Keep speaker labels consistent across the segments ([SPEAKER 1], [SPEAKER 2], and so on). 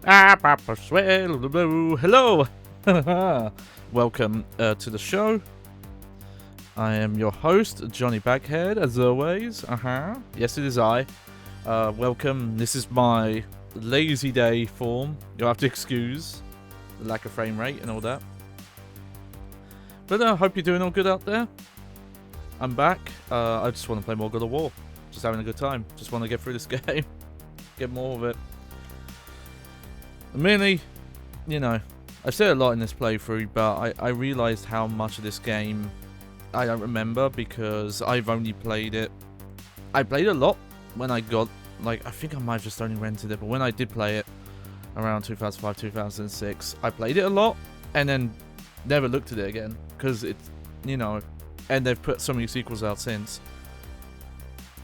[SPEAKER 1] Papa Swell. Hello. Welcome to the show. I am your host, Johnny Baghead, as always. Yes, it is I. Welcome. This is my lazy day form. You'll have to excuse the lack of frame rate and all that. But I hope you're doing all good out there. I'm back. I just want to play more God of War. Just having a good time. Just want to get through this game. Get more of it. Mainly, you know, I've said a lot in this playthrough, but I realised how much of this game I don't remember because I've only played it. I played a lot when I got, like, I think I might have just only rented it, but when I did play it around 2005, 2006, I played it a lot and then never looked at it again because it's, you know, and they've put so many sequels out since.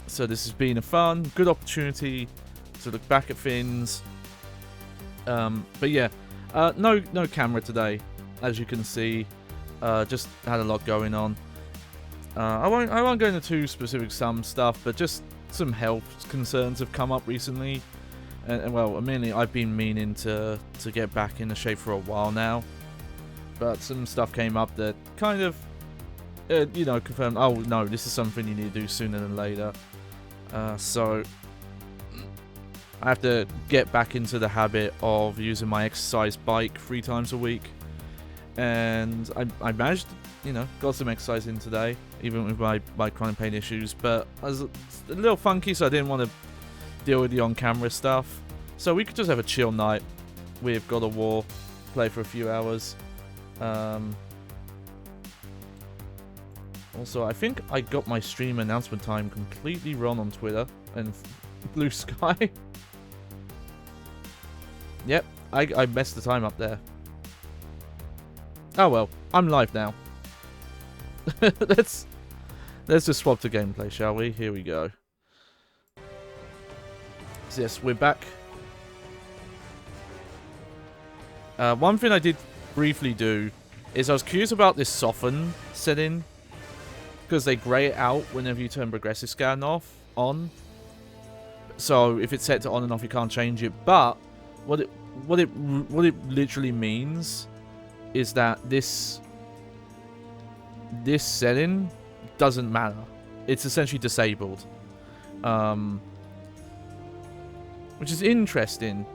[SPEAKER 1] So this has been a fun, good opportunity to look back at things. But yeah, no camera today, as you can see. Just had a lot going on. I won't go into too specific some stuff, but just some health concerns have come up recently, and well, mainly I've been meaning to get back into shape for a while now, but some stuff came up that kind of, you know, confirmed. Oh no, this is something you need to do sooner than later. So I have to get back into the habit of using my exercise bike 3 times a week. And I managed, you know, got some exercise in today, even with my chronic pain issues. But I was a little funky, so I didn't want to deal with the on-camera stuff. So we could just have a chill night with God of War, play for a few hours. Also, I think I got my stream announcement time completely wrong on Twitter and Blue Sky. Yep, I messed the time up there. Oh well, I'm live now. Let's just swap to gameplay, shall we? Here we go. So yes, we're back. One thing I did briefly do is I was curious about this soften setting, because they grey it out whenever you turn progressive scan on. So if it's set to on and off, you can't change it. But what it literally means is that this setting doesn't matter. It's essentially disabled, which is interesting.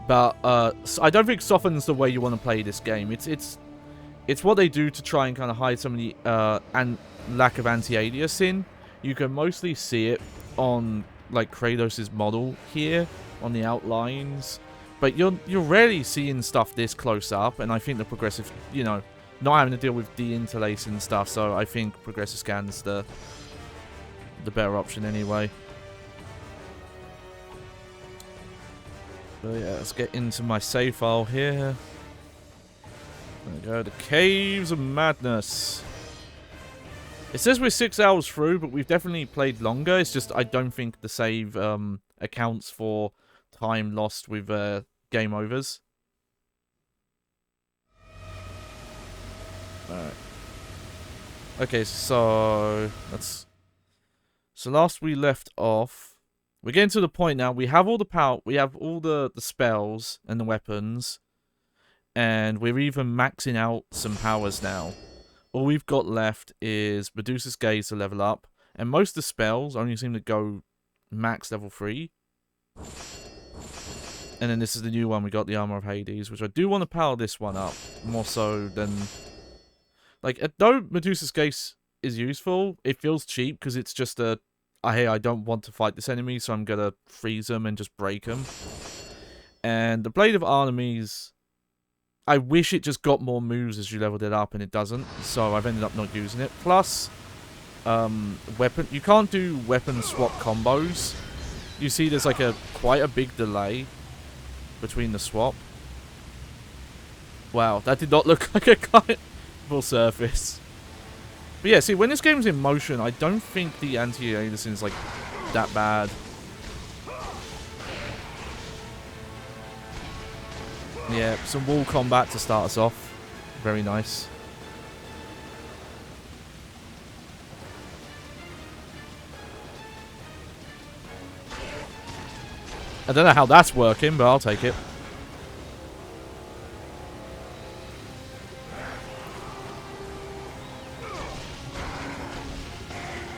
[SPEAKER 1] But I don't think soften's the way you want to play this game. It's what they do to try and kind of hide some of the lack of anti-aliasing. You can mostly see it on like Kratos' model here on the outlines, but you're rarely seeing stuff this close up. And I think the progressive, you know, not having to deal with de-interlacing stuff, so I think progressive scan's the better option anyway. So yeah, let's get into my save file here. There we go, the Caves of Madness. It says we're 6 hours through, but we've definitely played longer. It's just I don't think the save accounts for time lost with game overs. Alright. Okay, so last we left off, we're getting to the point now. We have all the power, we have all the spells and the weapons, and we're even maxing out some powers now. All we've got left is Medusa's Gaze to level up, and most of the spells only seem to go max level 3. And then this is the new one, we got the Armor of Hades, which I do want to power this one up, more so than... Like, though Medusa's Gaze is useful, it feels cheap, because it's just a... hey, I don't want to fight this enemy, so I'm gonna freeze them and just break them. And the Blade of Artemis... I wish it just got more moves as you leveled it up, and it doesn't, so I've ended up not using it. Plus, weapon... You can't do weapon swap combos. You see there's like quite a big delay between the swap. Wow, that did not look like a full surface. But yeah, see, when this game's in motion, I don't think the anti-aliasing is like that bad. Yeah, some wall combat to start us off. Very nice. I don't know how that's working, but I'll take it.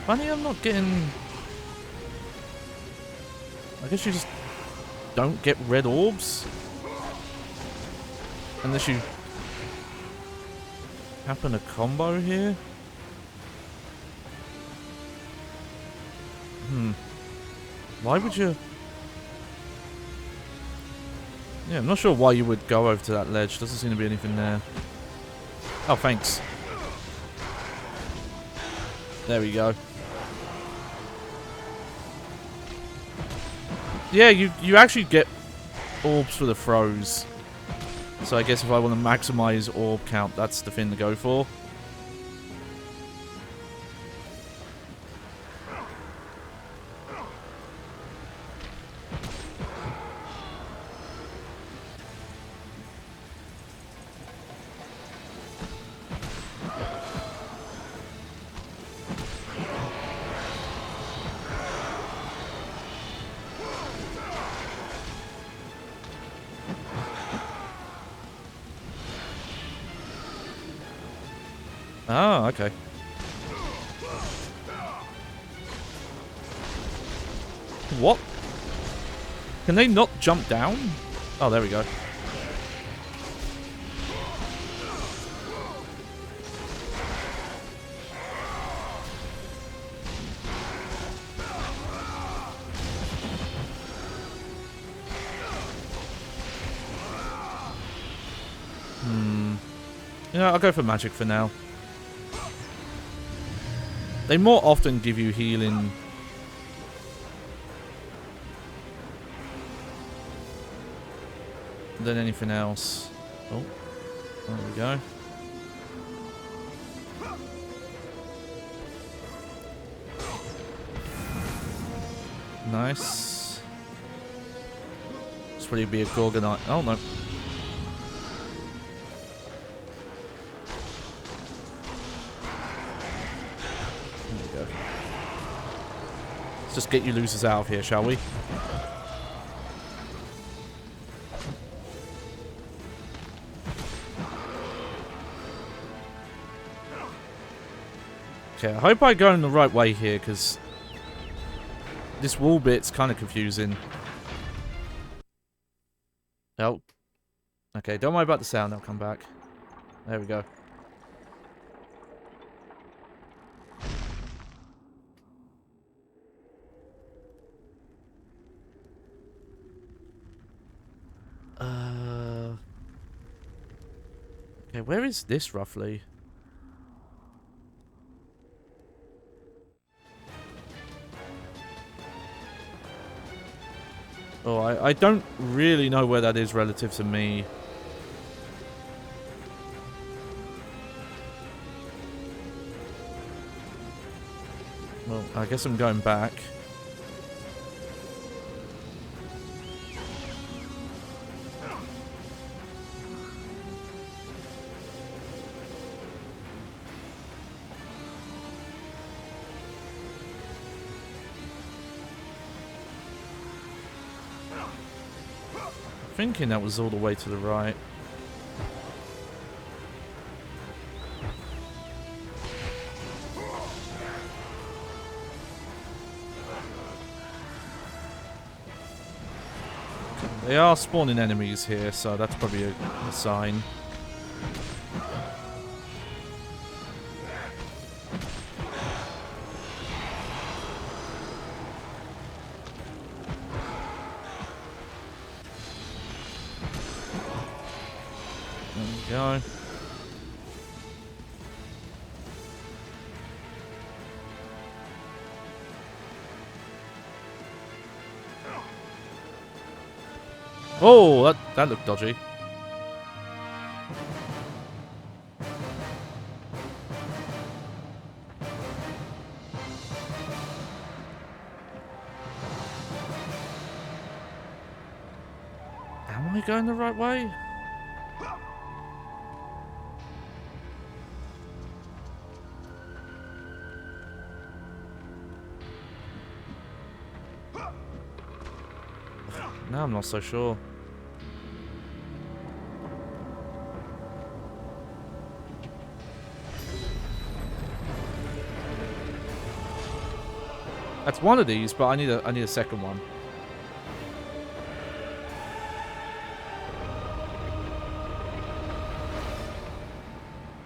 [SPEAKER 1] Funny I'm not getting... I guess you just don't get red orbs. Unless you happen to combo here. Why would you... Yeah, I'm not sure why you would go over to that ledge. Doesn't seem to be anything there. Oh, thanks. There we go. Yeah, you actually get orbs for the throws. So I guess if I want to maximize orb count, that's the thing to go for. Oh, okay. What? Can they not jump down? Oh, there we go. Yeah, I'll go for magic for now. They more often give you healing than anything else. Oh, there we go. Nice. This would be a Gorgonite. Oh no. Just get you losers out of here, shall we? Okay, I hope I go in the right way here, because this wall bit's kind of confusing. Oh. Okay, don't worry about the sound, they'll come back. There we go. Okay, where is this roughly? Oh, I don't really know where that is relative to me. Well, I guess I'm going back. Thinking that was all the way to the right. They are spawning enemies here, so that's probably a sign. Go. Oh, that looked dodgy. Am I going the right way? Now I'm not so sure. That's one of these, but I need a second one.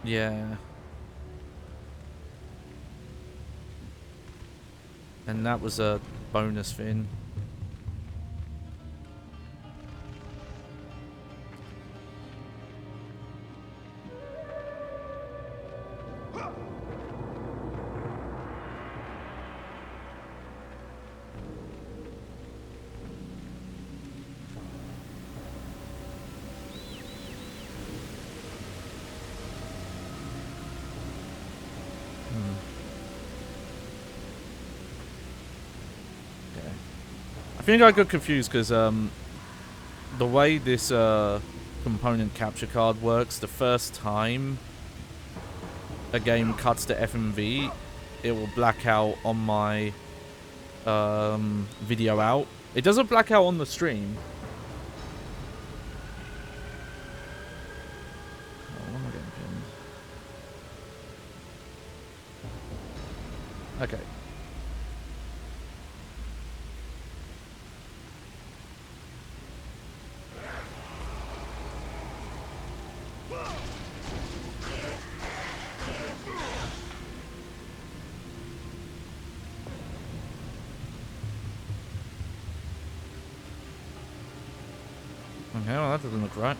[SPEAKER 1] Yeah. And that was a bonus thing. I think I got confused because the way this component capture card works, the first time a game cuts to FMV, it will black out on my video out. It doesn't black out on the stream. Oh, why am I getting pinned? Okay. Okay, well that doesn't look right.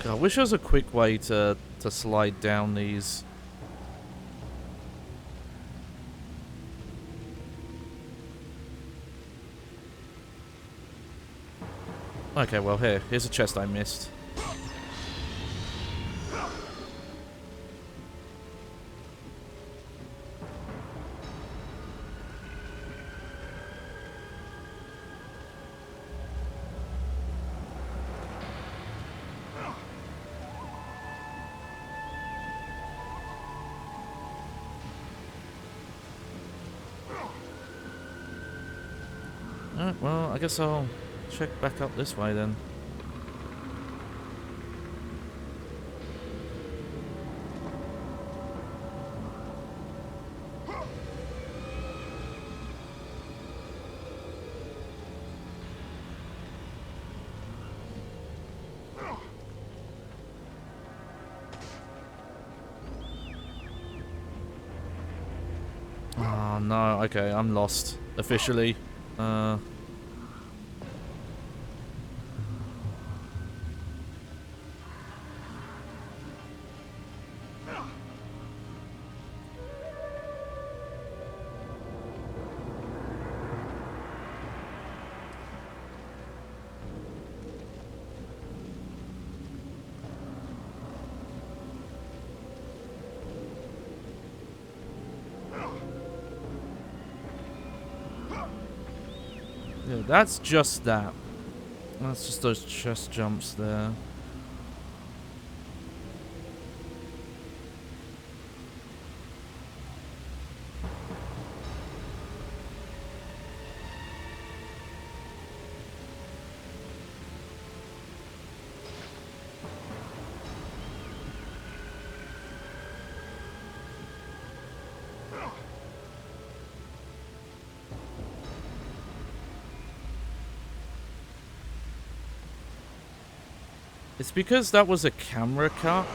[SPEAKER 1] God, I wish there was a quick way to slide down these. Okay, well here's a chest I missed. Alright, well I guess I'll check back up this way then. Oh no, okay, I'm lost. Officially. Yeah, that's just that. That's just those chest jumps there. It's because that was a camera cut.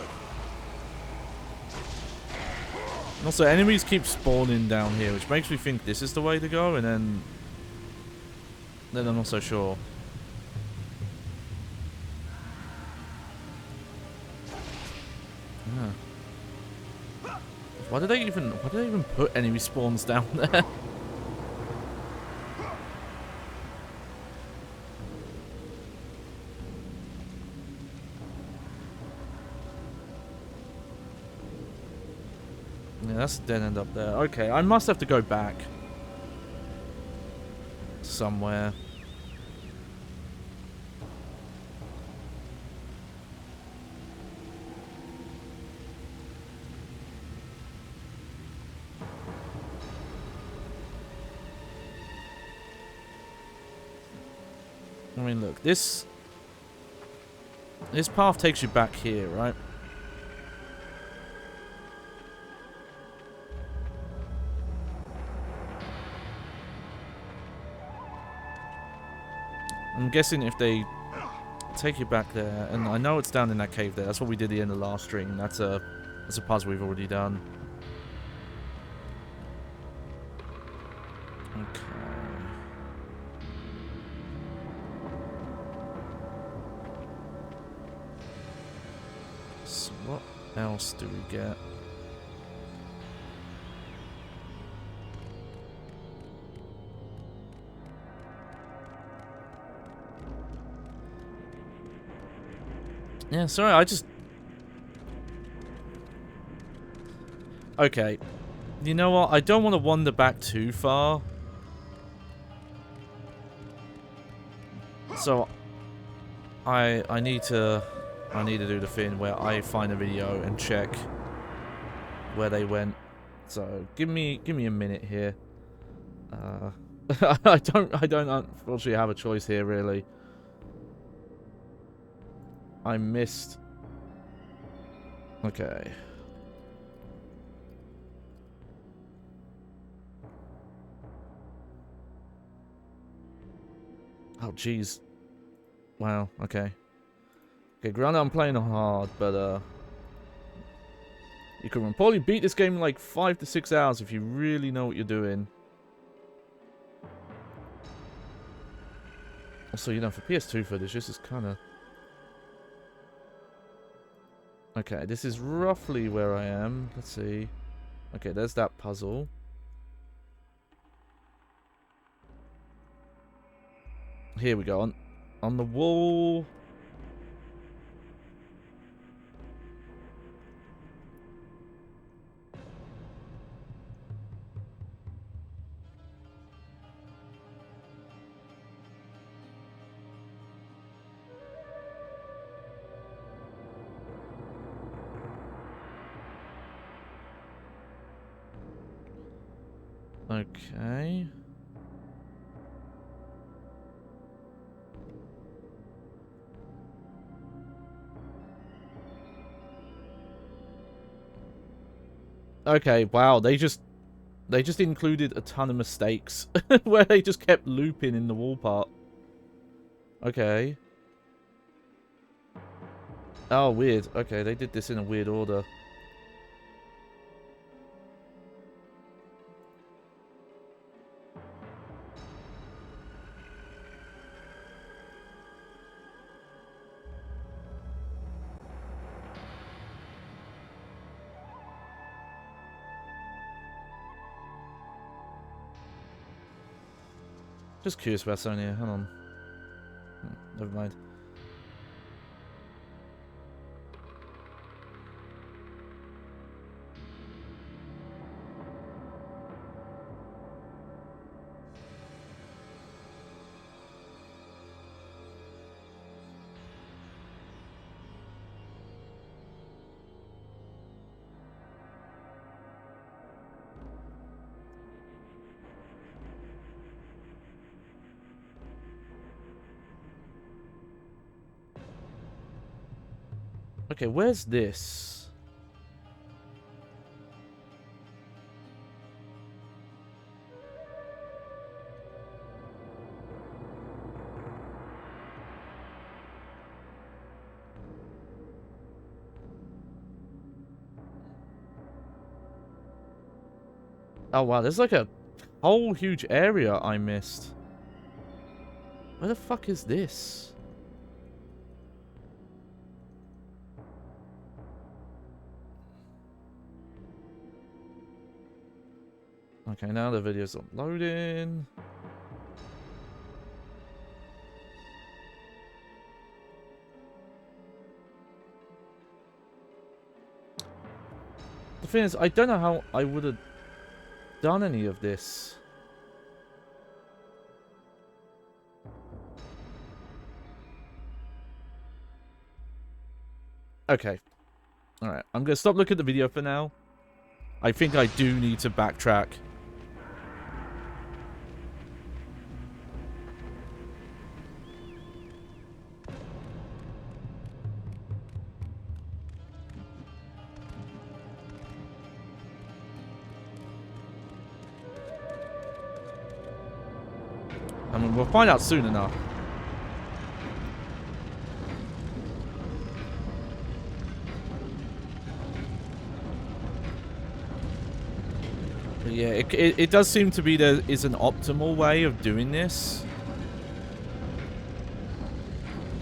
[SPEAKER 1] Also, enemies keep spawning down here, which makes me think this is the way to go, and then I'm not so sure. Yeah. Why did they even put enemy spawns down there? Yeah, that's a dead end up there. Okay, I must have to go back somewhere. I mean, look, this path takes you back here, right? I'm guessing if they take you back there, and I know it's down in that cave there. That's what we did at the end of the last stream. That's a puzzle we've already done. Okay. So what else do we get? Yeah, sorry, I just... Okay. You know what? I don't want to wander back too far. So... I need to do the thing where I find a video and check where they went. So, give me a minute here. I don't unfortunately have a choice here, really. I missed... Okay. Oh, jeez. Wow, okay. Okay, granted I'm playing hard, but, you can probably beat this game in like 5 to 6 hours if you really know what you're doing. Also, you know, for PS2 footage, this is kind of... Okay, this is roughly where I am. Let's see. Okay, there's that puzzle. Here we go. On the wall. Okay. Okay, wow, they just included a ton of mistakes where they just kept looping in the wall part. Okay. Oh, weird. Okay, they did this in a weird order. Just curious about Sonya. Hold on. Never mind. Okay, where's this? Oh wow, there's like a whole huge area I missed. Where the fuck is this? Okay, now the video's uploading. The thing is, I don't know how I would have done any of this. Okay. Alright, I'm going to stop looking at the video for now. I think I do need to backtrack. I mean, we'll find out soon enough. But yeah, it does seem to be there is an optimal way of doing this.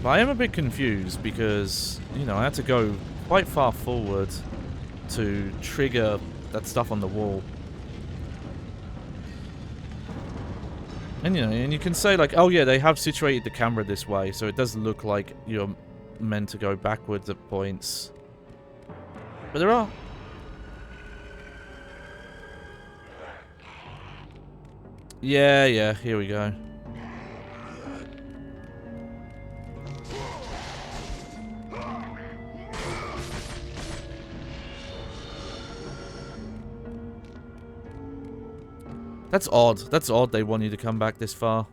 [SPEAKER 1] But I am a bit confused because, you know, I had to go quite far forward to trigger that stuff on the wall. And, you know, and you can say, like, oh yeah, they have situated the camera this way, so it does look like you're meant to go backwards at points. But there are. Yeah, here we go. That's odd. That's odd they want you to come back this far.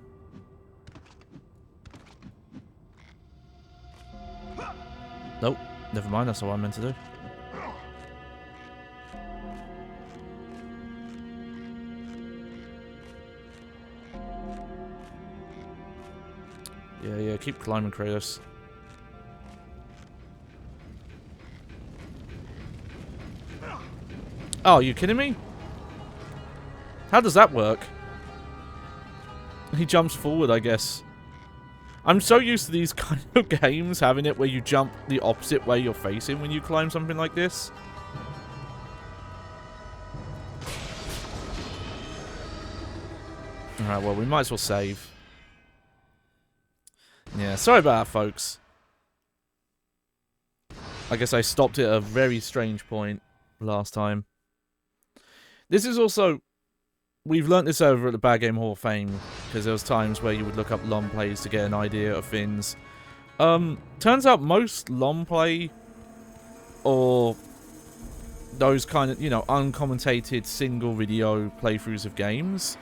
[SPEAKER 1] Nope. Never mind, that's what I meant to do. Yeah, keep climbing, Kratos. Oh, are you kidding me? How does that work? He jumps forward, I guess. I'm so used to these kind of games having it where you jump the opposite way you're facing when you climb something like this. Alright, well, we might as well save. Yeah, sorry about that, folks. I guess I stopped at a very strange point last time. This is also... We've learnt this over at the Bad Game Hall of Fame, because there was times where you would look up LOM plays to get an idea of things. Turns out most LOM play, or those kind of, you know, uncommentated single video playthroughs of games,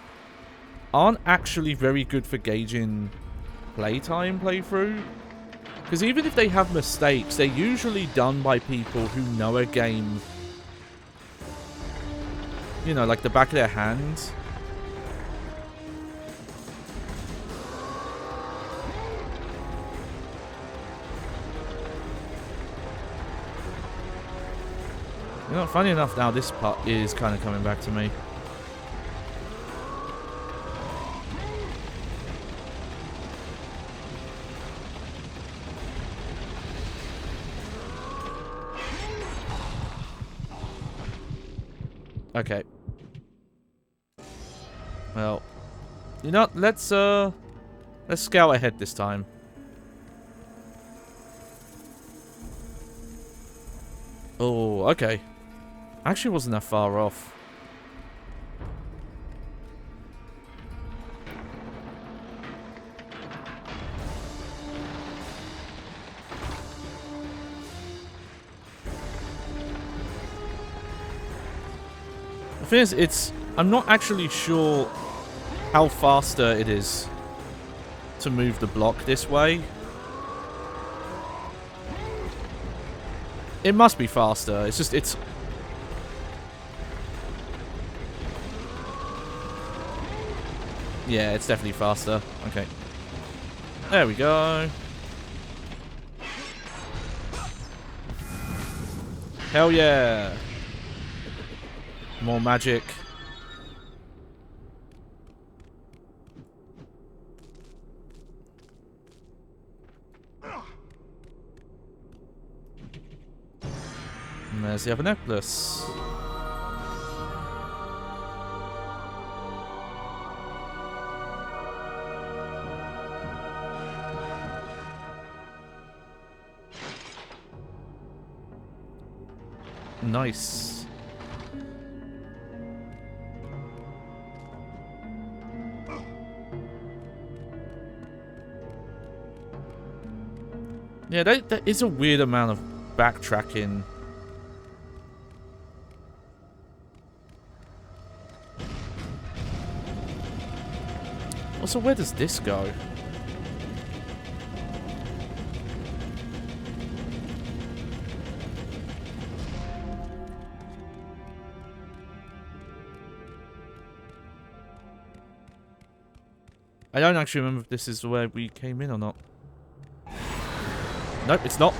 [SPEAKER 1] aren't actually very good for gauging playthrough. Because even if they have mistakes, they're usually done by people who know a game, you know, like the back of their hands. You know, funny enough, now this part is kind of coming back to me. Okay. Well, you know, let's scout ahead this time. Oh, okay. Actually wasn't that far off. The thing is, I'm not actually sure how faster it is to move the block this way. It must be faster. It's just, it's... Yeah, it's definitely faster. Okay. There we go. Hell yeah. More magic. And there's the other necklace. Nice. Yeah, that is a weird amount of backtracking. Also, where does this go? I don't actually remember if this is where we came in or not. Nope, it's not.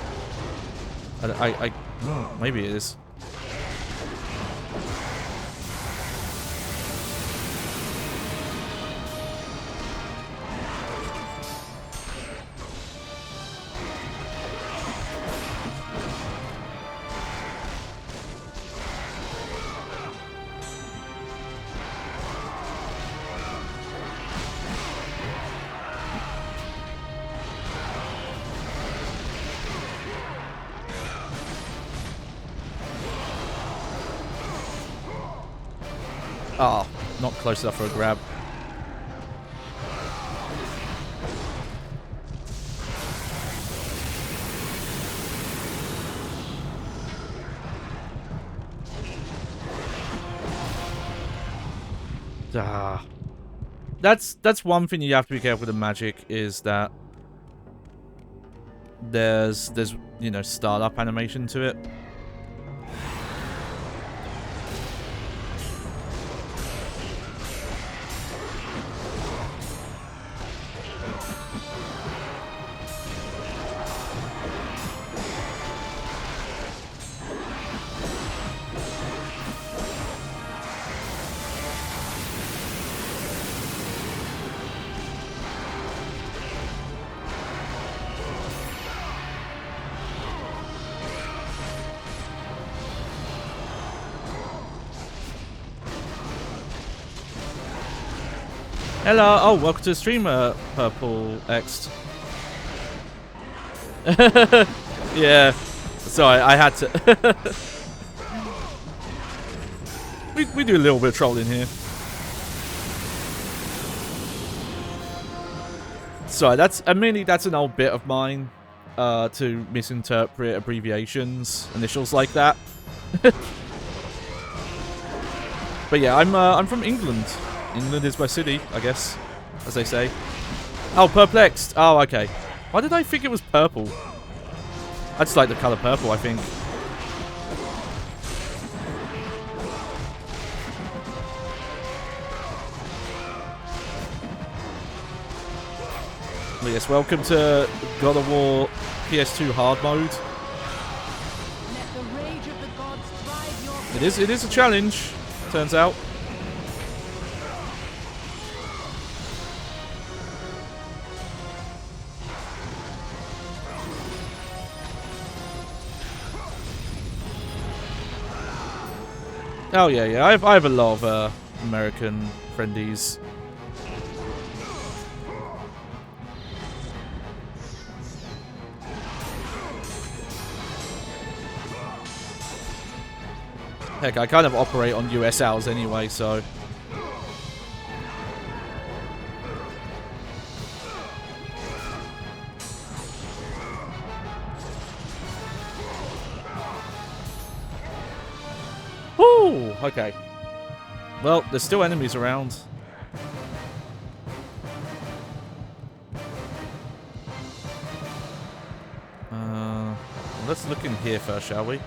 [SPEAKER 1] Oh, maybe it is. Oh, not close enough for a grab. Ah. That's one thing you have to be careful with the magic, is that there's you know, startup animation to it. Hello, oh, welcome to the stream, Purple X. Yeah, sorry, I had to. we do a little bit of trolling here. Sorry, mainly that's an old bit of mine, to misinterpret abbreviations, initials like that. But yeah, I'm from England. England is my city, I guess, as they say. Oh, perplexed. Oh, okay. Why did I think it was purple? I just like the colour purple, I think. But yes, welcome to God of War PS2 hard mode.
[SPEAKER 2] Let the rage of the gods drive your...
[SPEAKER 1] It is a challenge, turns out. Oh yeah. I have a lot of American friendies. Heck, I kind of operate on US hours anyway, so. Woo! Okay. Well, there's still enemies around. Let's look in here first, shall we?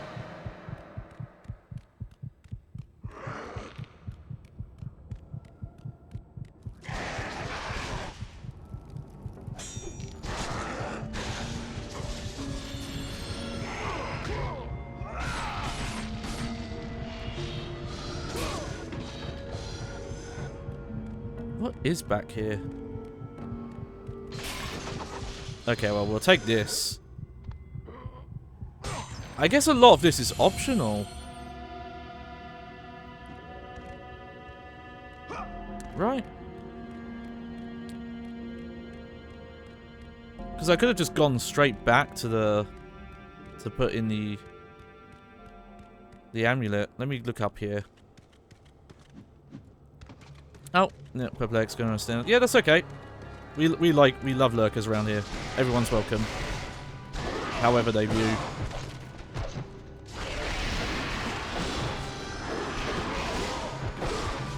[SPEAKER 1] What is back here? Okay, well, we'll take this. I guess a lot of this is optional. Right. Because I could have just gone straight back to the... to put in the amulet. Let me look up here. Oh, no, Perplex, gonna understand. Yeah, that's okay. We love lurkers around here. Everyone's welcome. However they view.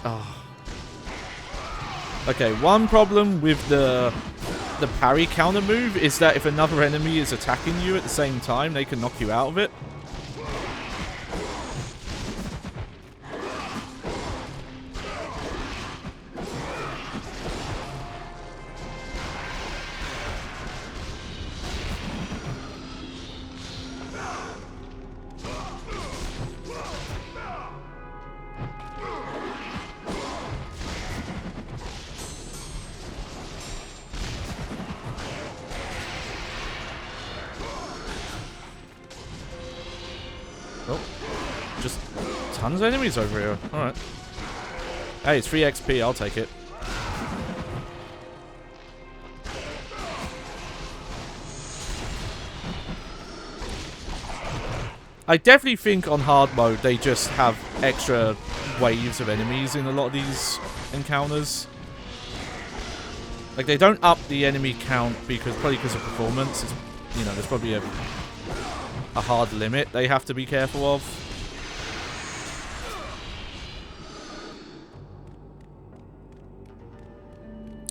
[SPEAKER 1] Oh. Okay, one problem with the parry counter move is that if another enemy is attacking you at the same time, they can knock you out of it. Tons of enemies over here. Alright. Hey, it's free XP. I'll take it. I definitely think on hard mode they just have extra waves of enemies in a lot of these encounters. Like, they don't up the enemy count probably because of performance. It's, you know, there's probably a hard limit they have to be careful of.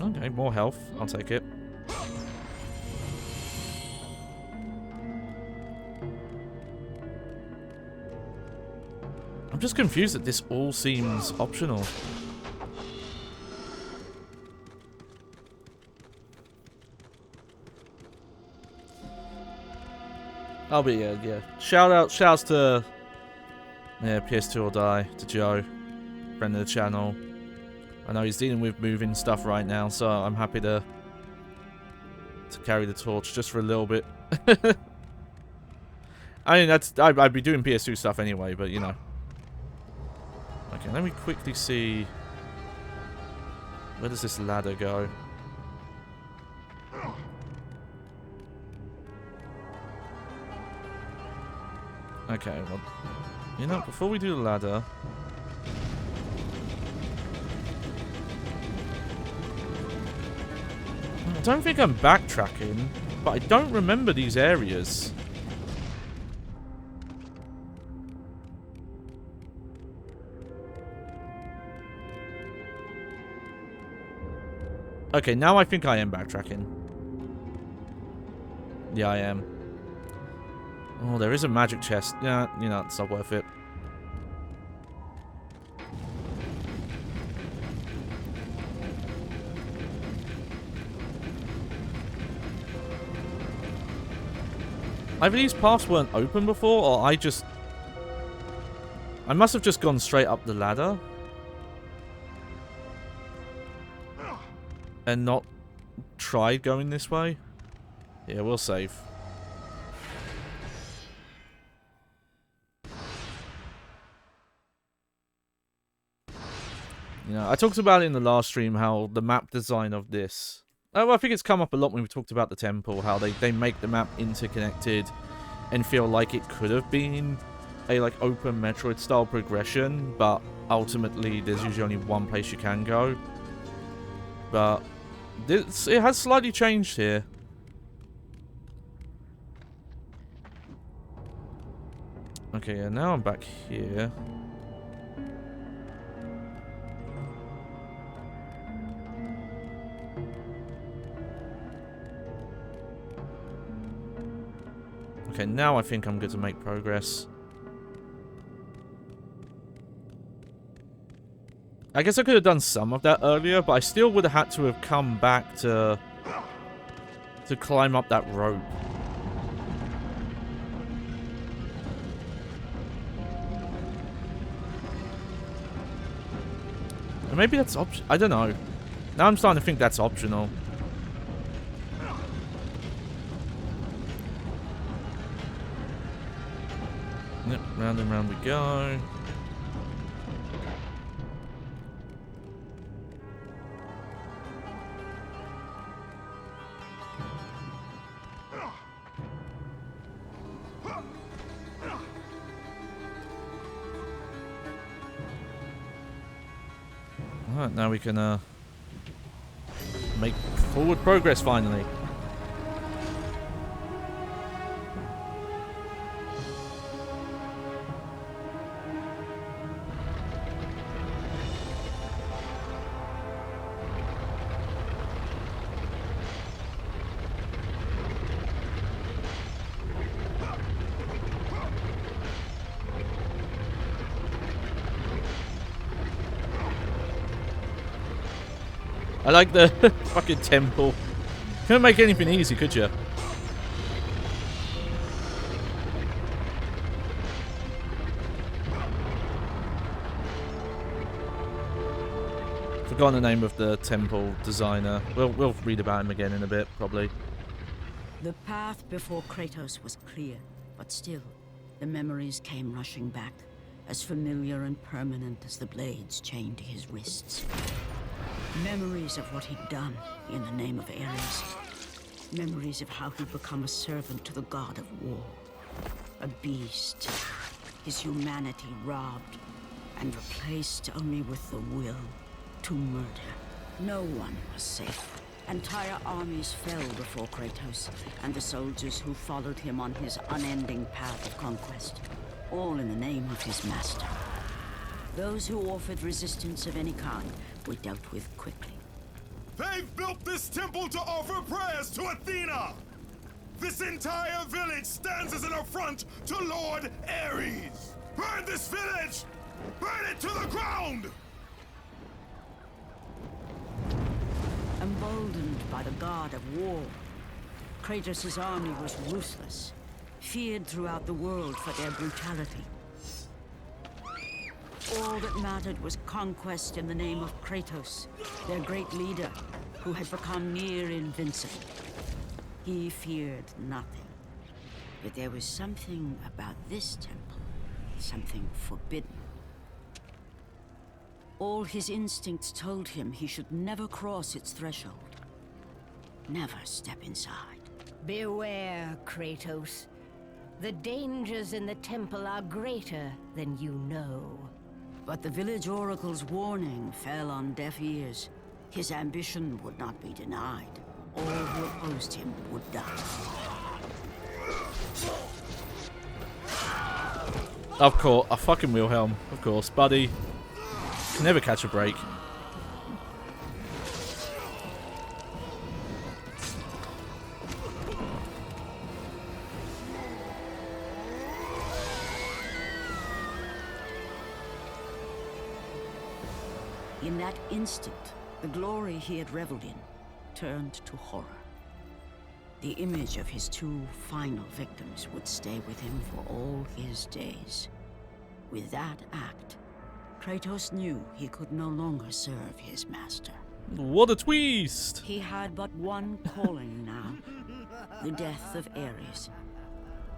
[SPEAKER 1] Okay, more health. I'll take it. I'm just confused that this all seems optional. I'll be, yeah. Shouts to, yeah, PS2 or Die, to Joe, friend of the channel. I know he's dealing with moving stuff right now, so I'm happy to carry the torch just for a little bit. I mean, I'd be doing PS2 stuff anyway, but you know. Okay, let me quickly see. Where does this ladder go? Okay, well, you know, before we do the ladder, I don't think I'm backtracking, but I don't remember these areas. Okay, now I think I am backtracking. Yeah, I am. Oh, there is a magic chest. Yeah, you know, it's not worth it. Either these paths weren't open before, or I must have just gone straight up the ladder. And not tried going this way. Yeah, we'll save. You know, I talked about it in the last stream how the map design of this... well, I think it's come up a lot when we talked about the temple, how they make the map interconnected and feel like it could have been a like open Metroid style progression, but ultimately there's usually only one place you can go. But it has slightly changed here. Okay, yeah, now I'm back here. Okay, now I think I'm good to make progress. I guess I could have done some of that earlier, but I still would have had to have come back to climb up that rope. And maybe that's I don't know. Now I'm starting to think that's optional. Yep, round and round we go. Alright, now we can make forward progress finally. I like the fucking temple. Couldn't make anything easy, could you? Forgotten the name of the temple designer. We'll read about him again in a bit, probably.
[SPEAKER 2] The path before Kratos was clear, but still, the memories came rushing back.
[SPEAKER 3] as familiar and permanent as the blades chained to his wrists. Memories of what he'd done in the name of Ares. Memories of how he'd become a servant to the god of war. A beast. His humanity robbed and replaced only with the will to murder. No one was safe. Entire armies fell before Kratos and the soldiers who followed him on his unending path of conquest. All in the name of his master. Those who offered resistance of any kind were dealt with quickly.
[SPEAKER 4] They've built this temple to offer prayers to Athena! This entire village stands as an affront to Lord Ares! Burn this village! Burn it to the ground!
[SPEAKER 3] Emboldened by the god of war, Kratos' army was ruthless, feared throughout the world for their brutality. All that mattered was conquest in the name of Kratos, their great leader, who had become near invincible. He feared nothing. But there was something about this temple, something forbidden. All his instincts told him he should never cross its threshold. Never step inside.
[SPEAKER 2] Beware, Kratos. The dangers in the temple are greater than you know.
[SPEAKER 3] But the village oracle's warning fell on deaf ears. His ambition would not be denied. All who opposed him would die.
[SPEAKER 1] Of course, a fucking Wilhelm. Of course, buddy. Can never catch a break.
[SPEAKER 3] In that instant, the glory he had reveled in turned to horror. The image of his two final victims would stay with him for all his days. With that act, Kratos knew he could no longer serve his master.
[SPEAKER 1] What a twist!
[SPEAKER 3] He had but one calling now. The death of Ares.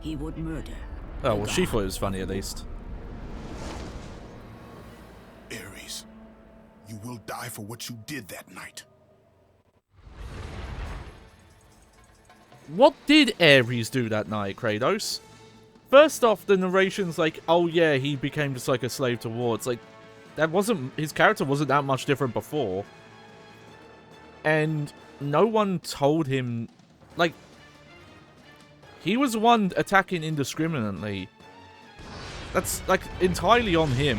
[SPEAKER 3] He would murder.
[SPEAKER 1] Oh, well, she thought it was funny at least.
[SPEAKER 4] Ares, you will die for what you did that night.
[SPEAKER 1] What did Ares do that night, Kratos? First off, the narration's like, oh yeah, he became just like a slave to war. It's like, that wasn't, his character wasn't that much different before. And no one told him, like, he was the one attacking indiscriminately. That's, like, entirely on him.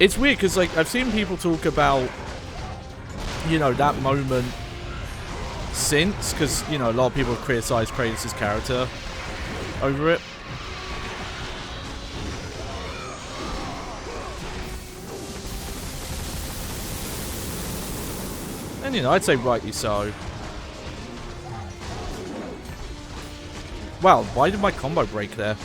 [SPEAKER 1] It's weird, because, like, I've seen people talk about, you know, that moment since, because, you know, a lot of people have criticized Kratos' character over it. And, you know, I'd say rightly so. Wow, why did my combo break there?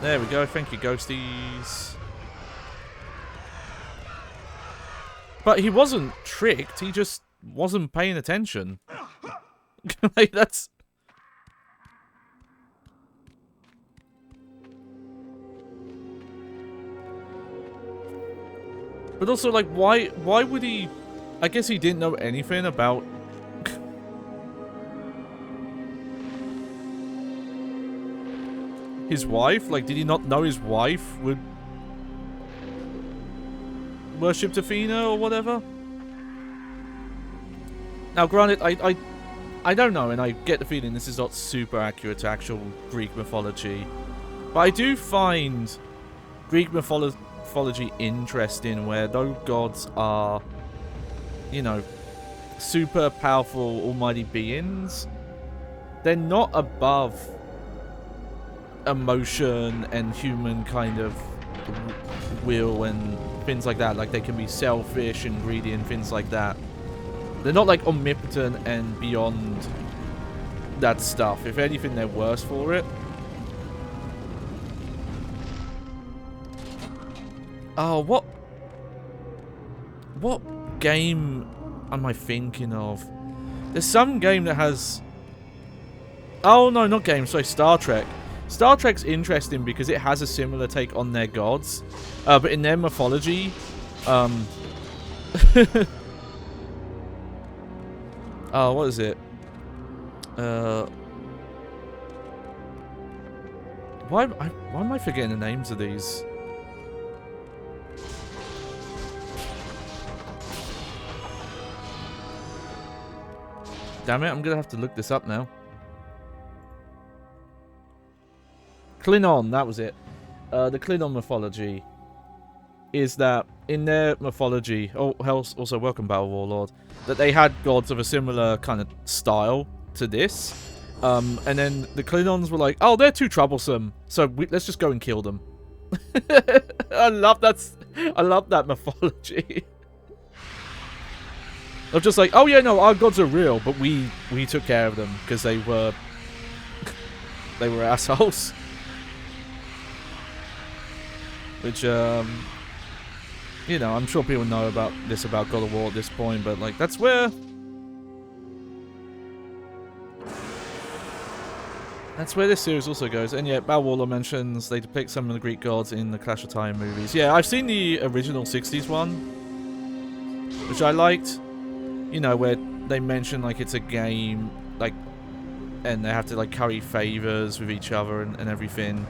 [SPEAKER 1] There we go, thank you, ghosties. But he wasn't tricked, he just wasn't paying attention. Like, that's... But also, like, why would he... I guess he didn't know anything about... his wife? Like, did he not know his wife would worship Athena or whatever? Now, granted, I don't know, and I get the feeling this is not super accurate to actual Greek mythology, but I do find Greek mythology interesting, where those gods are, you know, super powerful, almighty beings. They're not above emotion and human kind of will and things like that. Like, they can be selfish and greedy and things like that. They're not like omnipotent and beyond that stuff. If anything, they're worse for it. Oh, what game am I thinking of? There's some game that has... Oh, no, not game. Sorry, Star Trek. Star Trek's interesting because it has a similar take on their gods. But in their mythology... Oh, what is it? Why am I forgetting the names of these? Damn it, I'm gonna have to look this up now. Klingon, that was it. The Klingon mythology is that in their mythology, also welcome Battle Warlord, that they had gods of a similar kind of style to this. And then the Klingons were like, oh, they're too troublesome, so let's just go and kill them. I love that mythology. Of just like, oh yeah, no, our gods are real, but we took care of them because they were assholes. Which you know, I'm sure people know about God of War at this point, but like that's where this series also goes. And yeah, Battle Warlord mentions they depict some of the Greek gods in the Clash of Time movies. Yeah, I've seen the original 60s one, which I liked. You know, where they mention like it's a game, like, and they have to like curry favors with each other and everything.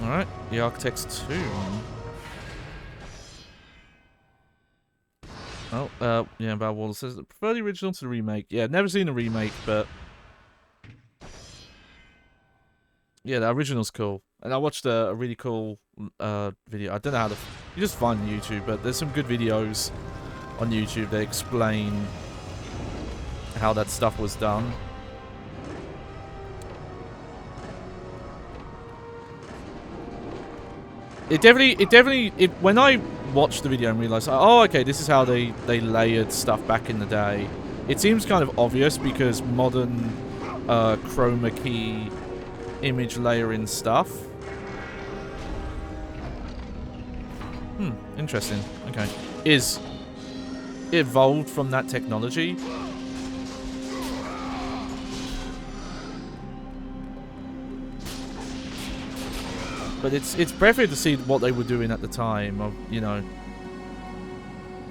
[SPEAKER 1] Alright, the Architect's Tomb. Oh, yeah, Battle Warlord says, prefer the original to the remake. Yeah, never seen the remake, but... Yeah, the original's cool. And I watched a really cool video. I don't know how to... You just find on YouTube, but there's some good videos on YouTube that explain how that stuff was done. It definitely, when I watched the video and realized, oh, okay, this is how they layered stuff back in the day. It seems kind of obvious because modern chroma key image layering stuff. Interesting. Okay. Is evolved from that technology. But it's perfect to see what they were doing at the time of, you know,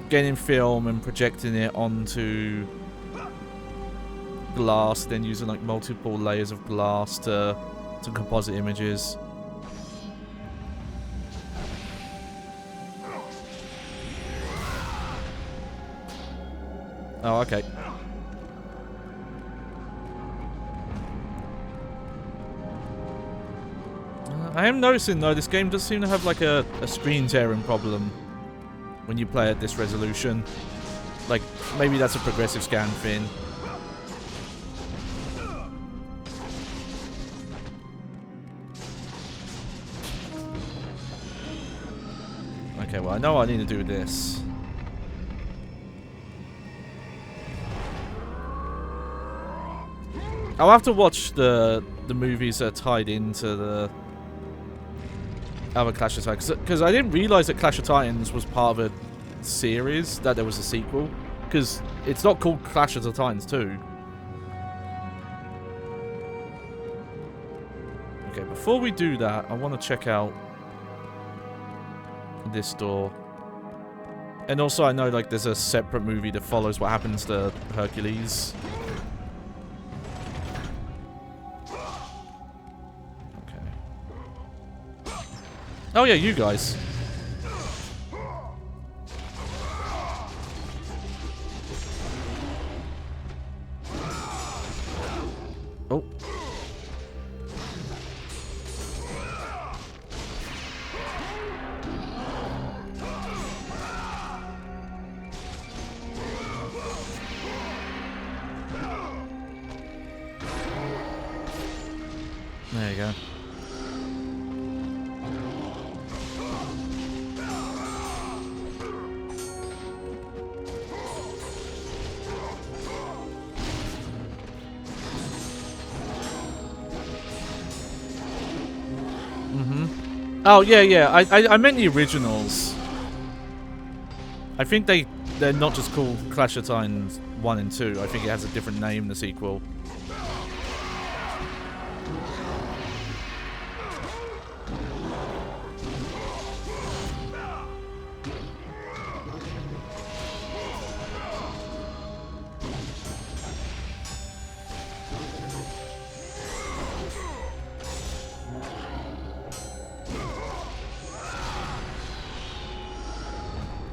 [SPEAKER 1] getting film and projecting it onto glass, then using like multiple layers of glass to composite images. Oh, okay. I am noticing though, this game does seem to have like a screen tearing problem when you play at this resolution. Like, maybe that's a progressive scan thing. Okay, well, I know what I need to do with this. I'll have to watch the movies that are tied into the other Clash of Titans, because I didn't realize that Clash of Titans was part of a series, that there was a sequel, because it's not called Clash of the Titans 2. Okay, before we do that, I want to check out this door. And also I know like there's a separate movie that follows what happens to Hercules. Oh yeah, you guys. Oh. There you go. Oh, yeah, yeah. I meant the originals. I think they're not just called Clash of Titans 1 and 2. I think it has a different name, the sequel.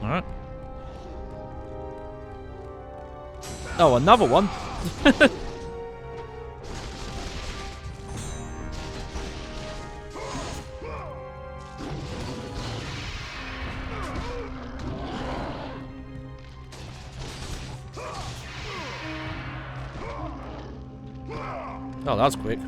[SPEAKER 1] Alright. Oh, another one. Oh, that was quick.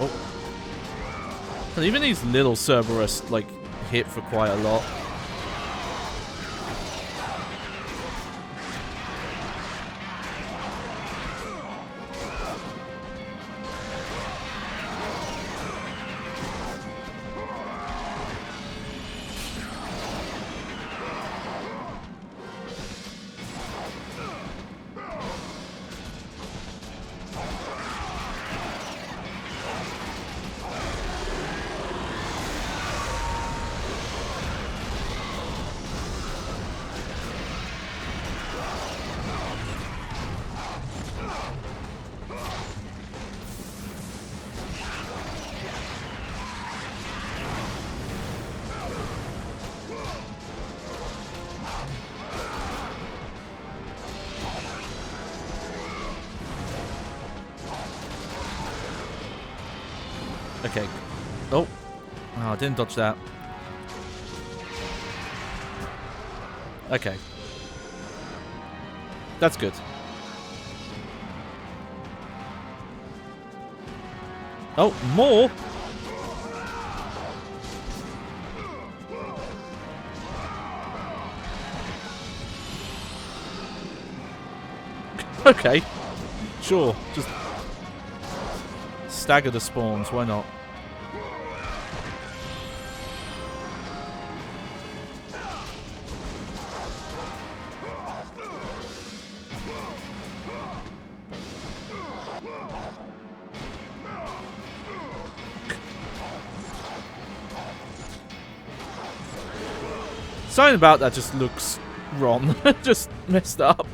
[SPEAKER 1] Oh. And even these little Cerberus, like, hit for quite a lot. Okay. Oh. Oh, I didn't dodge that. Okay. That's good. Oh, more? Okay. Sure. Just stagger the spawns. Why not? Something about that just looks wrong. Just messed up.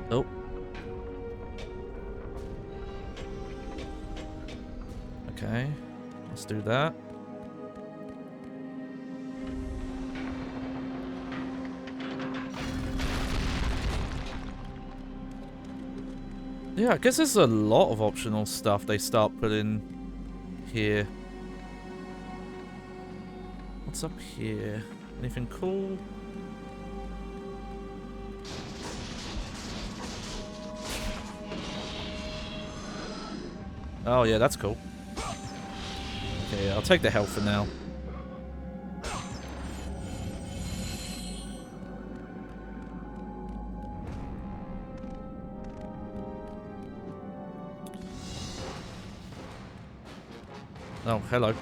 [SPEAKER 1] Oh. Okay. Let's do that. Yeah, I guess there's a lot of optional stuff they start putting here. What's up here? Anything cool? Oh yeah, that's cool. Okay, I'll take the health for now. Oh, hello.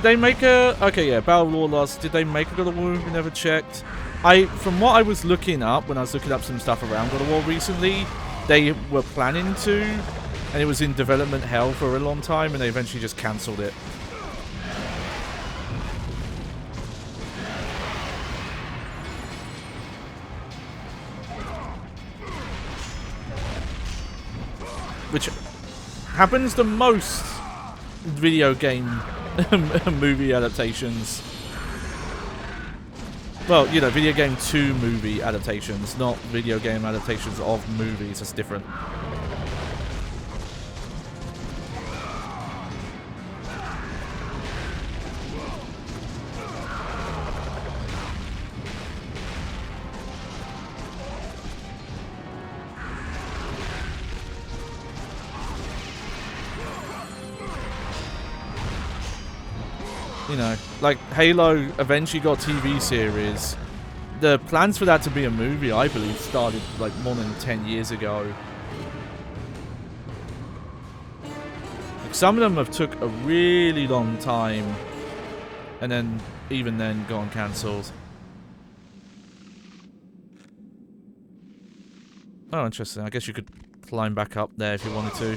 [SPEAKER 1] Did they make a... Okay, yeah, Battle of Warlords. Did they make a God of War? We never checked. From what I was looking up, when I was looking up some stuff around God of War recently, they were planning to, and it was in development hell for a long time, and they eventually just cancelled it. Which happens to most video game movie adaptations. Well, you know, video game to movie adaptations, not video game adaptations of movies. That's different. You know, like Halo eventually got a TV series. The plans for that to be a movie, I believe, started like more than 10 years ago. Like, some of them have took a really long time, and then even then gone cancelled. Oh, interesting. I guess you could climb back up there if you wanted to.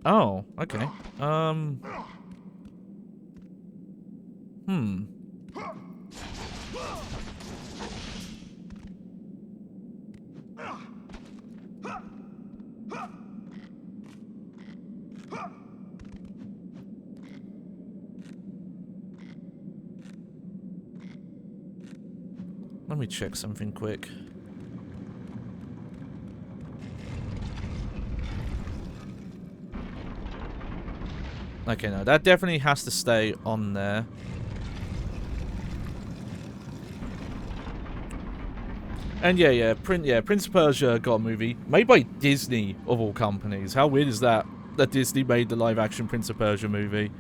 [SPEAKER 1] Oh, okay. Let me check something quick. Okay, no, that definitely has to stay on there. And yeah, Prince of Persia got a movie made by Disney of all companies. How weird is that? That Disney made the live-action Prince of Persia movie.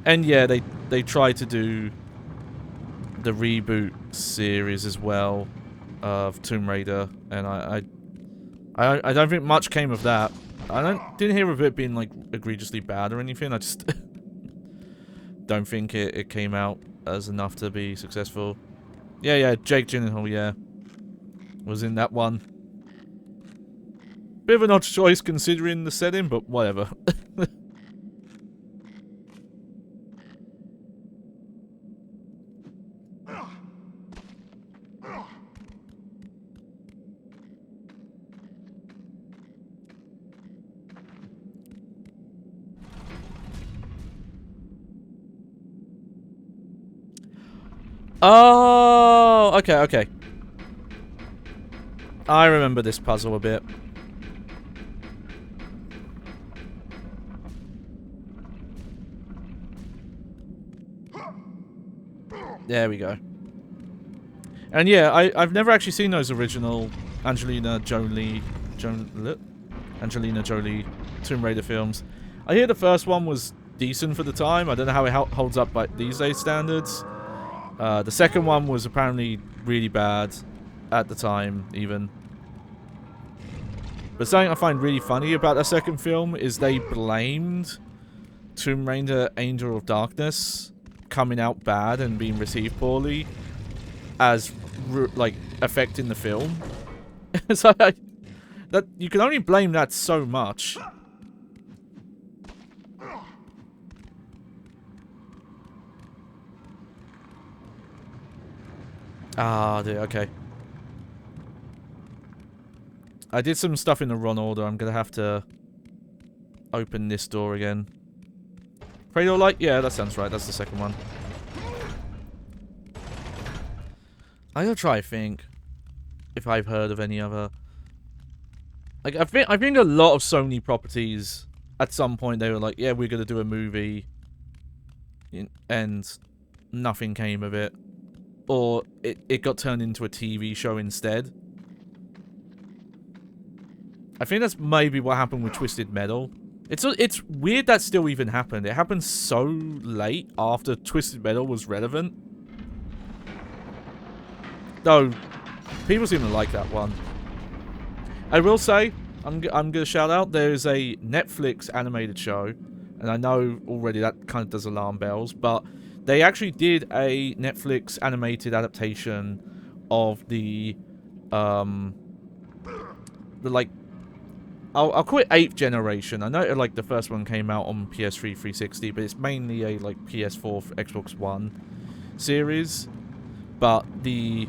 [SPEAKER 1] And yeah, they tried to do the reboot series as well of Tomb Raider, and I don't think much came of that. I didn't hear of it being like egregiously bad or anything. I just don't think it came out as enough to be successful. Yeah, Jake Gyllenhaal, yeah, was in that one. Bit of an odd choice considering the setting, but whatever. Oh, okay. I remember this puzzle a bit. There we go. And yeah, I've never actually seen those original Angelina Jolie Tomb Raider films. I hear the first one was decent for the time. I don't know how it holds up by these days standards. The second one was apparently really bad at the time, even. But something I find really funny about that second film is they blamed Tomb Raider Angel of Darkness coming out bad and being received poorly as, like, affecting the film. So, that you can only blame that so much. Ah, dude, okay. I did some stuff in the wrong order. I'm gonna have to open this door again. Cradle Light? Yeah, that sounds right. That's the second one. I gotta try to think if I've heard of any other. Like, I think a lot of Sony properties at some point they were like, yeah, we're gonna do a movie, and nothing came of it. Or it got turned into a TV show instead. I think that's maybe what happened with Twisted Metal. It's weird that still even happened. It happened so late after Twisted Metal was relevant. Though, people seem to like that one. I will say, I'm gonna shout out, there's a Netflix animated show, and I know already that kind of does alarm bells, but they actually did a Netflix animated adaptation of the like, I'll call it 8th generation. I know like the first one came out on PS3 360, but it's mainly a like PS4 Xbox One series. But they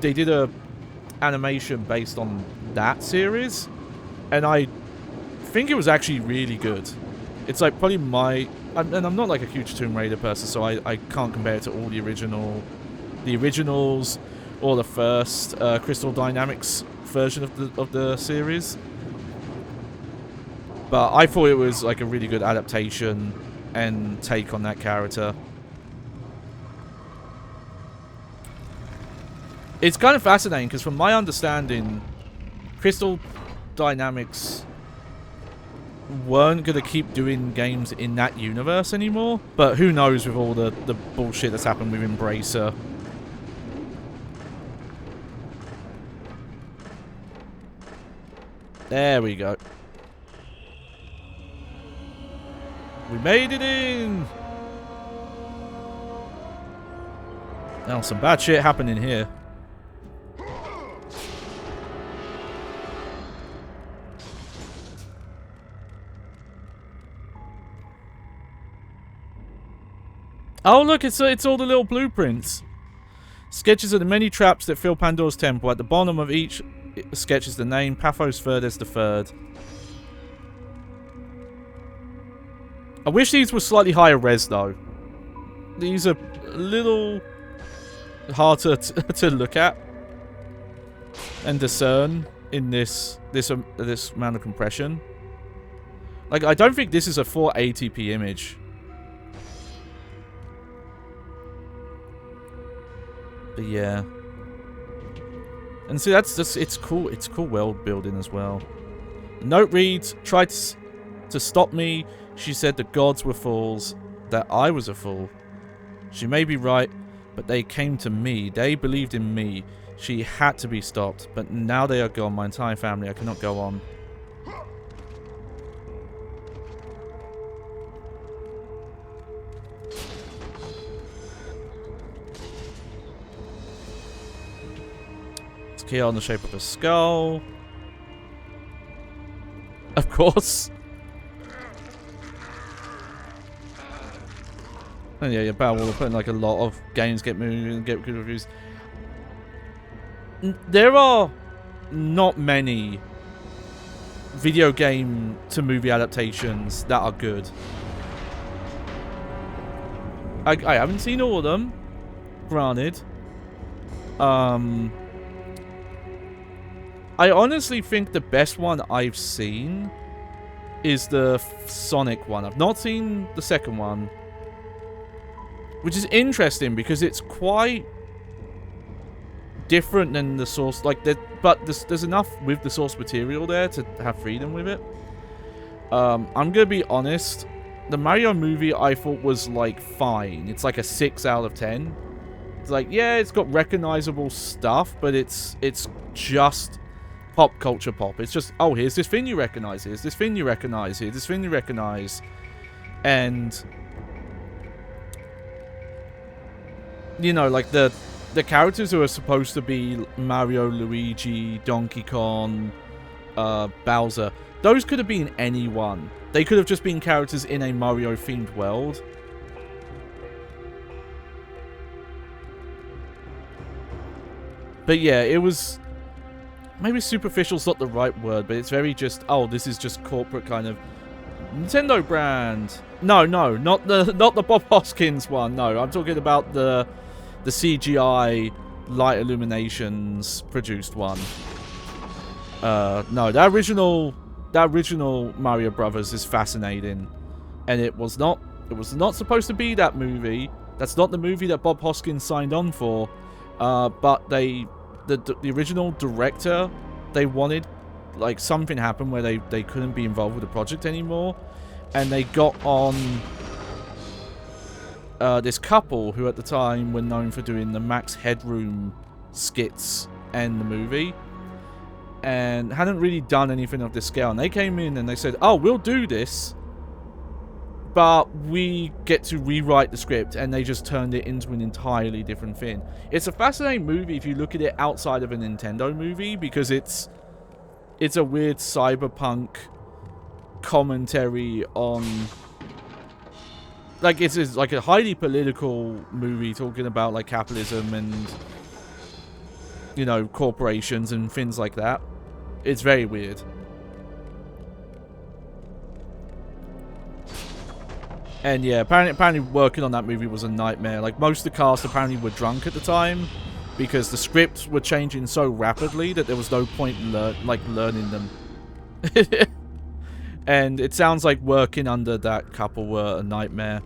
[SPEAKER 1] did a animation based on that series, and I think it was actually really good. It's like probably and I'm not like a huge Tomb Raider person, so I can't compare it to all the originals or the first Crystal Dynamics version of the series. But I thought it was like a really good adaptation and take on that character. It's kind of fascinating because from my understanding, Crystal Dynamics weren't going to keep doing games in that universe anymore. But who knows with all the bullshit that's happened with Embracer. There we go. We made it in! Now some bad shit happening here. Oh look, it's all the little blueprints. Sketches of the many traps that fill Pandora's temple. At the bottom of each sketch is the name, Paphos Verdes the Third. I wish these were slightly higher res though. These are a little harder to look at and discern in this amount of compression. Like, I don't think this is a 480p image. But yeah. And see, that's just, it's cool world building as well. The note reads, tried to stop me. She said the gods were fools, that I was a fool. She may be right, but they came to me. They believed in me. She had to be stopped, but now they are gone. My entire family, I cannot go on. It's key on the shape of a skull. Of course. And yeah, Battle Wall putting like a lot of games get moving and get good reviews. There are not many video game to movie adaptations that are good. I haven't seen all of them, granted. I honestly think the best one I've seen is the Sonic one. I've not seen the second one. Which is interesting because it's quite different than the source, like, but there's enough with the source material there to have freedom with it. I'm gonna be honest, the Mario movie I thought was like fine. It's like a 6 out of 10. It's like, yeah, it's got recognizable stuff, but it's just pop culture pop. It's just, oh, here's this thing you recognize, here's this thing you recognize, here's this thing you recognize, and you know, like the characters who are supposed to be Mario, Luigi, Donkey Kong, Bowser, those could have been anyone. They could have just been characters in a Mario-themed world. But yeah, it was... maybe superficial's not the right word, but it's very just, oh, this is just corporate kind of Nintendo brand. No, not the Bob Hoskins one. No, I'm talking about the CGI Light Illuminations produced one. No, that original Mario Brothers is fascinating, and it was not supposed to be that movie. That's not the movie that Bob Hoskins signed on for. But the original director, they wanted like something happened where they couldn't be involved with the project anymore, and they got on this couple who at the time were known for doing the Max Headroom skits and the movie, and hadn't really done anything of this scale. And they came in and they said, oh, we'll do this, but we get to rewrite the script, and they just turned it into an entirely different thing. It's a fascinating movie if you look at it outside of a Nintendo movie, because it's a weird cyberpunk commentary on, like, it's like a highly political movie talking about like capitalism and, you know, corporations and things like that. It's very weird. And yeah, apparently working on that movie was a nightmare. Like, most of the cast apparently were drunk at the time, because the scripts were changing so rapidly that there was no point in learning them. And it sounds like working under that couple were a nightmare.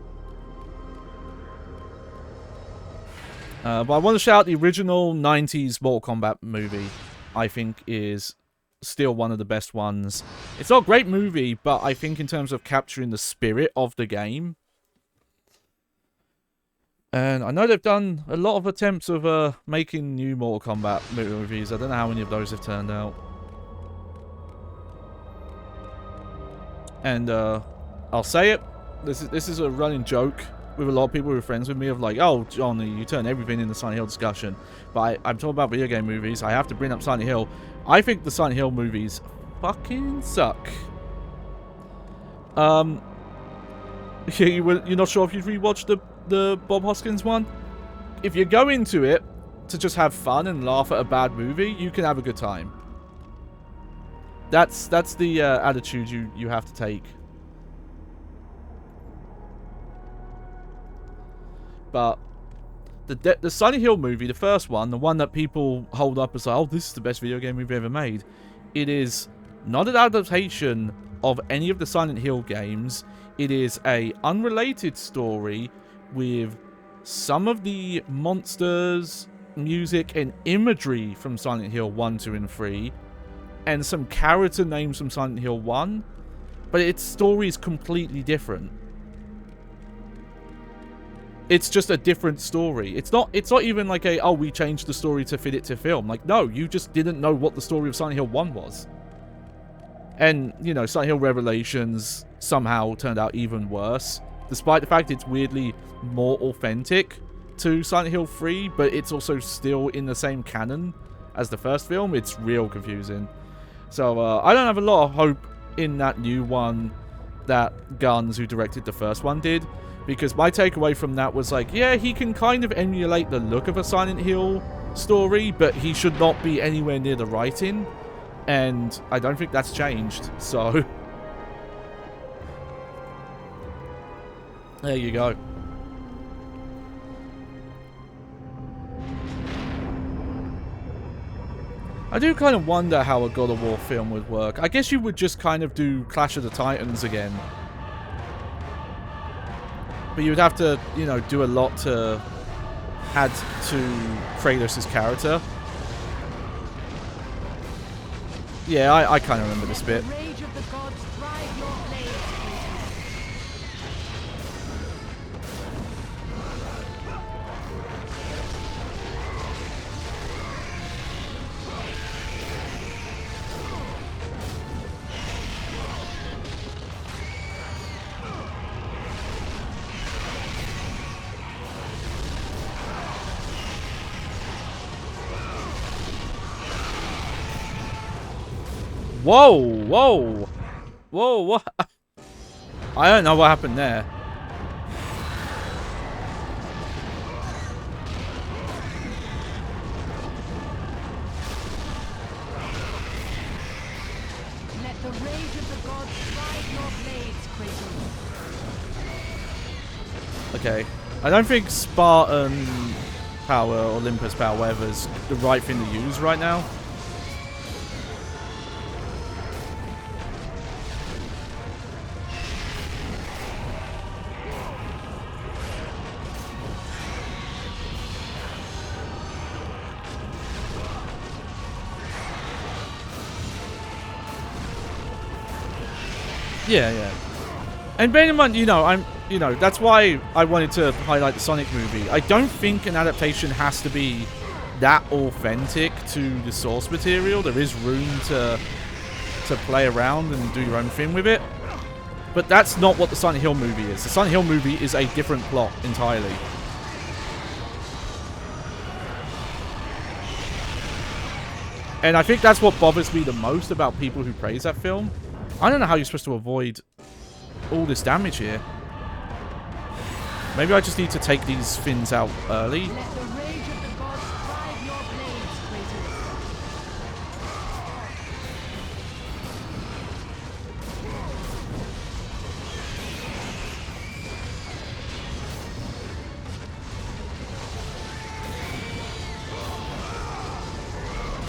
[SPEAKER 1] But I want to shout out the original 90s Mortal Kombat movie. I think is still one of the best ones. It's not a great movie, but I think in terms of capturing the spirit of the game. And I know they've done a lot of attempts of making new Mortal Kombat movies. I don't know how many of those have turned out. And I'll say it, this is a running joke with a lot of people who are friends with me of like, oh, Johnny, you turn everything into Silent Hill discussion. But I'm talking about video game movies. I have to bring up Silent Hill. I think the Silent Hill movies fucking suck. You're not sure if you've rewatched the Bob Hoskins one? If you go into it to just have fun and laugh at a bad movie, you can have a good time. That's the attitude you have to take. But the Silent Hill movie, the first one, the one that people hold up as like, oh, this is the best video game movie ever made. It is not an adaptation of any of the Silent Hill games. It is a unrelated story with some of the monsters, music, and imagery from Silent Hill 1, 2, and 3, and some character names from Silent Hill 1, but its story is completely different. It's just a different story. It's not even like a, oh, we changed the story to fit it to film. Like, no, you just didn't know what the story of Silent Hill 1 was. And, you know, Silent Hill Revelations somehow turned out even worse, despite the fact it's weirdly more authentic to Silent Hill 3, but it's also still in the same canon as the first film. It's real confusing. So, I don't have a lot of hope in that new one that Guns, who directed the first one, did. Because my takeaway from that was like, yeah, he can kind of emulate the look of a Silent Hill story, but he should not be anywhere near the writing. And I don't think that's changed, so... there you go. I do kind of wonder how a God of War film would work. I guess you would just kind of do Clash of the Titans again. But you would have to, you know, do a lot to add to Kratos' character. Yeah, I kind of remember this bit. Whoa, whoa, whoa, what? I don't know what happened there.
[SPEAKER 2] Let the rage of the gods strike your blades, Kratos.
[SPEAKER 1] Okay. I don't think Spartan power or Olympus power, whatever, is the right thing to use right now. Yeah, yeah. And bear in mind, that's why I wanted to highlight the Sonic movie. I don't think an adaptation has to be that authentic to the source material. There is room to play around and do your own thing with it. But that's not what the Silent Hill movie is. The Silent Hill movie is a different plot entirely. And I think that's what bothers me the most about people who praise that film. I don't know how you're supposed to avoid all this damage here. Maybe I just need to take these fins out early.
[SPEAKER 2] Let the rage of the gods drive your blades, Kratos.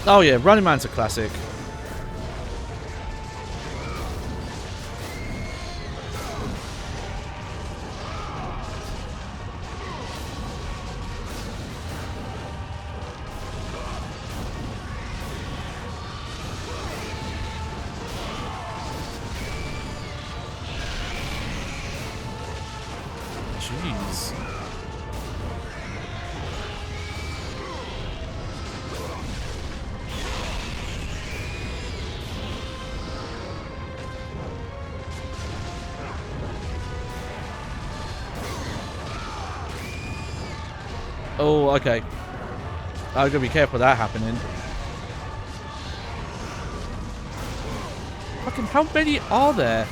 [SPEAKER 1] Oh yeah, Running Man's a classic. Jeez. Oh, okay. I've got to be careful of that happening. Fucking, how many are there?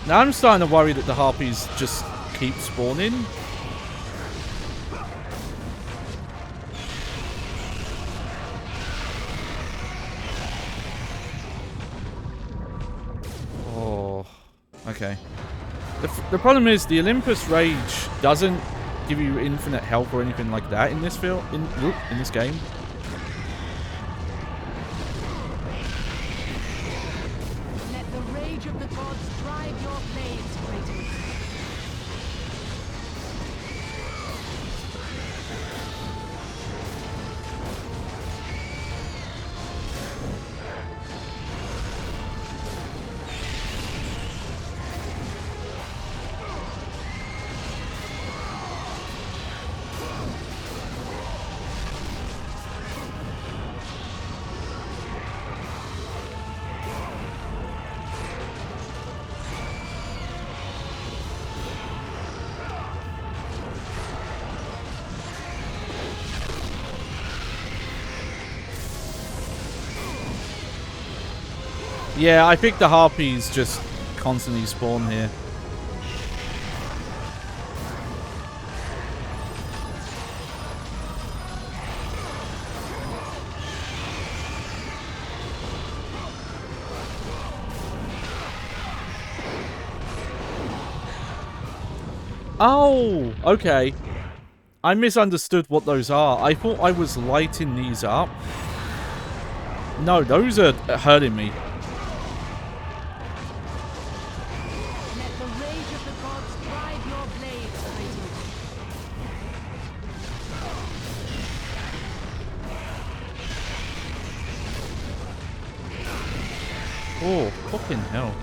[SPEAKER 1] Now I'm starting to worry that the harpies just keep spawning. Oh, okay. The problem is the Olympus Rage doesn't give you infinite health or anything like that in this in this game.
[SPEAKER 2] Let the rage of the gods drive your blades, Kratos.
[SPEAKER 1] Yeah, I think the harpies just constantly spawn here. Oh, okay. I misunderstood what those are. I thought I was lighting these up. No, those are hurting me.
[SPEAKER 2] Let the rage of the gods drive your blades, Kratos.
[SPEAKER 1] Oh, fucking hell.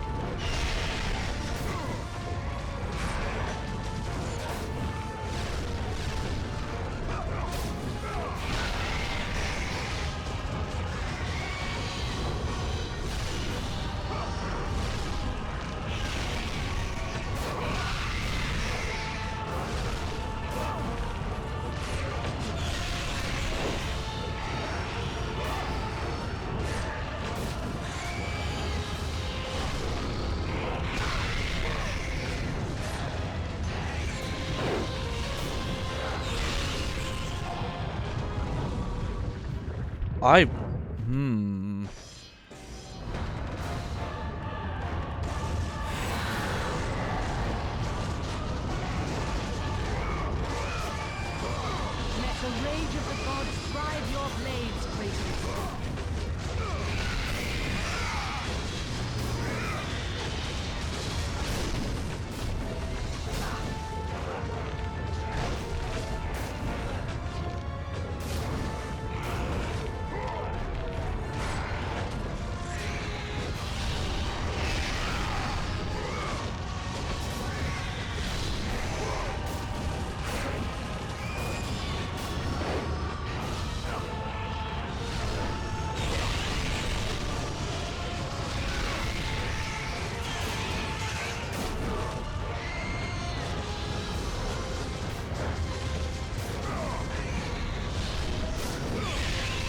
[SPEAKER 2] Let the rage of the gods drive your blades, Kratos.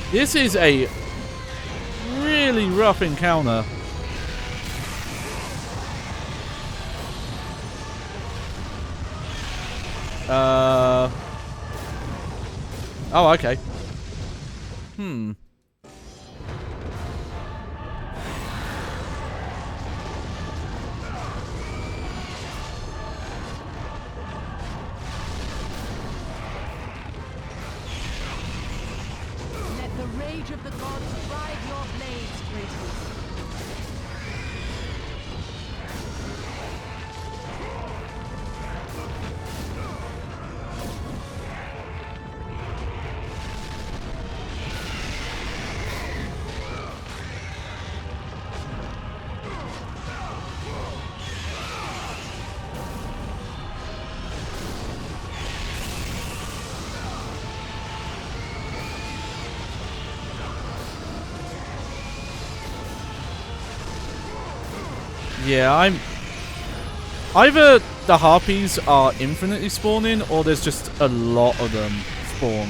[SPEAKER 1] This is a really rough encounter. Oh, okay.
[SPEAKER 2] Let the rage of the gods ride your blades, Kratos.
[SPEAKER 1] Yeah, either the harpies are infinitely spawning, or there's just a lot of them spawn.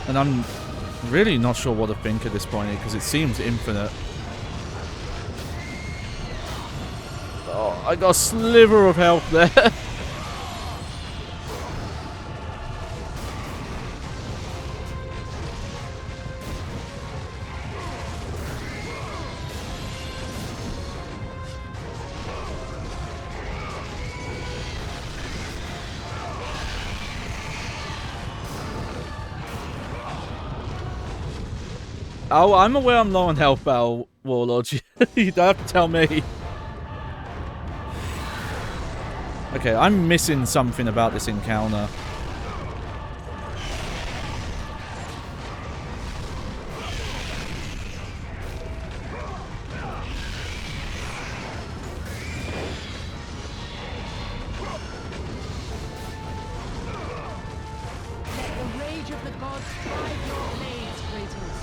[SPEAKER 1] And I'm really not sure what to think at this point, because it seems infinite. Oh, I got a sliver of health there. Oh, I'm aware I'm low on health, Battle Warlord. You don't have to tell me. Okay, I'm missing something about this encounter.
[SPEAKER 2] Let the rage of the gods ride your blades, Kratos.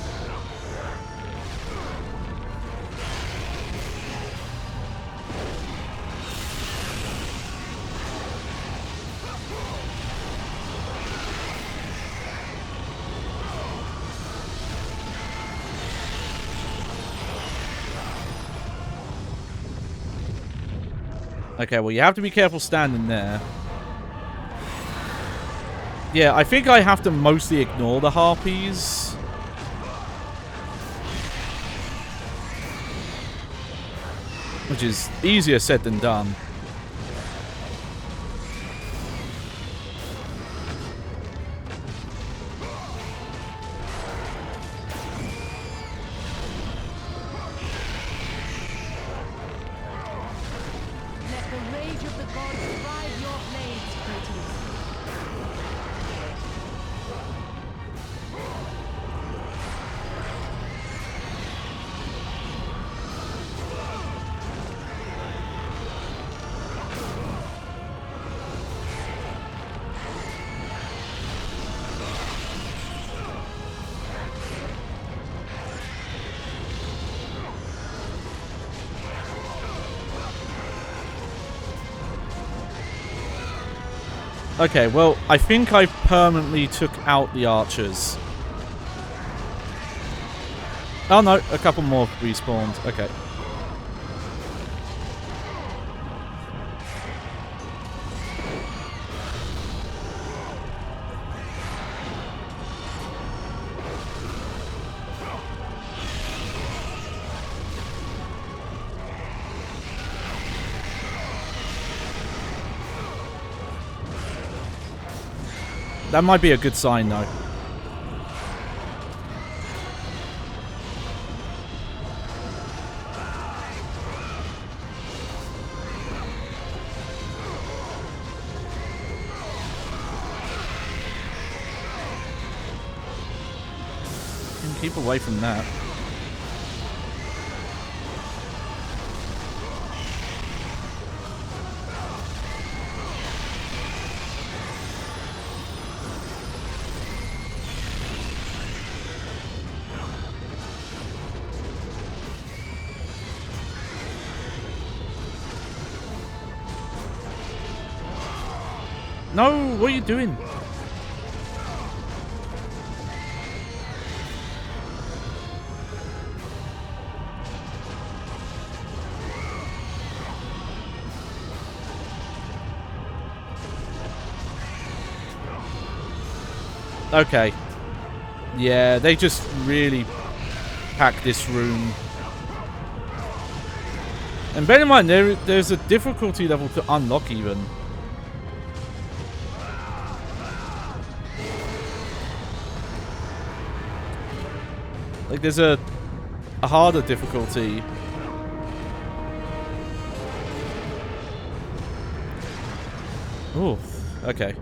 [SPEAKER 1] Okay, well, you have to be careful standing there. Yeah, I think I have to mostly ignore the harpies. Which is easier said than done.
[SPEAKER 2] Let the rage of the gods ride your blades, Kratos.
[SPEAKER 1] Okay, well, I think I permanently took out the archers. Oh no, a couple more respawned. Okay. That might be a good sign, though. keep away from that. No, what are you doing? Okay. Yeah, they just really packed this room. And bear in mind, there's a difficulty level to unlock even. Like, there's a harder difficulty. Oh, okay.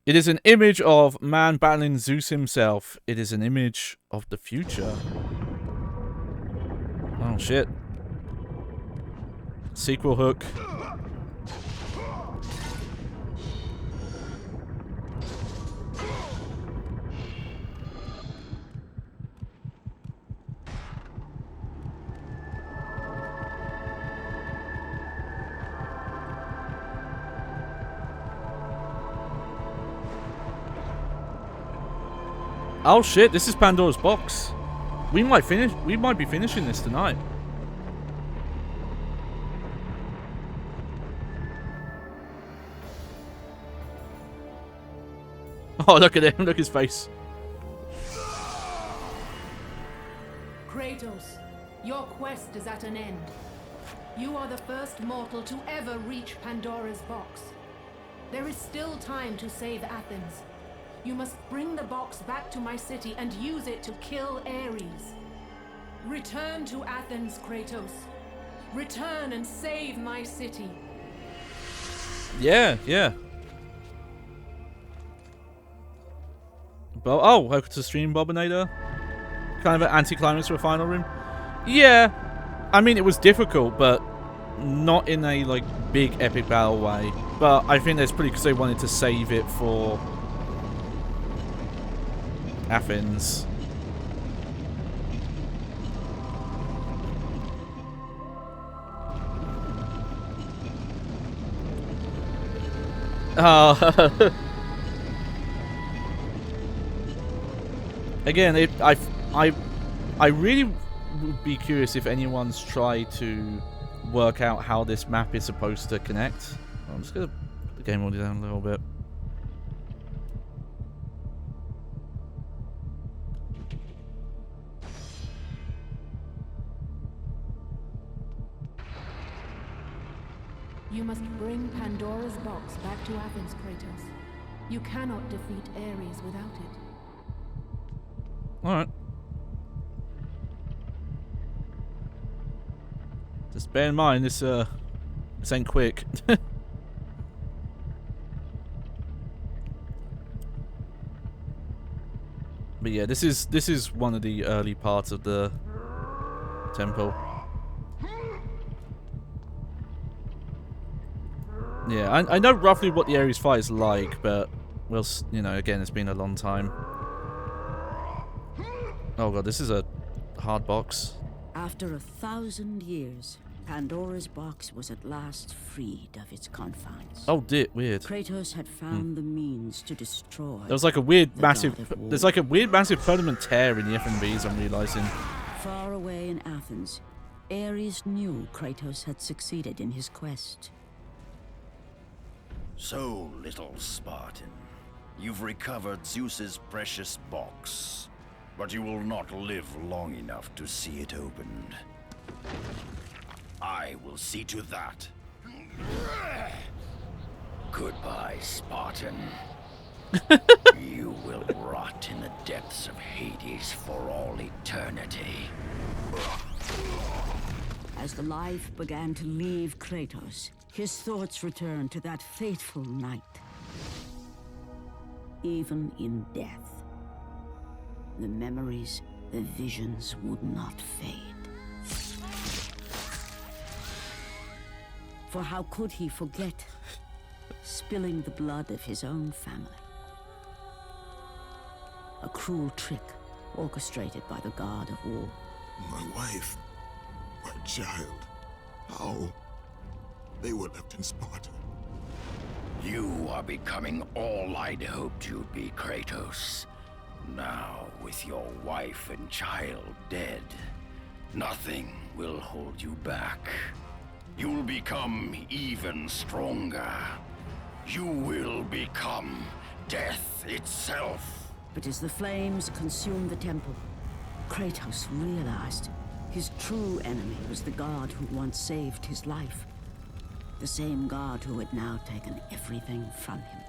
[SPEAKER 1] It is an image of man battling Zeus himself. It is an image of the future. Oh, shit. Sequel hook. Oh shit, this is Pandora's box. We might be finishing this tonight. Oh, look at him, look at his face.
[SPEAKER 5] Kratos, your quest is at an end. You are the first mortal to ever reach Pandora's box. There is still time to save Athens. You must bring the box back to my city and use it to kill Ares. Return to Athens, Kratos. Return and save my city.
[SPEAKER 1] Yeah, yeah. But, oh, welcome to stream, Bobinator. Kind of an anticlimax for a final room. Yeah, I mean, it was difficult, but not in a, like, big epic battle way. But I think that's pretty because they wanted to save it for Athens. Oh. Again, I really would be curious if anyone's tried to work out how this map is supposed to connect. I'm just gonna put the game audio down a little bit.
[SPEAKER 5] You must bring Pandora's box back to Athens, Kratos. You cannot defeat Ares without it.
[SPEAKER 1] Alright. Just bear in mind, this ain't quick. But yeah, this is one of the early parts of the temple. Yeah, I know roughly what the Ares fight is like, but well, you know, again, it's been a long time. Oh god, this is a hard box.
[SPEAKER 3] After 1,000 years, Pandora's box was at last freed of its confines.
[SPEAKER 1] Oh dear, weird.
[SPEAKER 3] Kratos had found the means to destroy.
[SPEAKER 1] There was like a weird
[SPEAKER 3] the
[SPEAKER 1] massive.
[SPEAKER 3] god of war.
[SPEAKER 1] There's like a weird massive permanent tear in the FNBs. I'm realizing.
[SPEAKER 3] Far away in Athens, Ares knew Kratos had succeeded in his quest.
[SPEAKER 6] So, little Spartan, you've recovered Zeus's precious box, but you will not live long enough to see it opened. I will see to that. Goodbye, Spartan. You will rot in the depths of Hades for all eternity.
[SPEAKER 3] As the life began to leave Kratos, his thoughts returned to that fateful night. Even in death, The memories, the visions would not fade. For how could he forget spilling the blood of his own family? A cruel trick orchestrated by the god of war.
[SPEAKER 4] My wife, my child, how? They were left in Sparta.
[SPEAKER 6] You are becoming all I'd hoped you'd be, Kratos. Now, with your wife and child dead, nothing will hold you back. You'll become even stronger. You will become death itself.
[SPEAKER 3] But as the flames consumed the temple, Kratos realized his true enemy was the god who once saved his life. The same god who had now taken everything from him.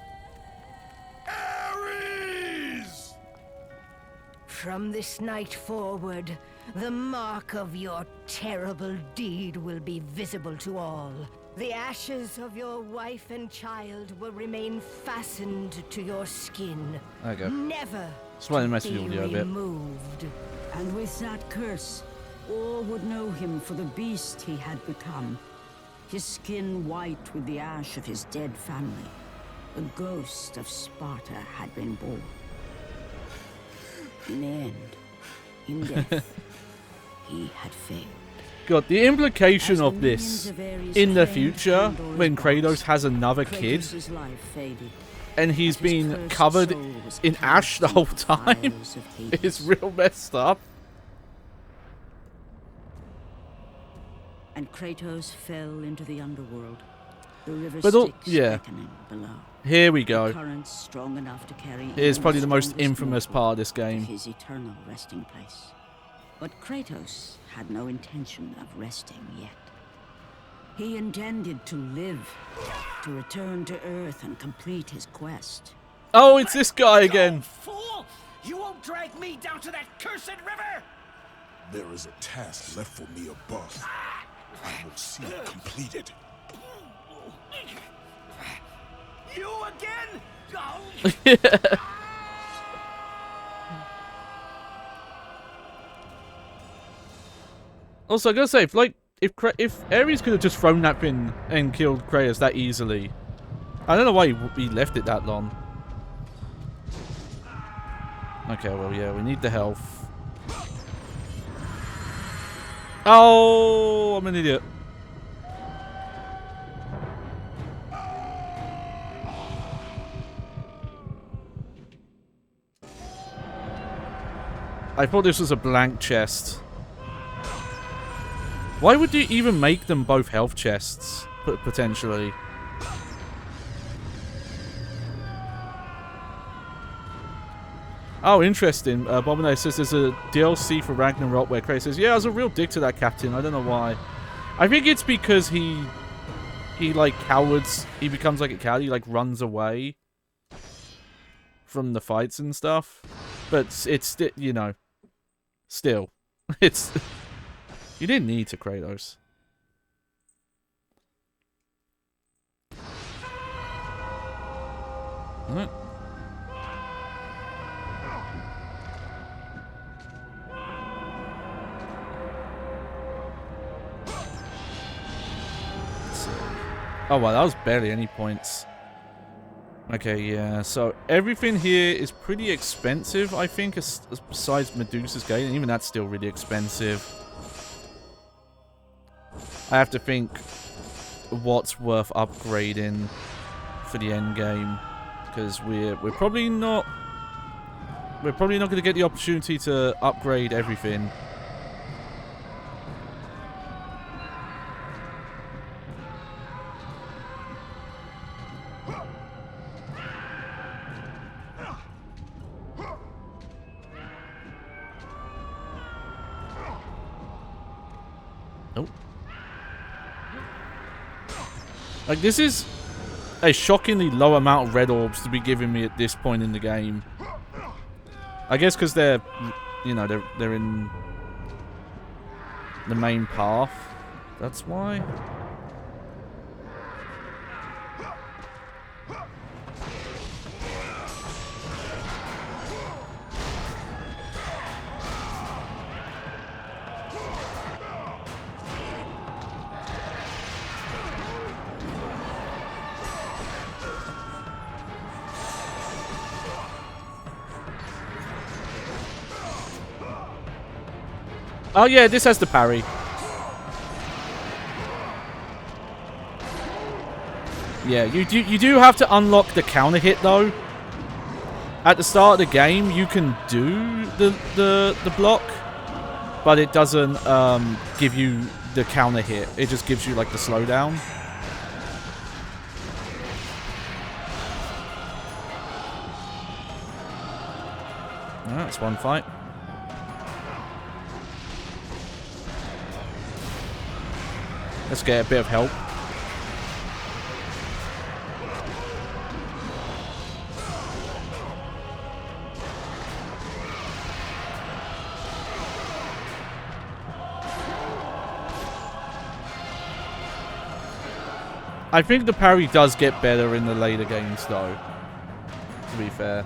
[SPEAKER 4] Ares!
[SPEAKER 2] From this night forward, the mark of your terrible deed will be visible to all. The ashes of your wife and child will remain fastened to your skin.
[SPEAKER 1] There you go.
[SPEAKER 2] Never
[SPEAKER 1] Just wanted to mess
[SPEAKER 2] to
[SPEAKER 1] with
[SPEAKER 2] be
[SPEAKER 1] the audio a bit.
[SPEAKER 2] removed.
[SPEAKER 3] And with that curse, all would know him for the beast he had become. His skin white with the ash of his dead family. The ghost of Sparta had been born. In the end, in death, he had failed.
[SPEAKER 1] God, the implication
[SPEAKER 3] As the
[SPEAKER 1] of this
[SPEAKER 3] minions of Ares
[SPEAKER 1] in the
[SPEAKER 3] claimed
[SPEAKER 1] future,
[SPEAKER 3] Pandora's
[SPEAKER 1] when
[SPEAKER 3] box,
[SPEAKER 1] Kratos has another kid,
[SPEAKER 3] Kratos' life faded,
[SPEAKER 1] and he's
[SPEAKER 3] as his
[SPEAKER 1] been
[SPEAKER 3] cursed
[SPEAKER 1] covered
[SPEAKER 3] soul was
[SPEAKER 1] in
[SPEAKER 3] cast
[SPEAKER 1] ash the
[SPEAKER 3] into
[SPEAKER 1] whole time,
[SPEAKER 3] fires of Hades.
[SPEAKER 1] it's real messed up.
[SPEAKER 3] And Kratos fell into the underworld. The river
[SPEAKER 1] But all-
[SPEAKER 3] Styx
[SPEAKER 1] yeah.
[SPEAKER 3] beckoning below.
[SPEAKER 1] Here we
[SPEAKER 3] The
[SPEAKER 1] go.
[SPEAKER 3] currents strong enough to carry
[SPEAKER 1] Here's
[SPEAKER 3] even
[SPEAKER 1] probably the most
[SPEAKER 3] strongest
[SPEAKER 1] infamous
[SPEAKER 3] mortal
[SPEAKER 1] part of this
[SPEAKER 3] to
[SPEAKER 1] game.
[SPEAKER 3] his eternal resting place. But Kratos had no intention of resting yet. He intended to live, to return to Earth and complete his quest.
[SPEAKER 1] Oh, it's this guy again.
[SPEAKER 7] Fool! You won't drag me down to that cursed river!
[SPEAKER 4] There is a task left for me above. I will see it completed.
[SPEAKER 7] You again? Oh.
[SPEAKER 1] Also, I gotta say, if Ares could have just thrown that pin and killed Kratos that easily, I don't know why he left it that long. Okay, well, yeah, we need the health. Oh, I'm an idiot. I thought this was a blank chest. Why would you even make them both health chests, potentially? Oh, interesting. Bobino says there's a DLC for Ragnarok where Kratos says, yeah, I was a real dick to that captain. I don't know why. I think it's because he like, cowards. He becomes like a coward. He, like, runs away from the fights and stuff. But it's, you know, still. It's... You didn't need to, Kratos. Alright. Oh wow, that was barely any points. Okay, yeah, so everything here is pretty expensive, I think, besides Medusa's Gate, and even that's still really expensive. I have to think what's worth upgrading for the end game, because we're probably not going to get the opportunity to upgrade everything. Oh. Like, this is a shockingly low amount of red orbs to be giving me at this point in the game. I guess because they're, you know, they're in the main path. That's why. Oh yeah, this has the parry. Yeah, you do have to unlock the counter hit though. At the start of the game, you can do the block, but it doesn't give you the counter hit. It just gives you like the slowdown. That's one fight. Let's get a bit of help. I think the parry does get better in the later games though, to be fair.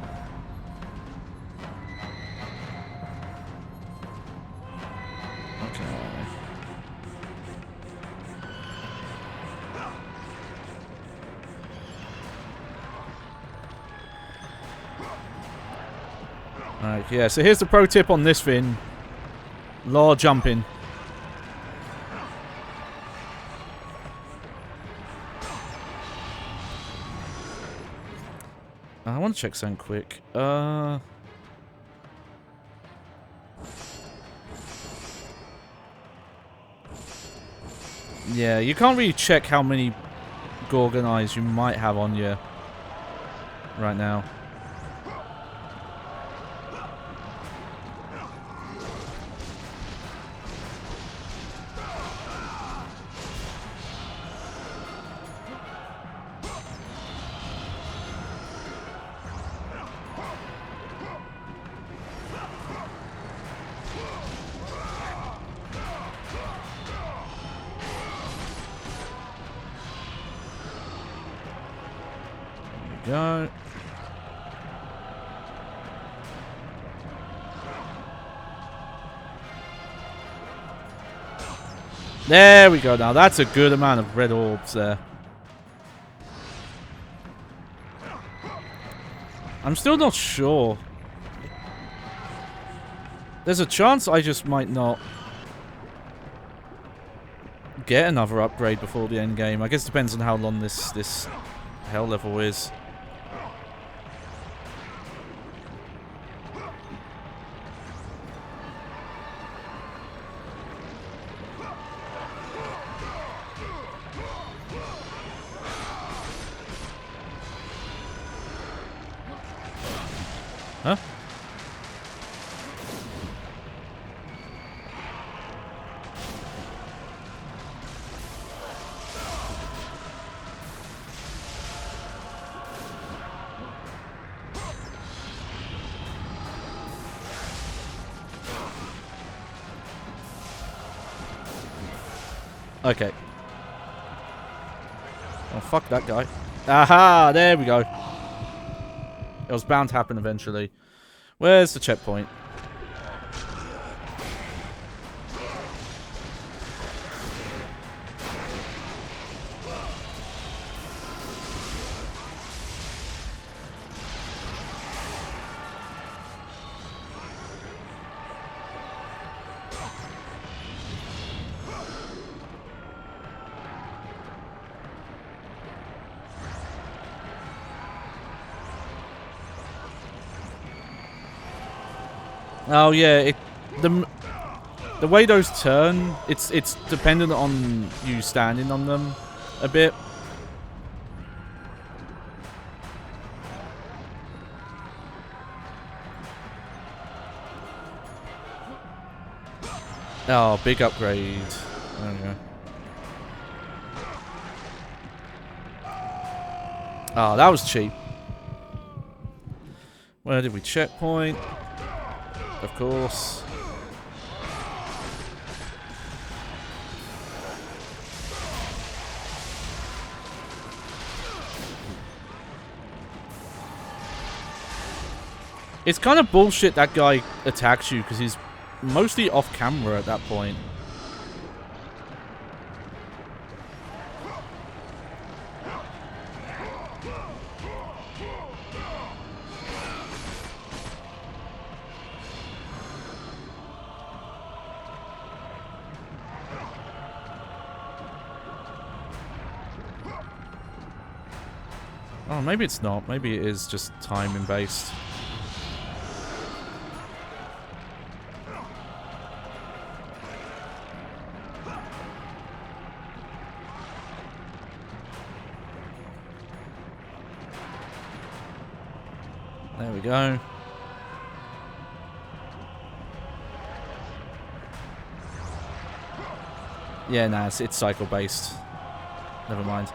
[SPEAKER 1] Alright, yeah, so here's the pro tip on this thing. Law jumping. I want to check something quick. Yeah, you can't really check how many Gorgon eyes you might have on you right now. Go. There we go. Now that's a good amount of red orbs there. I'm still not sure. There's a chance I just might not get another upgrade before the end game. I guess it depends on how long this hell level is. Huh? Okay. Oh, fuck that guy. Aha! There we go. It was bound to happen eventually. Where's the checkpoint? Oh yeah, the way those turn, it's dependent on you standing on them a bit. Oh, big upgrade. There we go. Oh, that was cheap. Where did we checkpoint? Of course. It's kind of bullshit that guy attacks you because he's mostly off camera at that point. Oh, maybe it's not. Maybe it is just timing based. There we go. Yeah, nah, it's cycle based. Never mind.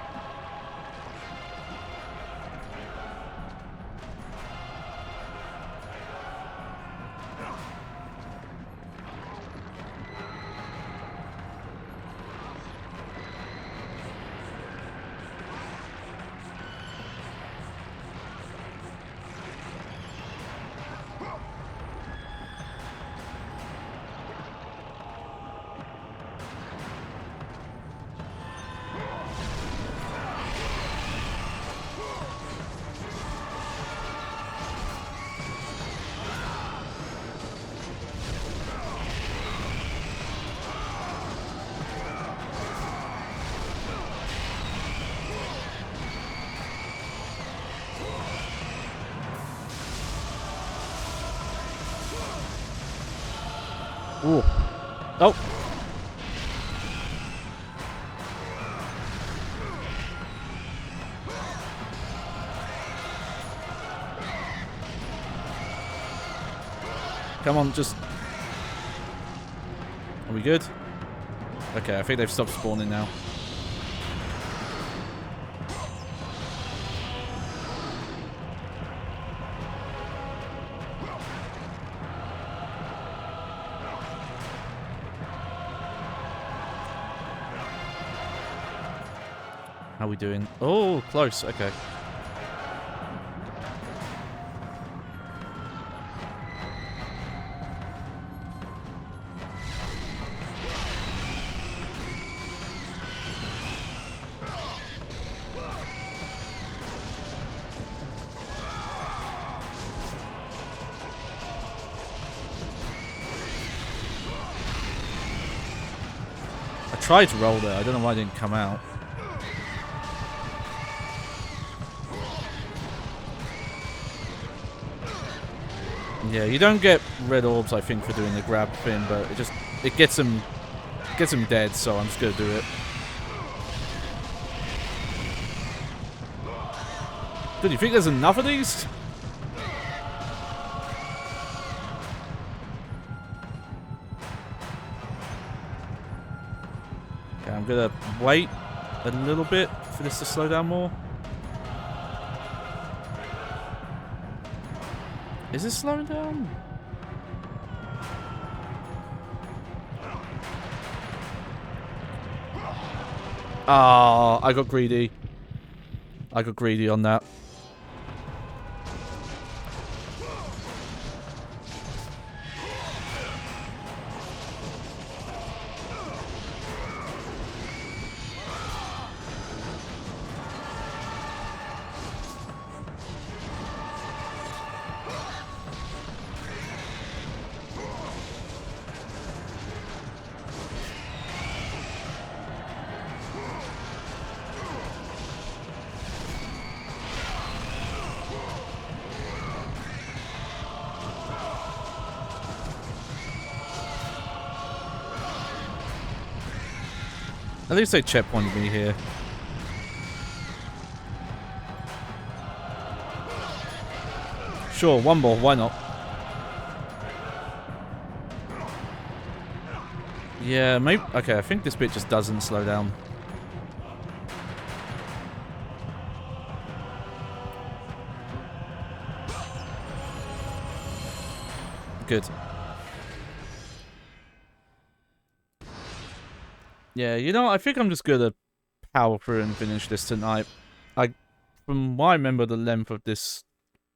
[SPEAKER 1] Ooh. Oh. Come on, just... Are we good? Okay, I think they've stopped spawning now. How are we doing? Oh, close. Okay. I tried to roll there. I don't know why it didn't come out. Yeah, you don't get red orbs, I think, for doing the grab thing, but it gets him dead, so I'm just gonna do it. Good, you think there's enough of these? Okay, I'm gonna wait a little bit for this to slow down more. Is this slowing down? Ah, I got greedy. I got greedy on that. At least they checkpointed me here. Sure, one more, why not? Yeah, maybe... Okay, I think this bit just doesn't slow down. Good. Yeah, you know, I think I'm just gonna power through and finish this tonight. From what I remember the length of this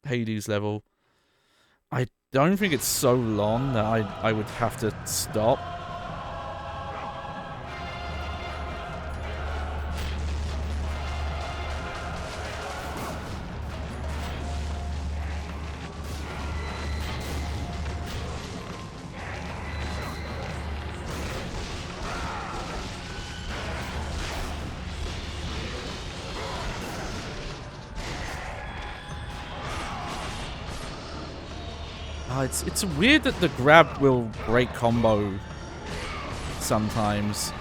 [SPEAKER 1] Hades level, I don't think it's so long that I would have to stop. It's weird that the grab will break combo sometimes.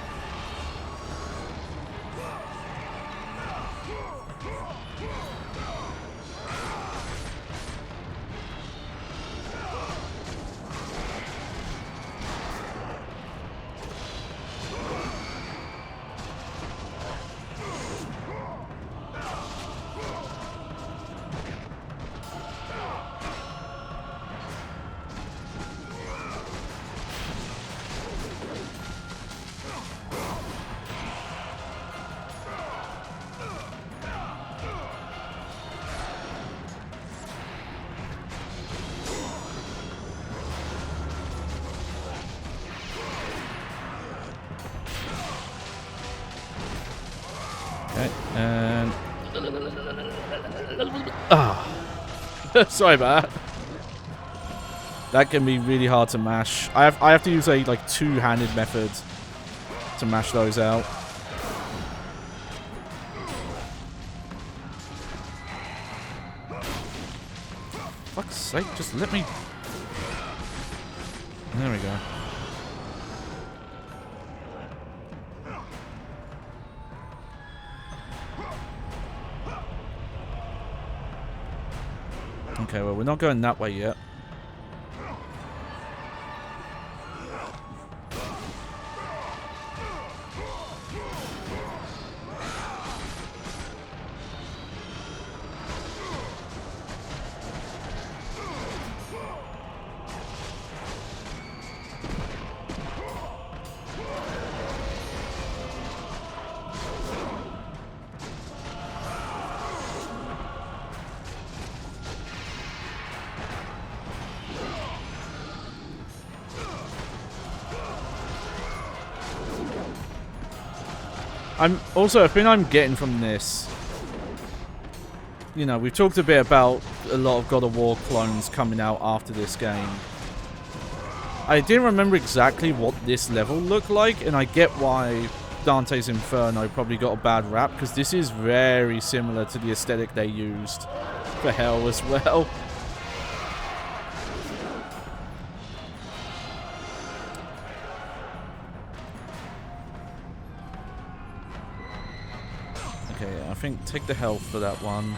[SPEAKER 1] Okay, and sorry about that. That can be really hard to mash. I have to use a like two-handed method to mash those out. Fuck's sake, just let me. There we go. Okay, well, we're not going that way yet. A thing I'm getting from this, you know, we've talked a bit about a lot of God of War clones coming out after this game. I didn't remember exactly what this level looked like, and I get why Dante's Inferno probably got a bad rap, because this is very similar to the aesthetic they used for Hell as well. Okay, I think take the health for that one.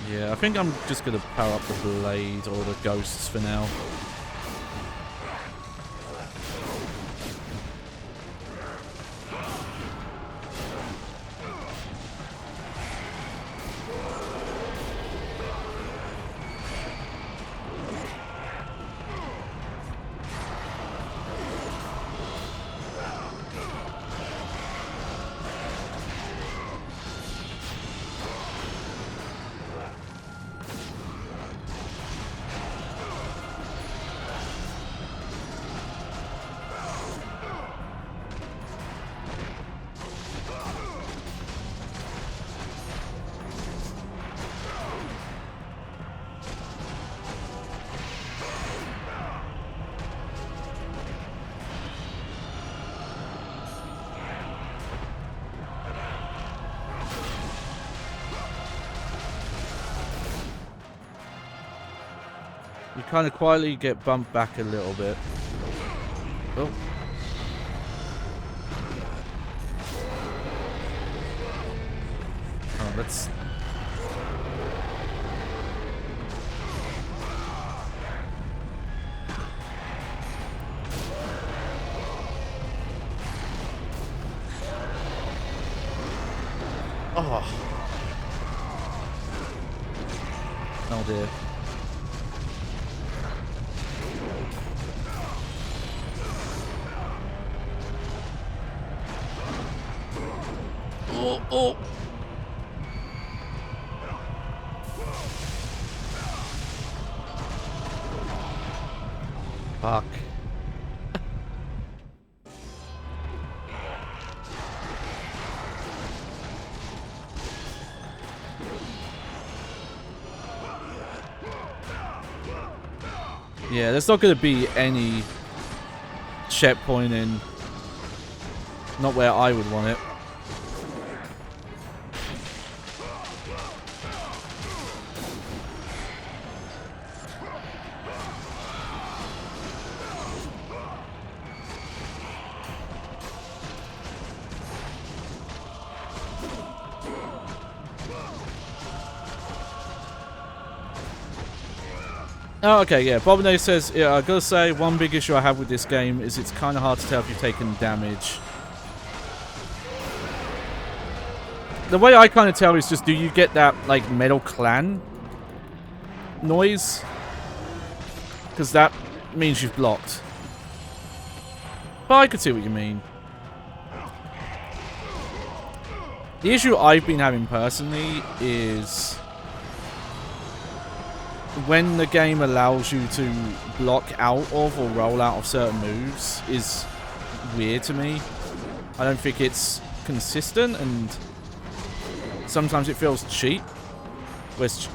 [SPEAKER 1] Yeah, I think I'm just gonna power up the blade or the ghosts for now. You kind of quietly get bumped back a little bit. Oh. Oh, let's... Oh. Oh dear. Oh, oh. Fuck. Yeah, there's not going to be any checkpointing. Not where I would want it. Oh, okay, yeah. Bobine says, yeah, I gotta say, one big issue I have with this game is it's kind of hard to tell if you've taken damage. The way I kind of tell is just, do you get that, like, Metal Clan noise? Because that means you've blocked. But I could see what you mean. The issue I've been having personally is when the game allows you to block out of or roll out of certain moves is weird to me. I don't think it's consistent, and sometimes it feels cheap. Whereas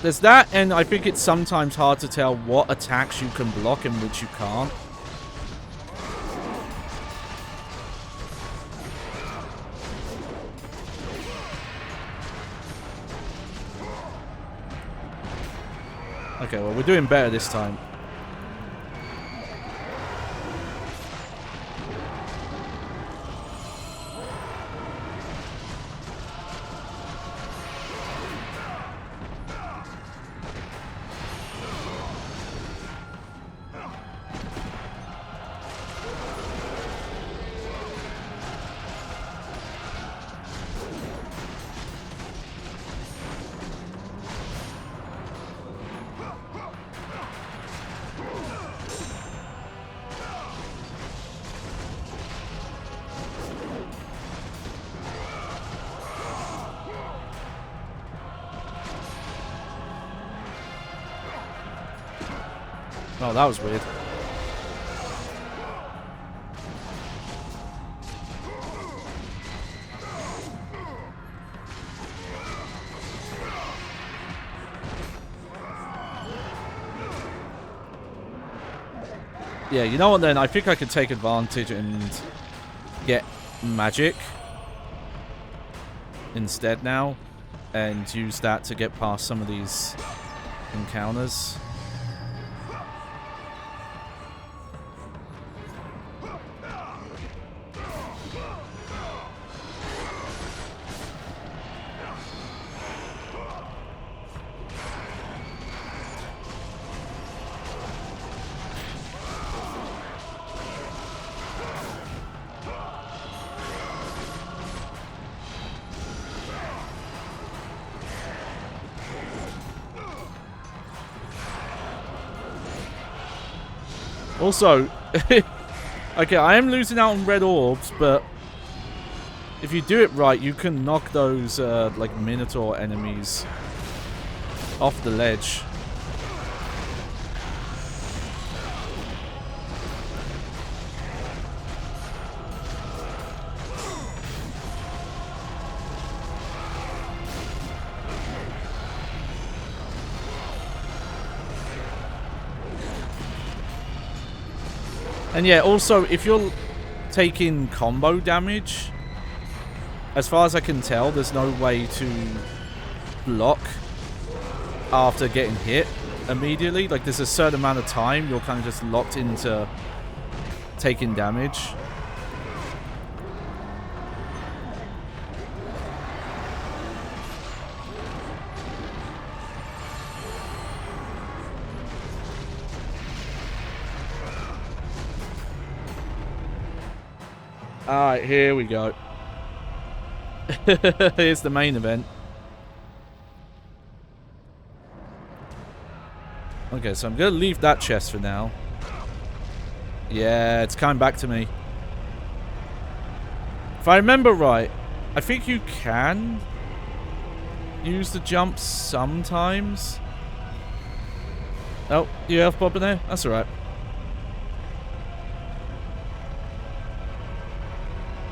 [SPEAKER 1] there's that, and I think it's sometimes hard to tell what attacks you can block and which you can't. Okay, well, we're doing better this time. Oh, that was weird. Yeah, you know what then? I think I could take advantage and get magic instead now and use that to get past some of these encounters. Also, okay, I am losing out on red orbs, but if you do it right, you can knock those, like, Minotaur enemies off the ledge. And yeah, also, if you're taking combo damage, as far as I can tell, there's no way to block after getting hit immediately. Like, there's a certain amount of time you're kind of just locked into taking damage. Alright, here we go. Here's the main event. Okay, so I'm going to leave that chest for now. Yeah, it's coming back to me. If I remember right, I think you can use the jump sometimes. Oh, you have pop in there? That's alright.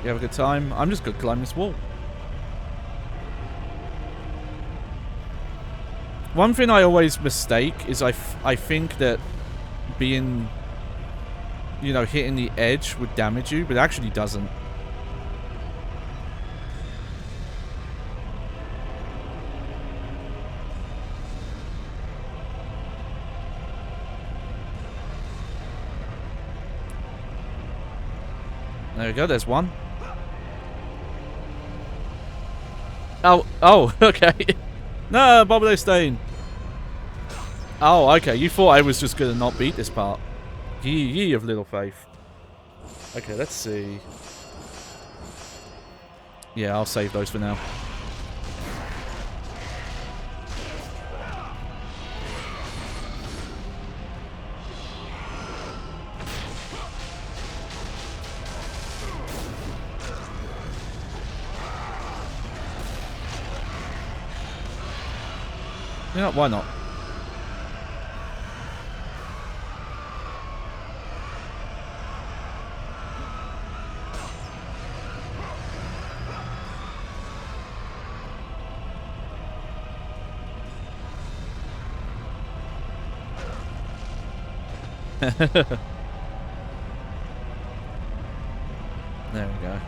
[SPEAKER 1] You have a good time? I'm just gonna climb this wall. One thing I always mistake is I think that being, you know, hitting the edge would damage you, but it actually doesn't. There we go, there's one. Oh, okay. No, Bobble Stain. Oh, okay, you thought I was just gonna not beat this part. Ye of little faith. Okay, let's see. Yeah, I'll save those for now. Yeah, why not? There we go.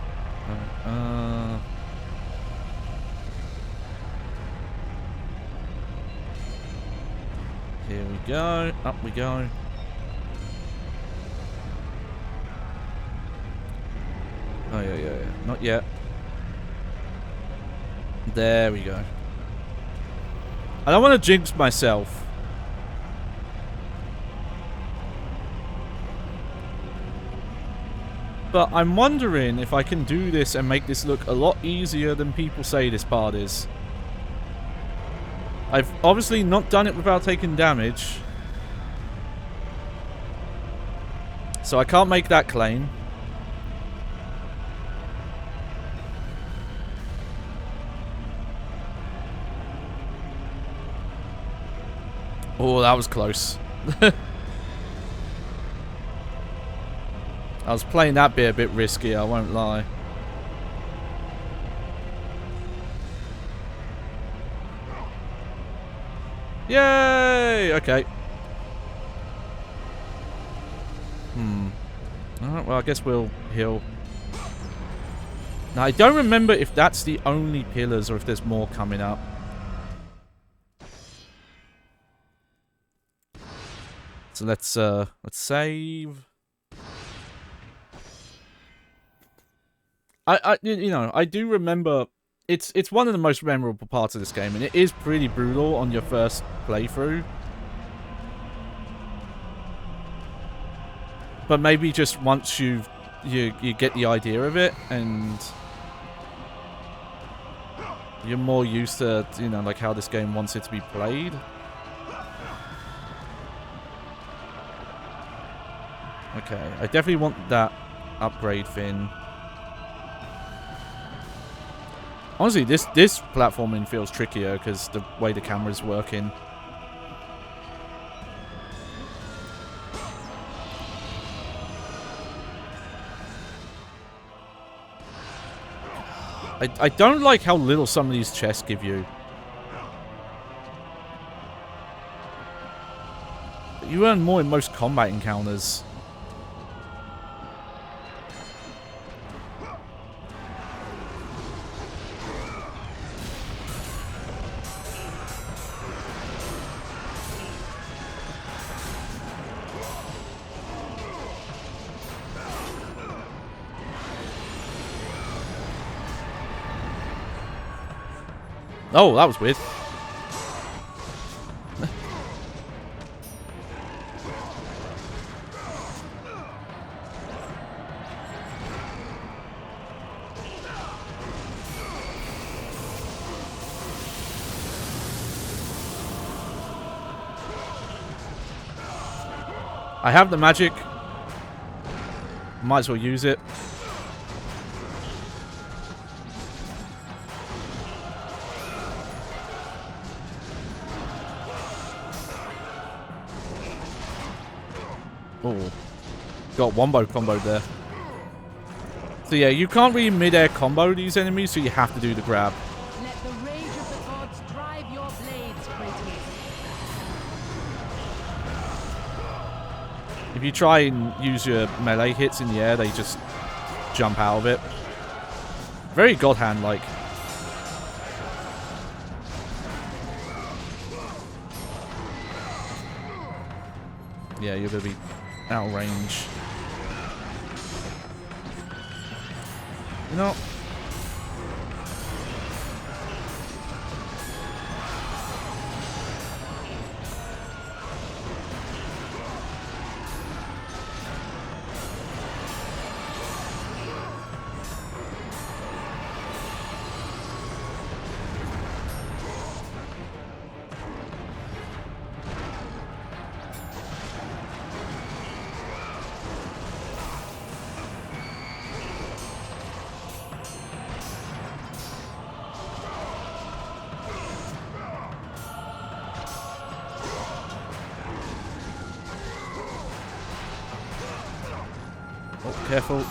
[SPEAKER 1] Here we go. Up we go. Oh, yeah. Not yet. There we go. I don't want to jinx myself. But I'm wondering if I can do this and make this look a lot easier than people say this part is. I've obviously not done it without taking damage. So I can't make that claim. Oh, that was close. I was playing that bit a bit risky, I won't lie. Yay! Okay. Alright, well, I guess we'll heal. Now, I don't remember if that's the only pillars or if there's more coming up. So let's save. You know, I do remember it's one of the most memorable parts of this game, and it is pretty brutal on your first playthrough. But maybe just once you get the idea of it, and you're more used to, you know, like how this game wants it to be played. Okay, I definitely want that upgrade thing. Honestly, this platforming feels trickier because the way the camera's working. I don't like how little some of these chests give you. You earn more in most combat encounters. Oh, that was weird. I have the magic. Might as well use it. Oh, got wombo combo there. So yeah, you can't really mid-air combo these enemies, so you have to do the grab.
[SPEAKER 5] Let the rage of the gods drive your blades, Kratos.
[SPEAKER 1] If you try and use your melee hits in the air, they just jump out of it. Very God Hand-like. Yeah, you're gonna be out of range. You know. Oh, careful.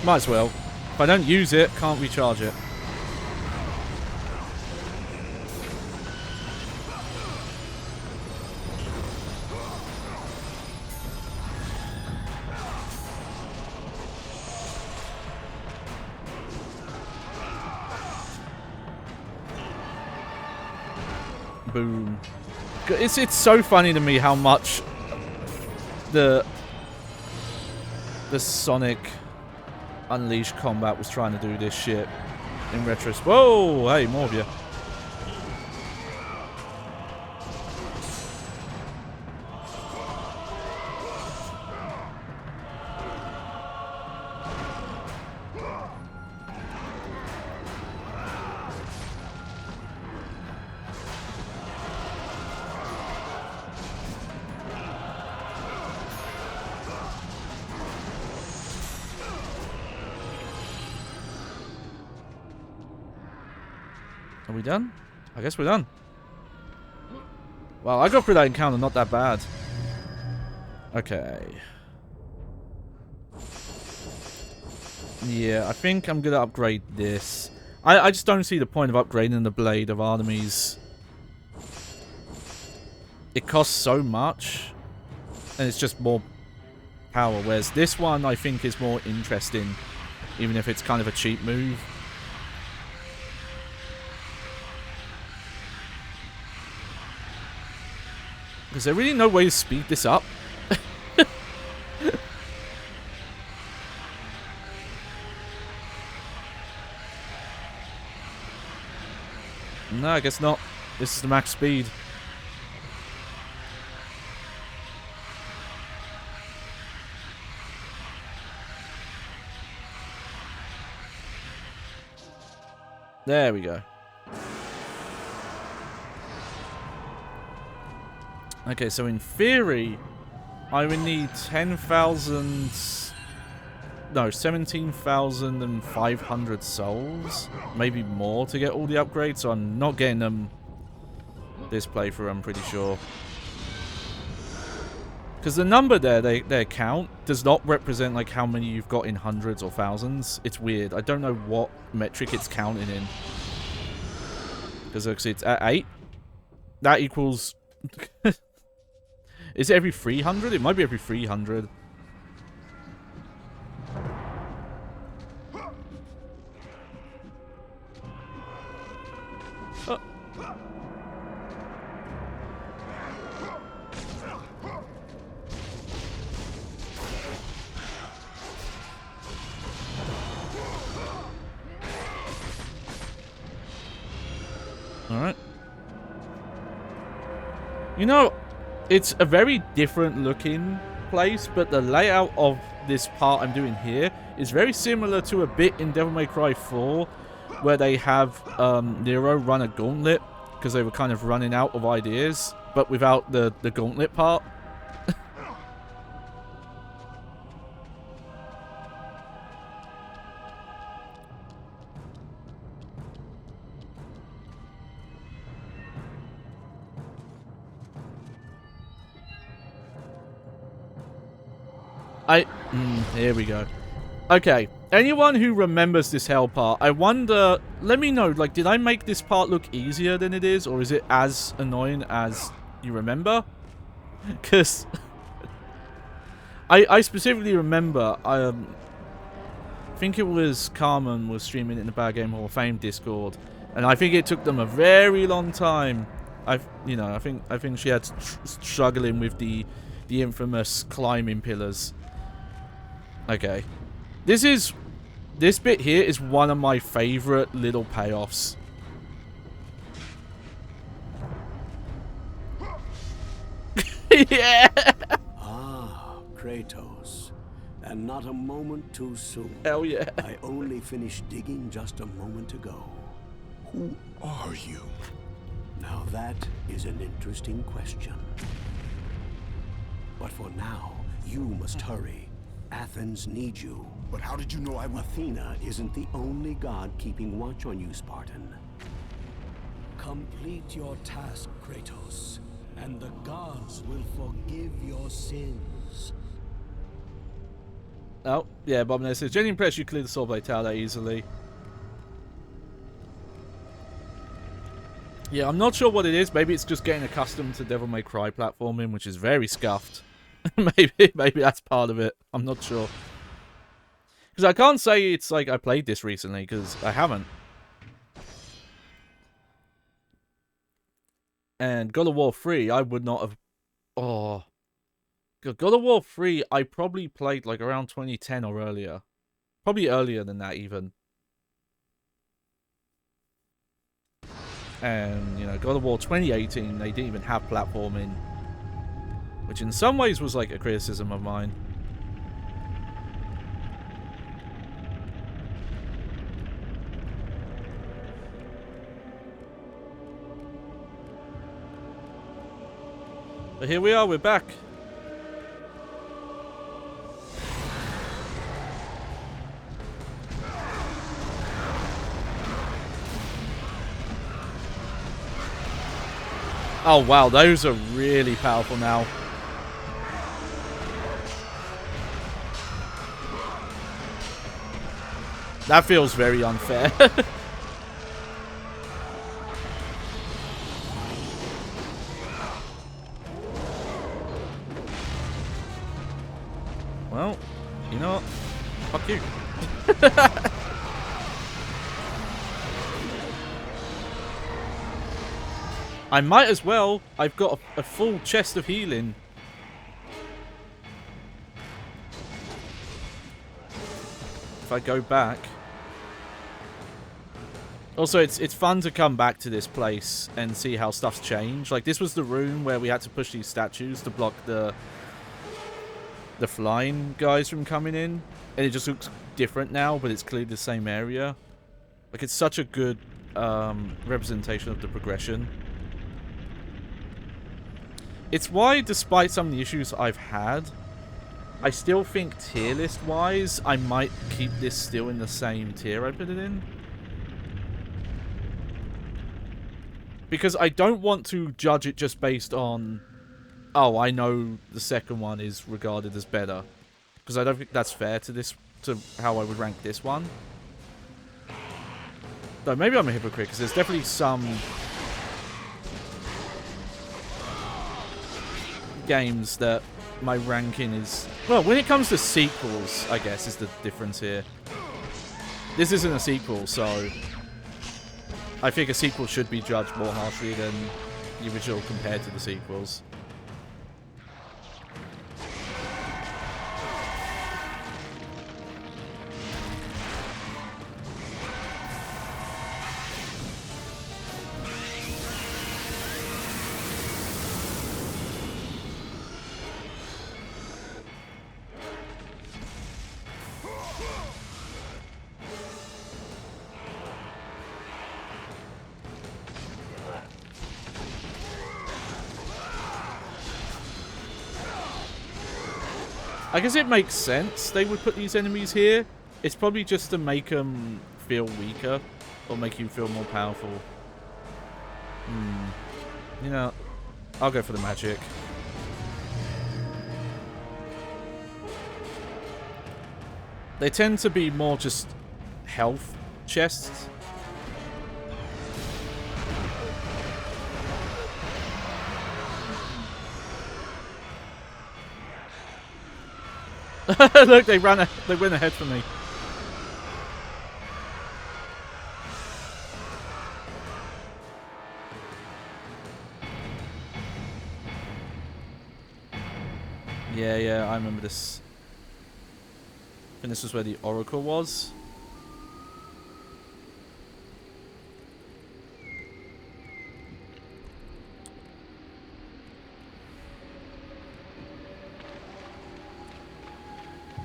[SPEAKER 1] Might as well. If I don't use it, can't recharge it. Boom. It's so funny to me how much the Sonic Unleashed combat was trying to do this shit in retrospect. Whoa! Hey, more of you. Are we done? I guess we're done. Well, I got through that encounter, not that bad. Okay. Yeah, I think I'm gonna upgrade this. I just don't see the point of upgrading the Blade of Artemis. It costs so much, and it's just more power, whereas this one I think is more interesting, even if it's kind of a cheap move. Is there really no way to speed this up? No, I guess not. This is the max speed. There we go. Okay, so in theory, I would need 10,000... No, 17,500 souls. Maybe more to get all the upgrades, so I'm not getting them this playthrough, I'm pretty sure. Because the number there, their count, does not represent like how many you've got in hundreds or thousands. It's weird. I don't know what metric it's counting in. Because it's at 8. That equals... Is it every 300? It might be every 300. Oh. Alright. You know, It's a very different looking place, but the layout of this part I'm doing here is very similar to a bit in Devil May Cry 4, where they have Nero run a gauntlet because they were kind of running out of ideas, but without the gauntlet part. Here we go. Okay, anyone who remembers this hell part, I wonder, let me know, like, did I make this part look easier than it is, or is it as annoying as you remember? Because I specifically remember, I think it was Carmen was streaming it in the Bad Game Hall of Fame Discord, and I think it took them a very long time. I think she had struggling with the infamous climbing pillars. Okay. This bit here is one of my favorite little payoffs. Yeah!
[SPEAKER 8] Ah, Kratos. And not a moment too soon.
[SPEAKER 1] Hell yeah.
[SPEAKER 8] I only finished digging just a moment ago.
[SPEAKER 4] Who are you?
[SPEAKER 8] Now that is an interesting question. But for now, you must hurry. Athens needs you.
[SPEAKER 4] But how did you know I would...
[SPEAKER 8] Athena isn't the only god keeping watch on you, Spartan. Complete your task, Kratos, and the gods will forgive your sins.
[SPEAKER 1] Oh, yeah, Bob says, genuinely impressed you cleared the Soulblade Tower that easily. Yeah, I'm not sure what it is. Maybe it's just getting accustomed to Devil May Cry platforming, which is very scuffed. maybe that's part of it. I'm not sure. Because I can't say it's like I played this recently, because I haven't. And God of War 3, I would not have... Oh. God of War 3, I probably played like around 2010 or earlier. Probably earlier than that, even. And, you know, God of War 2018, they didn't even have platforming. Which in some ways was like a criticism of mine. But here we are, we're back. Oh wow, those are really powerful now. That feels very unfair. Well, you know what? Fuck you. I might as well. I've got a full chest of healing. If I go back. Also, it's fun to come back to this place and see how stuff's changed. Like, this was the room where we had to push these statues to block the flying guys from coming in. And it just looks different now, but it's clearly the same area. Like, it's such a good representation of the progression. It's why, despite some of the issues I've had, I still think tier list wise, I might keep this still in the same tier I put it in. Because I don't want to judge it just based on, oh, I know the second one is regarded as better. Because I don't think that's fair to this, to how I would rank this one. Though maybe I'm a hypocrite, because there's definitely some games that my ranking is... Well, when it comes to sequels, I guess, is the difference here. This isn't a sequel, so I think a sequel should be judged more harshly than the original compared to the sequels. I guess it makes sense they would put these enemies here. It's probably just to make them feel weaker or make you feel more powerful. You know, I'll go for the magic. They tend to be more just health chests. Look, they went ahead for me. Yeah, I remember this. I think this was where the Oracle was.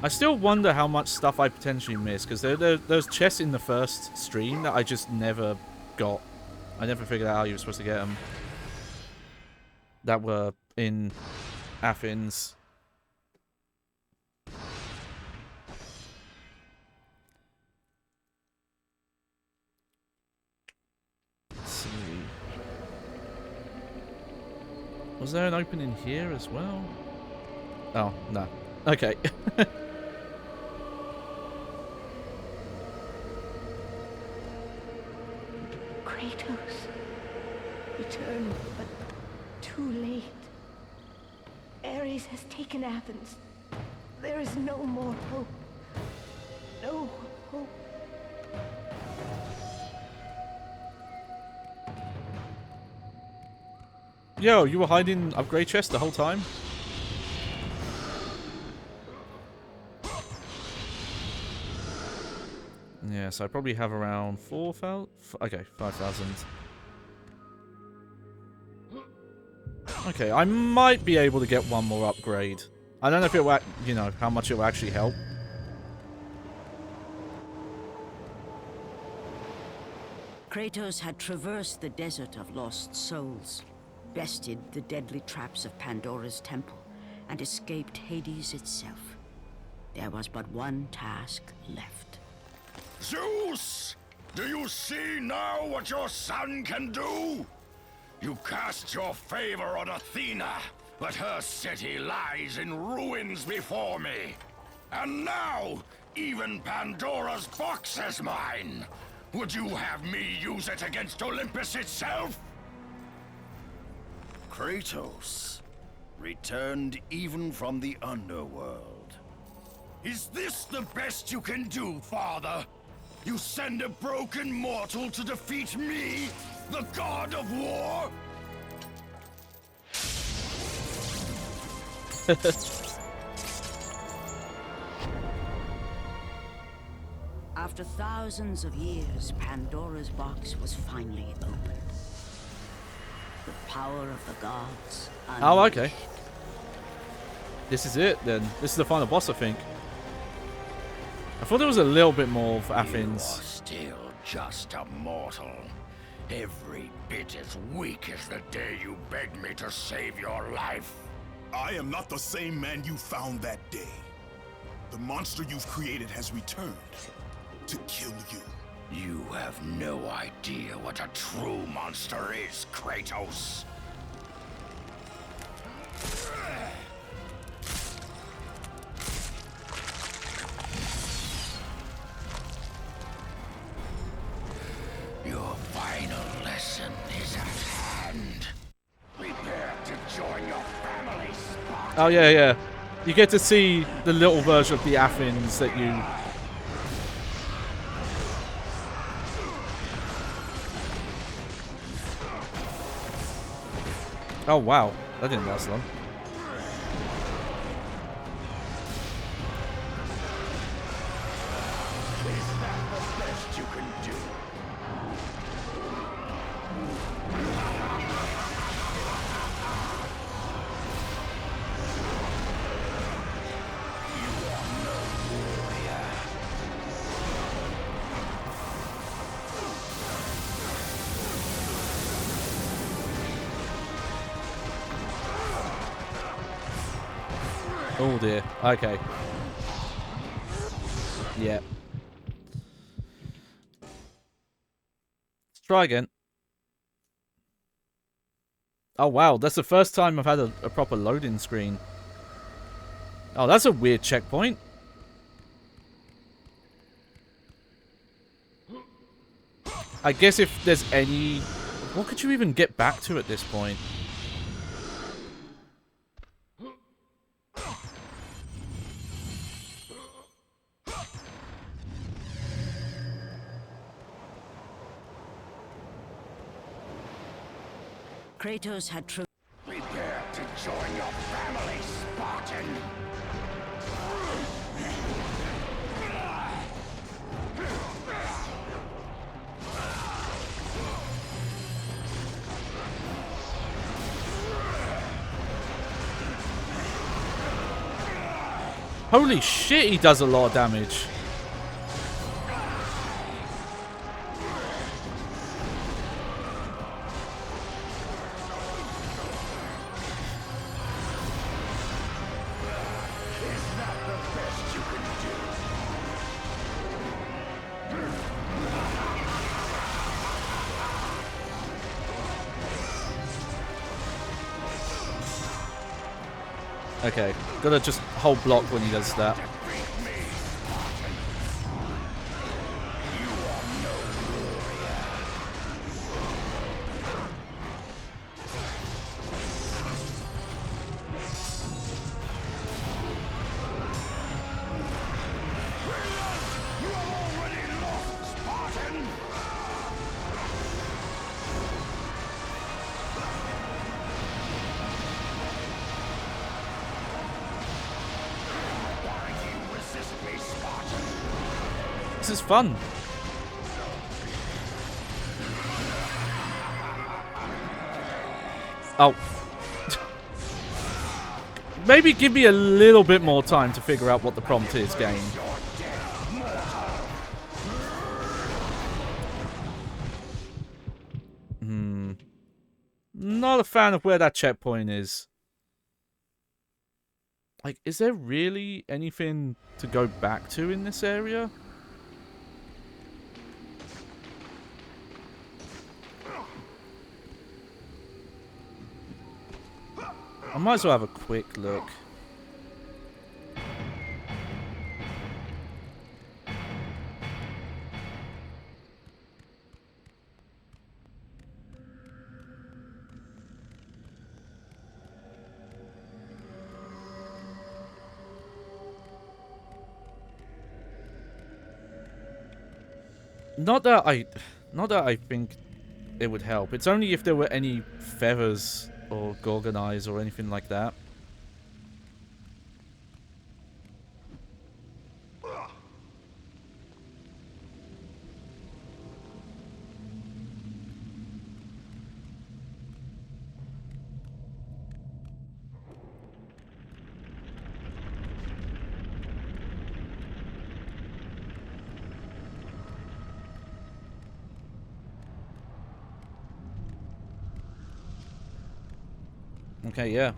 [SPEAKER 1] I still wonder how much stuff I potentially missed, because there's chests in the first stream that I just never got. I never figured out how you were supposed to get them. That were in Athens. Let's see. Was there an opening here as well? Oh, no. Okay.
[SPEAKER 2] Kratos, return, but too late. Ares has taken Athens. There is no more hope. No hope.
[SPEAKER 1] Yo, you were hiding upgrade chest the whole time? Yeah, so I probably have around 4,000. Okay, 5,000. Okay, I might be able to get one more upgrade. I don't know if it will, you know, how much it will actually help.
[SPEAKER 3] Kratos had traversed the desert of lost souls, bested the deadly traps of Pandora's temple, and escaped Hades itself. There was but one task left.
[SPEAKER 6] Zeus! Do you see now what your son can do? You cast your favor on Athena, but her city lies in ruins before me. And now, even Pandora's box is mine. Would you have me use it against Olympus itself?
[SPEAKER 9] Kratos, returned even from the underworld.
[SPEAKER 6] Is this the best you can do, Father? You send a broken mortal to defeat me, the god of war?
[SPEAKER 3] After thousands of years, Pandora's box was finally opened. The power of the gods unleashed.
[SPEAKER 1] Oh, okay. This is it then. This is the final boss, I think. I thought there was a little bit more of Athens.
[SPEAKER 6] You are still just a mortal. Every bit as weak as the day you begged me to save your life.
[SPEAKER 4] I am not the same man you found that day. The monster you've created has returned to kill you.
[SPEAKER 6] You have no idea what a true monster is, Kratos. Your final lesson is at hand. Prepare to join your family, Spartan.
[SPEAKER 1] Oh, yeah, yeah. You get to see the little version of the Athens that you... Oh, wow. That didn't last long.
[SPEAKER 6] Is that the best you can do? You are no warrior.
[SPEAKER 1] Oh dear. Okay. Yeah. Let's try again. Oh wow, that's the first time I've had a proper loading screen. Oh, that's a weird checkpoint. I guess if there's any... What could you even get back to at this point?
[SPEAKER 3] Kratos had
[SPEAKER 6] Prepare to join your family, Spartan!
[SPEAKER 1] Holy shit, he does a lot of damage. Okay, gotta just hold block when he does that. This is fun. Oh. Maybe give me a little bit more time to figure out what the prompt is, game. Not a fan of where that checkpoint is. Like, is there really anything to go back to in this area? I might as well have a quick look. Not that I think it would help. It's only if there were any feathers or Gorgon eyes or anything like that. Okay, yeah.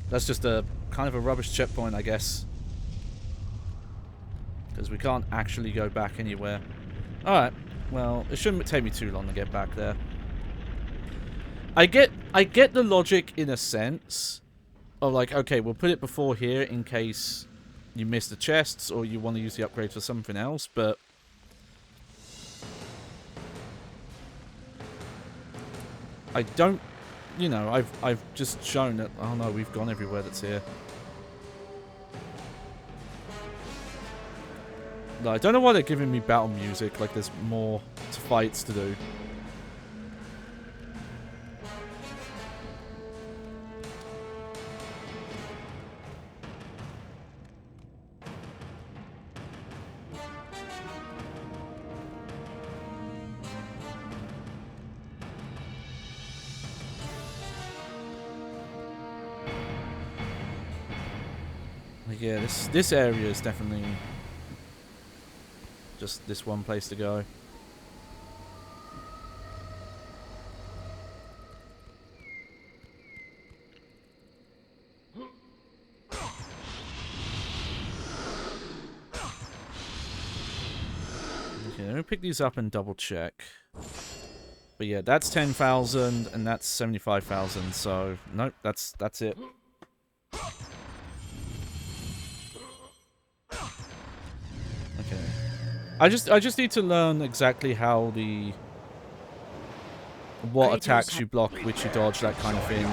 [SPEAKER 1] That's just a kind of a rubbish checkpoint, I guess. Because we can't actually go back anywhere. Alright. Well, it shouldn't take me too long to get back there. I get the logic in a sense. Of like, okay, we'll put it before here in case you miss the chests or you want to use the upgrade for something else, but... I don't... You know, I've just shown that... Oh no, we've gone everywhere that's here. No, I don't know why they're giving me battle music, like there's more fights to do. Yeah, this area is definitely just this one place to go. let me pick these up and double check. But yeah, that's 10,000 and that's 75,000. So nope, that's it. Okay. I just need to learn exactly how what attacks you block, which you dodge, that kind of thing.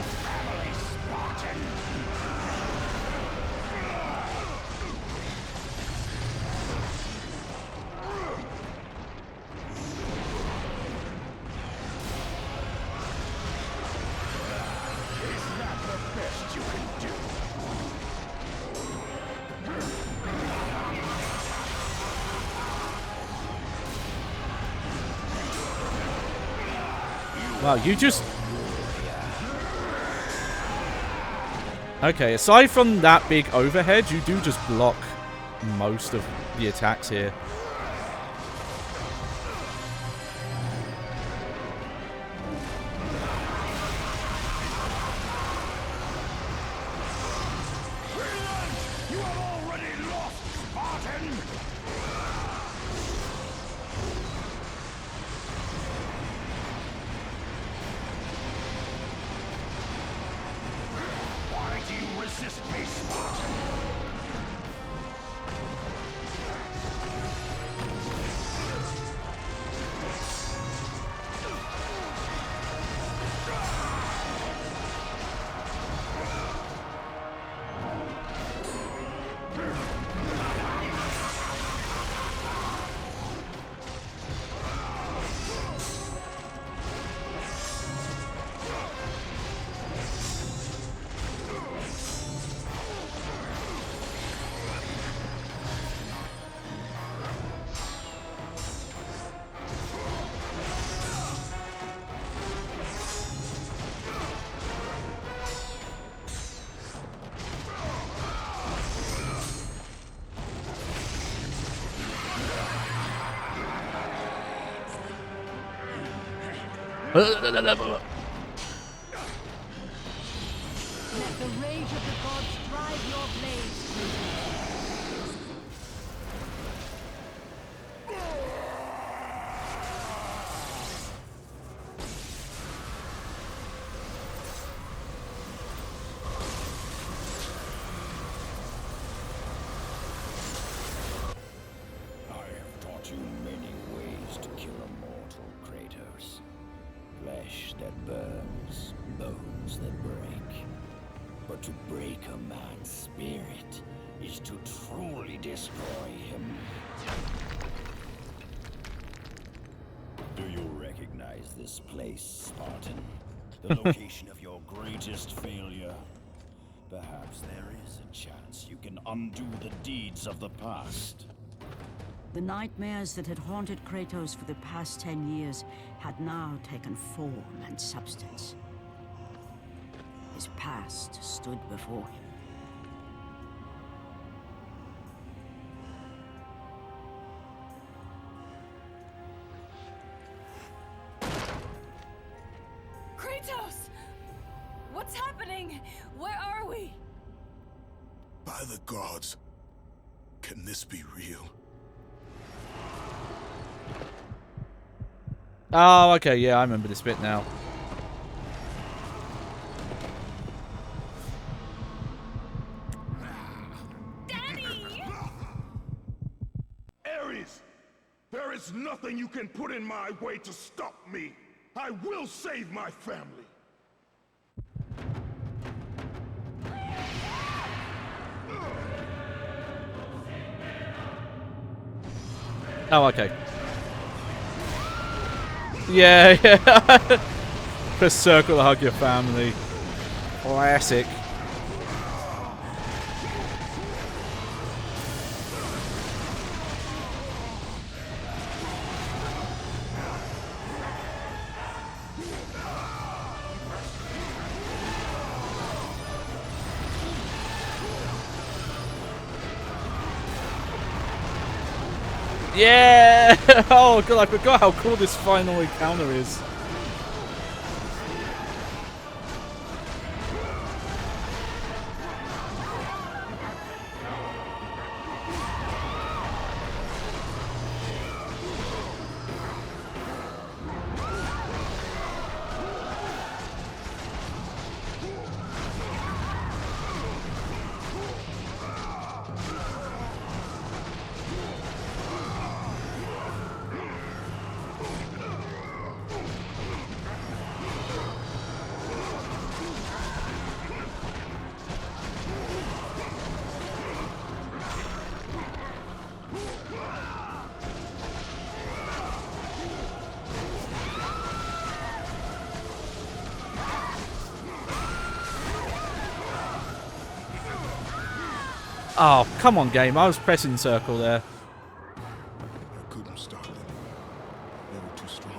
[SPEAKER 1] Wow, you just... Okay, aside from that big overhead, you do just block most of the attacks here.
[SPEAKER 6] You have already lost, Spartan! Why do you resist me, Spartan?
[SPEAKER 5] Let the rage of the gods drive your blades, Kratos.
[SPEAKER 6] I have taught you many ways to kill a mortal, Kratos. Flesh that burns, bones that break. But to break a man's spirit is to truly destroy him. Do you recognize this place, Spartan? The location of your greatest failure? Perhaps there is a chance you can undo the deeds of the past.
[SPEAKER 3] The nightmares that had haunted Kratos for the past 10 years had now taken form and substance. His past stood before him.
[SPEAKER 10] Kratos! What's happening? Where are we?
[SPEAKER 4] By the gods, can this be real?
[SPEAKER 1] Oh, okay, yeah, I remember this bit now.
[SPEAKER 10] Daddy!
[SPEAKER 4] Ares! There is nothing you can put in my way to stop me! I will save my family!
[SPEAKER 1] Oh, okay. Yeah, yeah. Press circle to hug your family. Classic. Yeah! Oh god, I forgot how cool this final encounter is. Oh, come on, game. I was pressing circle there.
[SPEAKER 4] I couldn't stop them. They were too strong.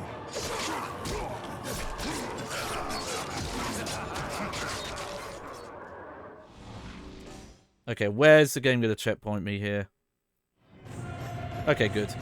[SPEAKER 1] Okay, where's the game going to checkpoint me here? Okay, good.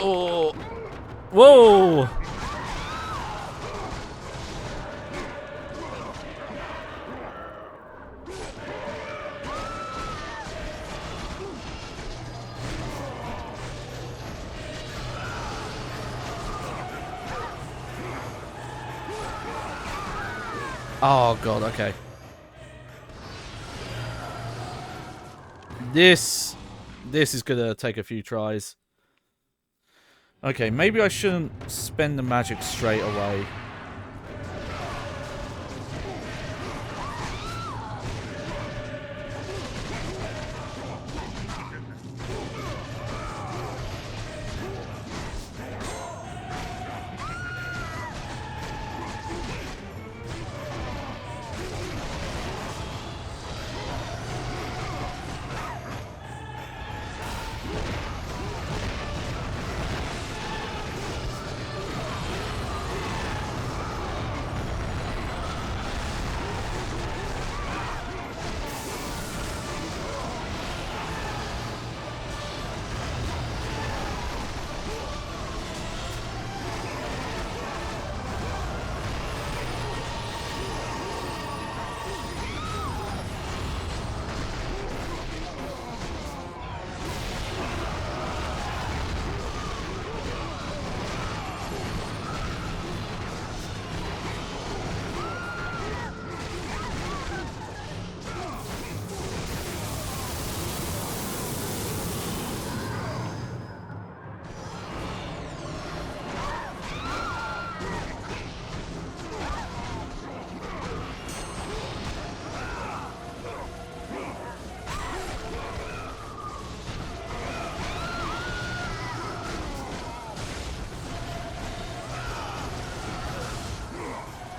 [SPEAKER 1] Oh. Whoa. Oh god, okay. This is gonna take a few tries. Okay, maybe I shouldn't spend the magic straight away.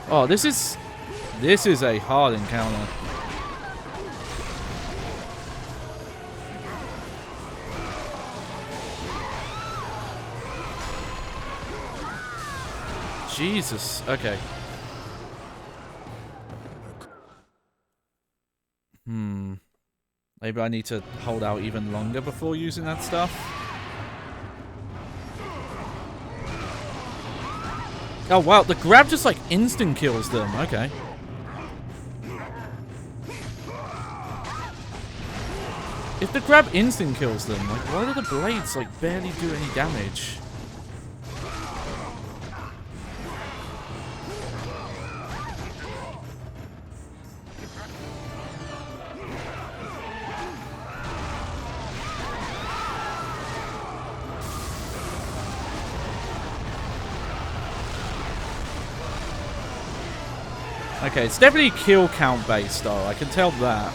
[SPEAKER 1] Oh, this is a hard encounter. Jesus. Okay. Maybe I need to hold out even longer before using that stuff. Oh wow, the grab just like instant kills them. Okay. If the grab instant kills them, like why do the blades like barely do any damage? Okay, it's definitely kill count based though, I can tell that.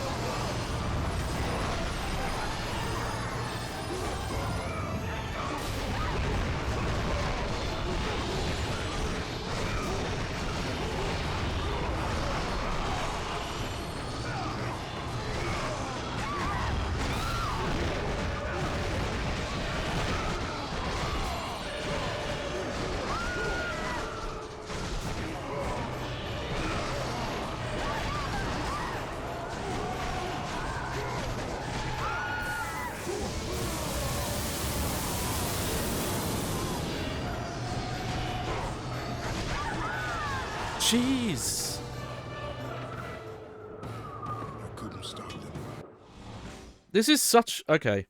[SPEAKER 1] Jeez.
[SPEAKER 4] I couldn't stop them.
[SPEAKER 1] This is such... Okay.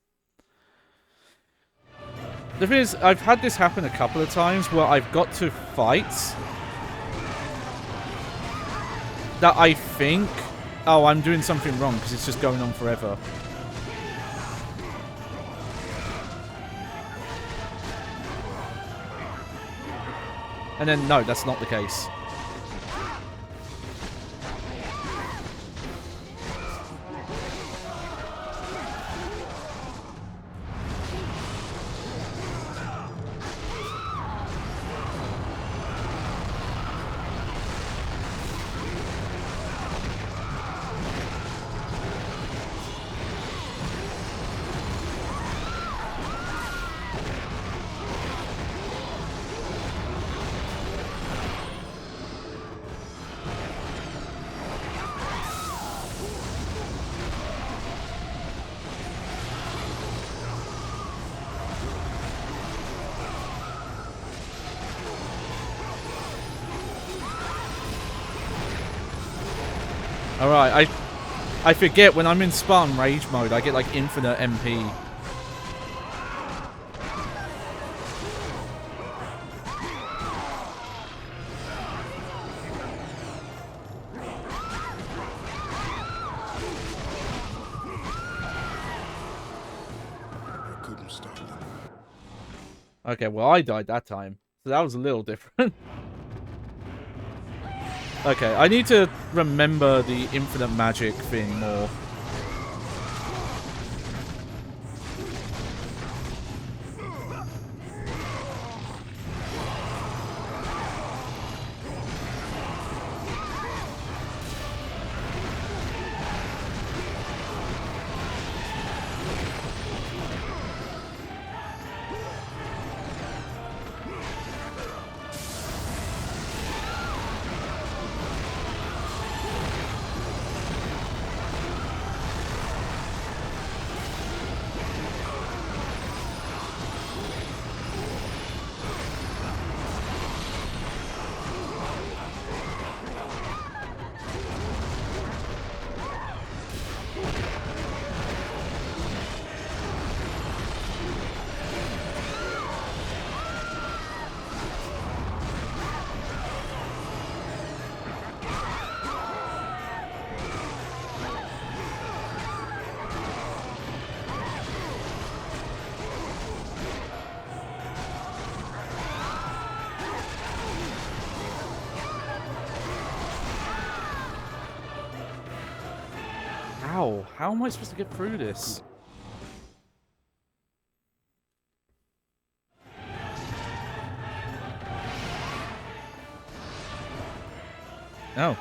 [SPEAKER 1] The thing is, I've had this happen a couple of times where I've got to fight that I think, oh, I'm doing something wrong because it's just going on forever. And then, no, that's not the case. Alright, I forget when I'm in Spartan Rage mode, I get like infinite MP.
[SPEAKER 4] I couldn't stop them.
[SPEAKER 1] Okay, well I died that time, so that was a little different. Okay, I need to remember the infinite magic thing more. Ow, how am I supposed to get through this? Oh.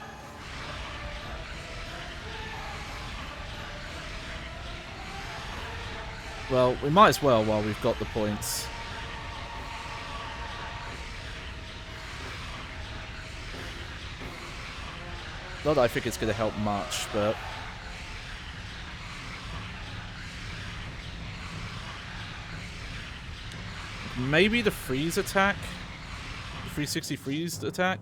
[SPEAKER 1] Well, we might as well while we've got the points. Not that I think it's going to help much, but... Maybe the freeze attack? The 360 freeze attack?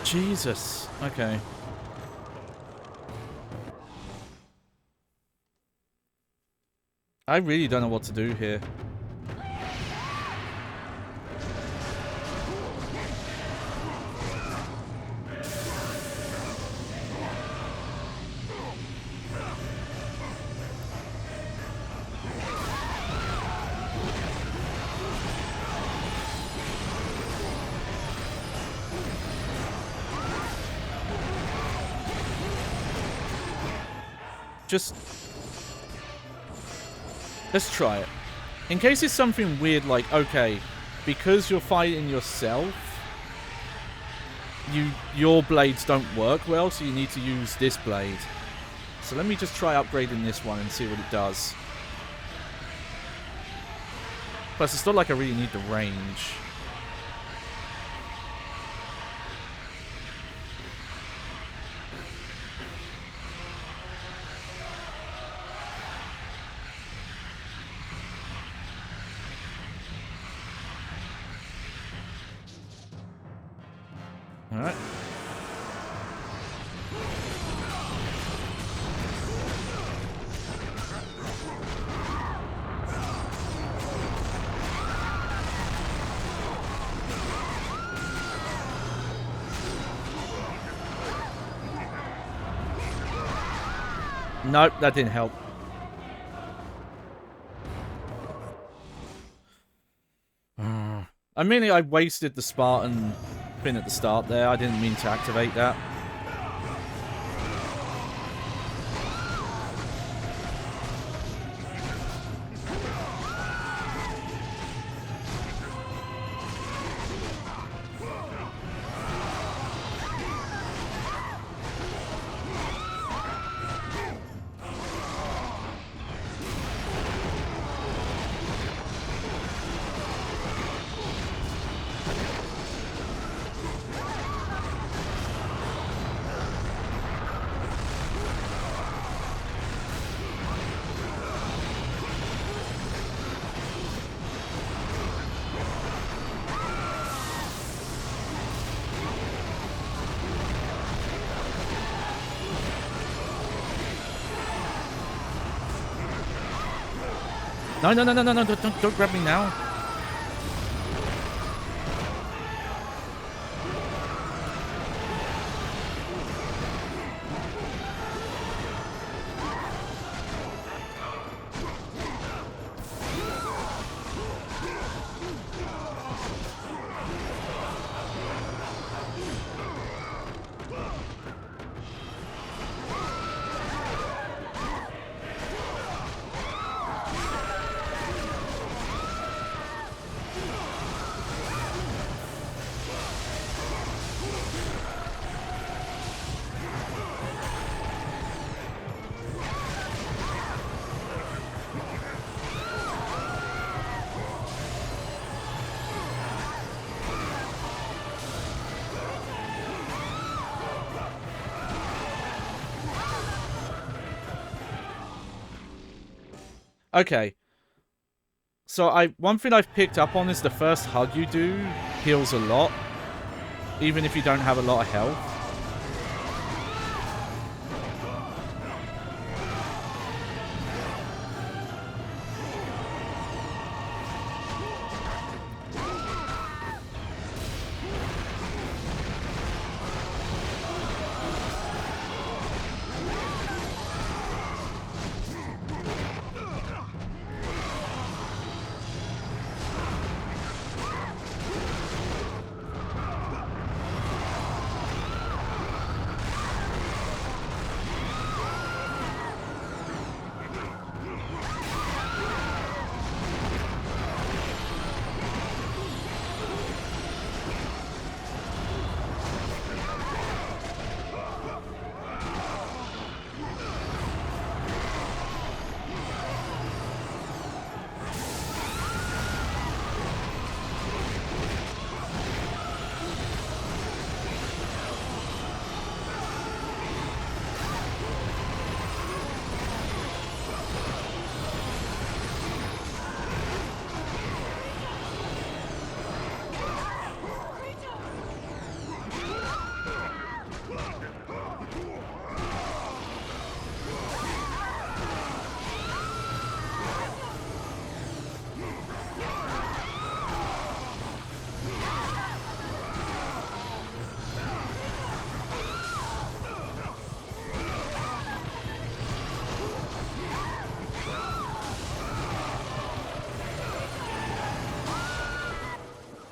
[SPEAKER 1] Jesus. Okay. I really don't know what to do here. Just... let's try it. In case it's something weird like, okay, because you're fighting yourself, your blades don't work well, so you need to use this blade. So let me just try upgrading this one and see what it does. Plus, it's not like I really need the range. Alright. Nope, that didn't help. I mean, I wasted the Spartan thing at the start there. I didn't mean to activate that. No, no, no, no, no, no, don't grab me now. Okay. So one thing I've picked up on is the first hug you do heals a lot, even if you don't have a lot of health.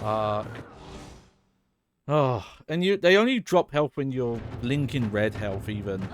[SPEAKER 1] Fuck. Oh, and they only drop health when you're blinking red health even.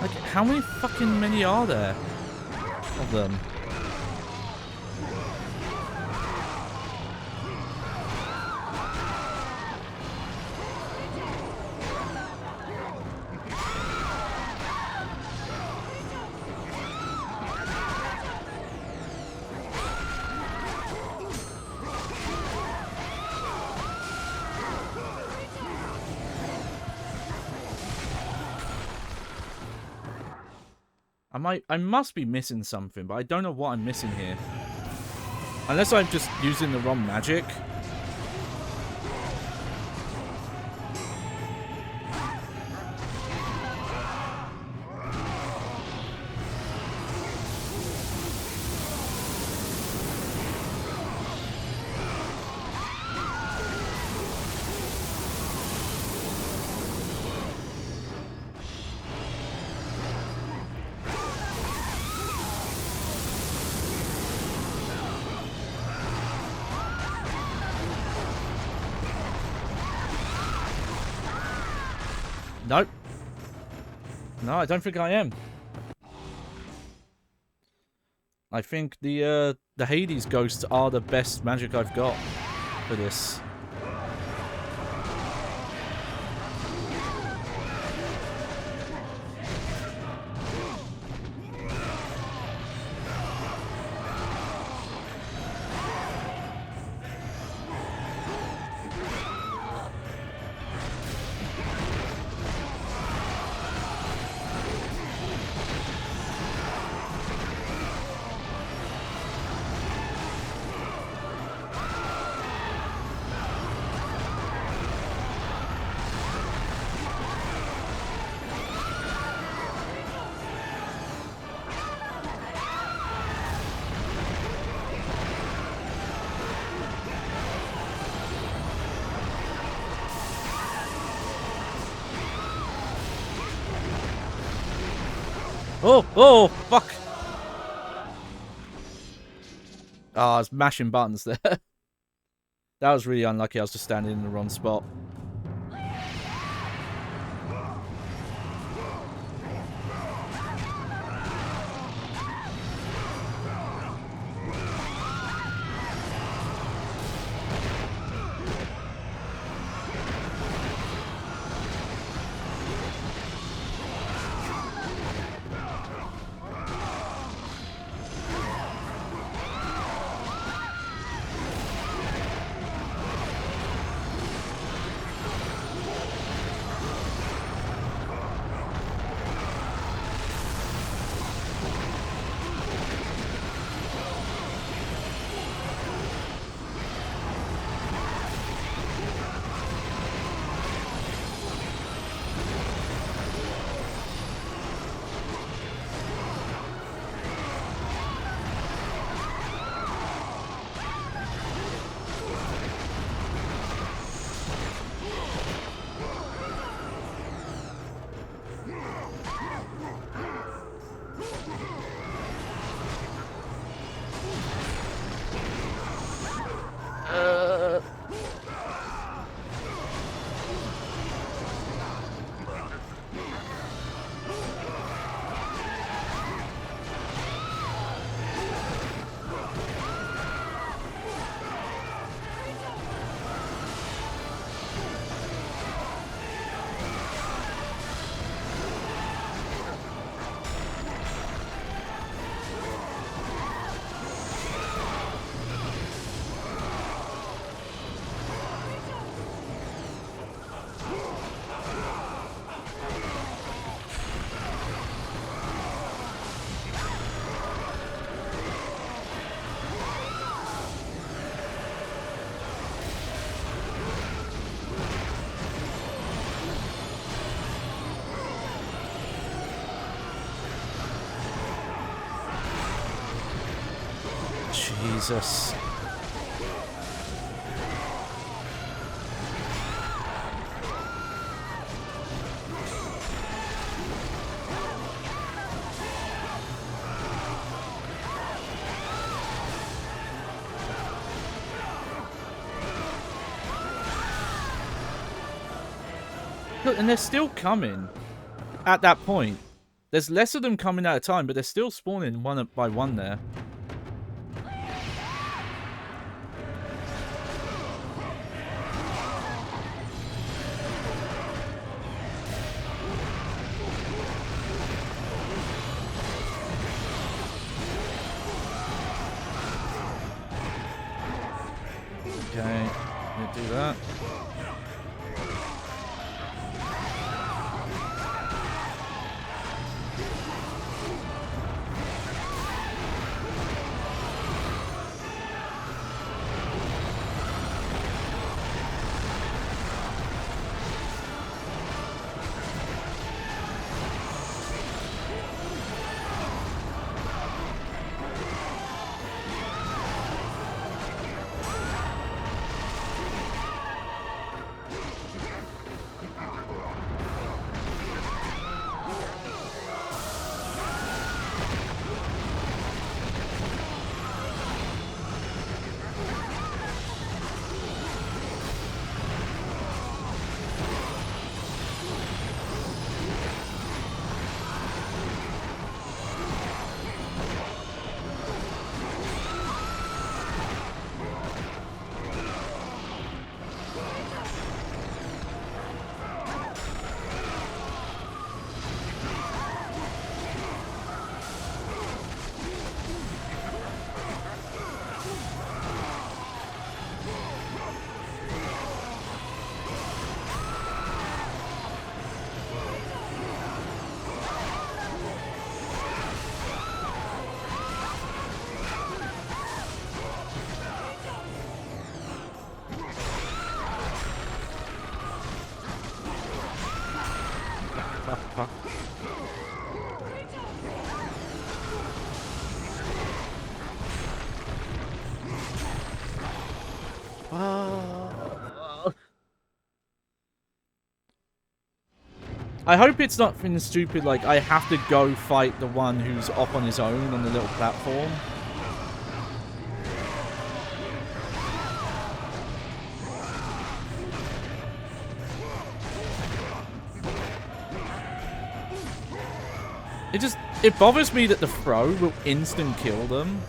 [SPEAKER 1] Like, how many are there of them? I must be missing something, but I don't know what I'm missing here. Unless I'm just using the wrong magic. Nope. No, I don't think I am. I think the Hades ghosts are the best magic I've got for this. Oh, fuck. I was mashing buttons there. That was really unlucky. I was just standing in the wrong spot. Jesus. Look, and they're still coming at that point. There's less of them coming at a time, but they're still spawning one by one there. Okay, gonna do that. I hope it's not something stupid like I have to go fight the one who's up on his own on the little platform. It bothers me that the throw will instant kill them.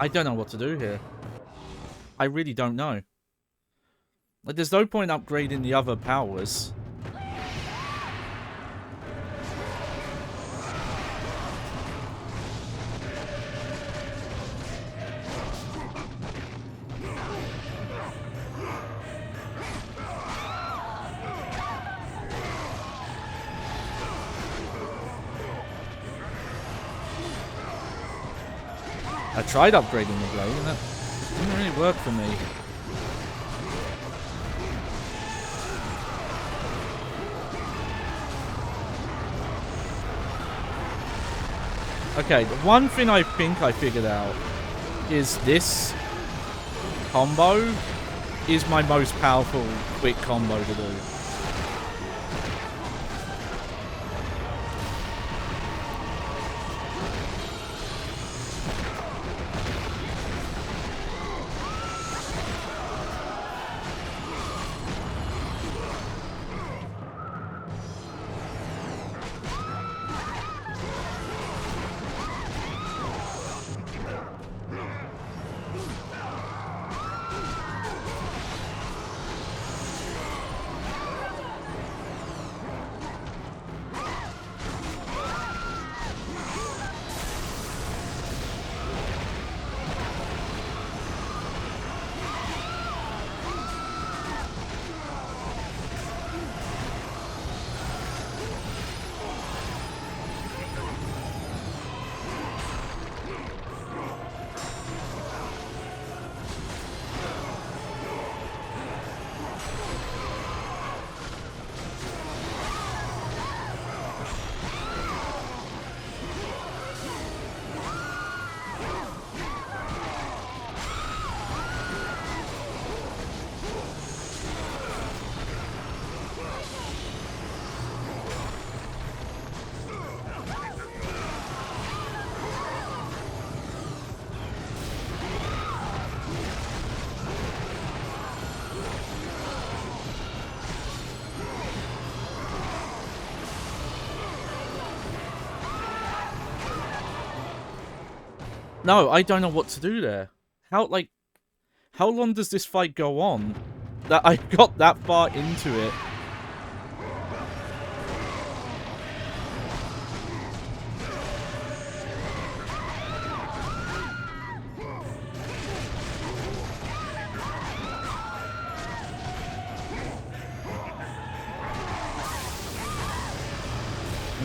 [SPEAKER 1] I don't know what to do here. I really don't know. Like, there's no point upgrading the other powers. I tried upgrading the blade and that didn't really work for me. Okay, the one thing I think I figured out is this combo is my most powerful quick combo to do. No, I don't know what to do there. How long does this fight go on? That I got that far into it.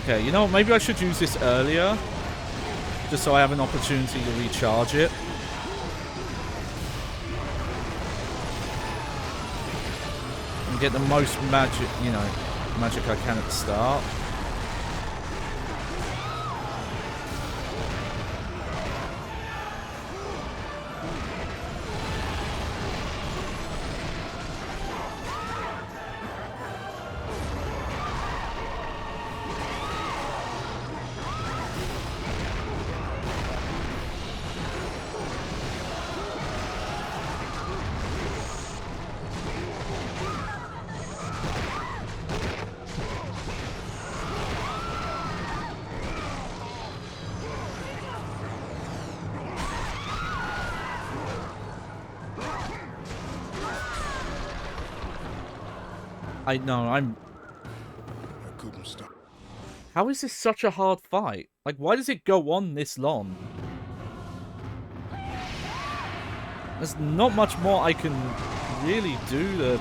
[SPEAKER 1] Okay, you know what? Maybe I should use this earlier. Just so I have an opportunity to recharge it. And get the most magic, magic I can at the start. I know, I
[SPEAKER 4] couldn't stop.
[SPEAKER 1] How is this such a hard fight? Like, why does it go on this long? There's not much more I can really do to...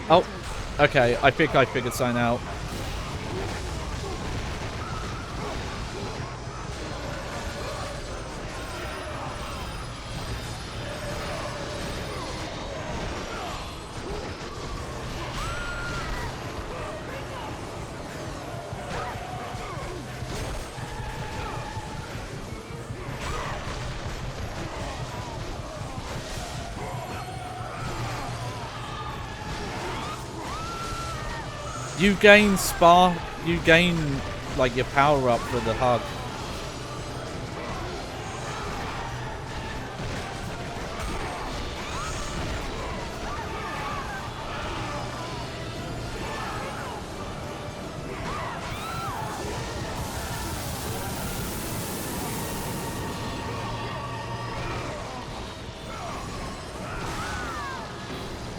[SPEAKER 1] Oh, okay, I think I figured something out. You gain like your power up for the hug.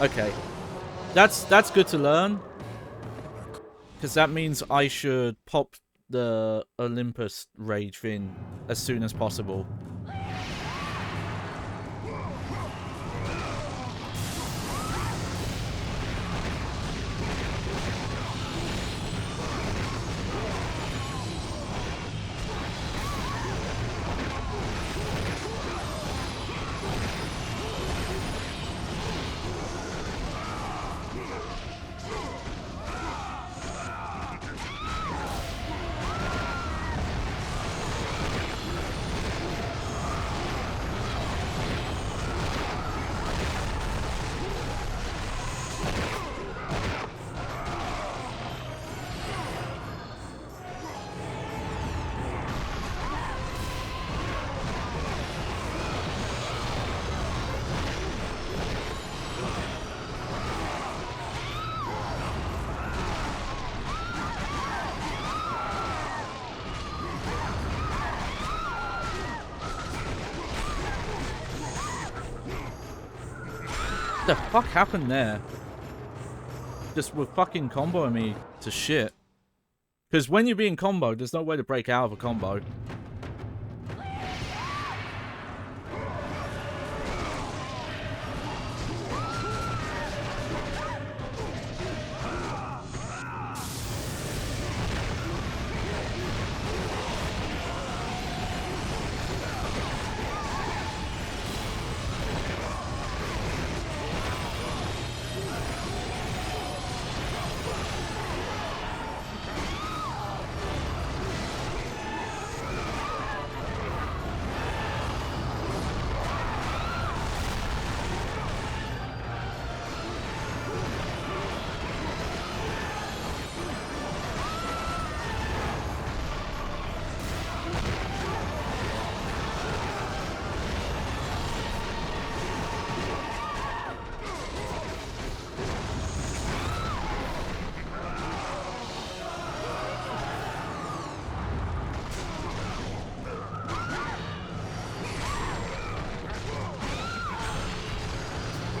[SPEAKER 1] Okay. That's good to learn. Because that means I should pop the Olympus Rage thing as soon as possible. What the fuck happened there? Just were fucking comboing me to shit. Because when you're being comboed, there's no way to break out of a combo.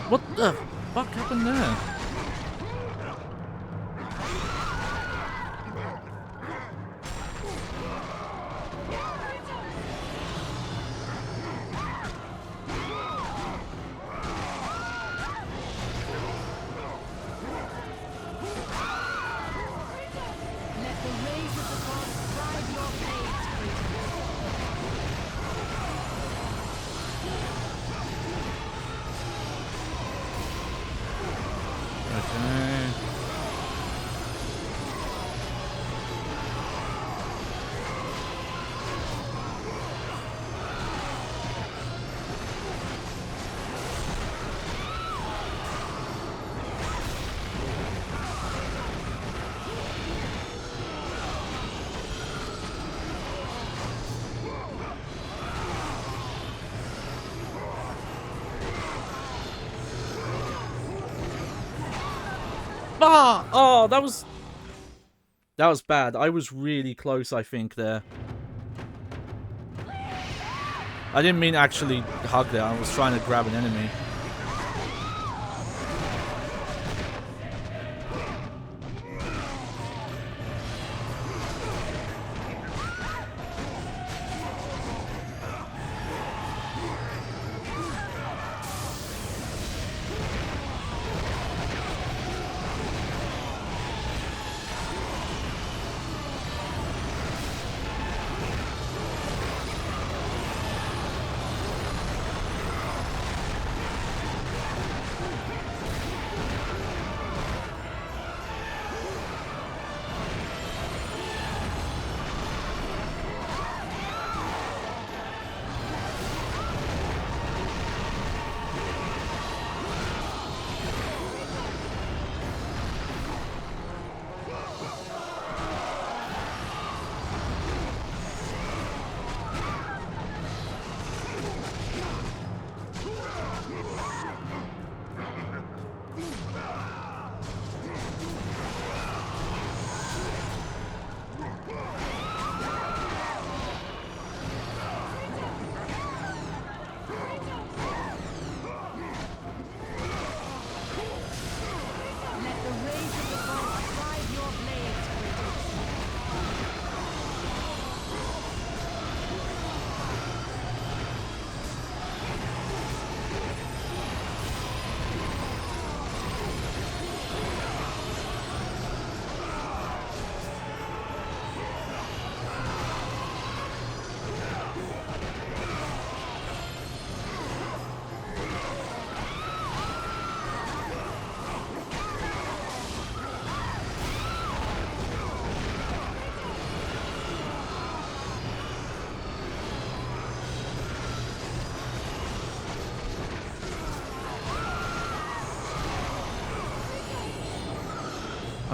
[SPEAKER 1] What the fuck happened there? Ah! Oh, that was bad. I was really close, I think, there. I didn't mean actually hug there. I was trying to grab an enemy.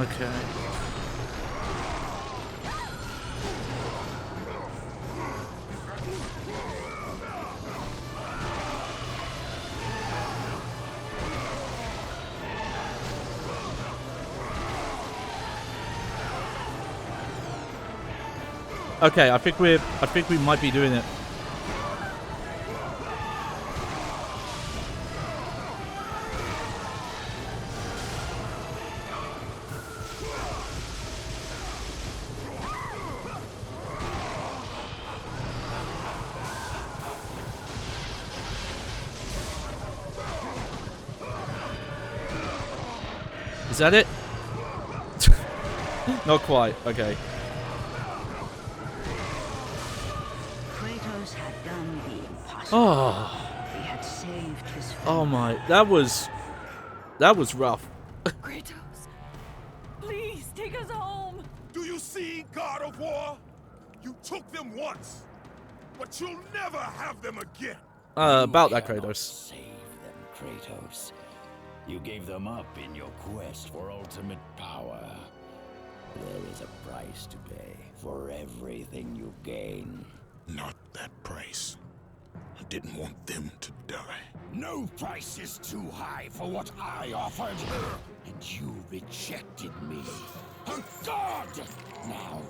[SPEAKER 1] Okay. Okay, I think we might be doing it. Is that it? Not quite. Okay.
[SPEAKER 3] Kratos had done the impossible.
[SPEAKER 1] Oh.
[SPEAKER 3] He had saved his family.
[SPEAKER 1] Oh my. That was rough.
[SPEAKER 10] Kratos, please take us home.
[SPEAKER 4] Do you see, God of War? You took them once, but you'll never have them again.
[SPEAKER 1] About that,
[SPEAKER 6] You cannot
[SPEAKER 1] Kratos.
[SPEAKER 6] Save them, Kratos. You gave them up in your quest for ultimate power. There is a price to pay for everything you gain.
[SPEAKER 4] Not that price. I didn't want them to die.
[SPEAKER 6] No price is too high for what I offered. And you rejected me. A god! Now,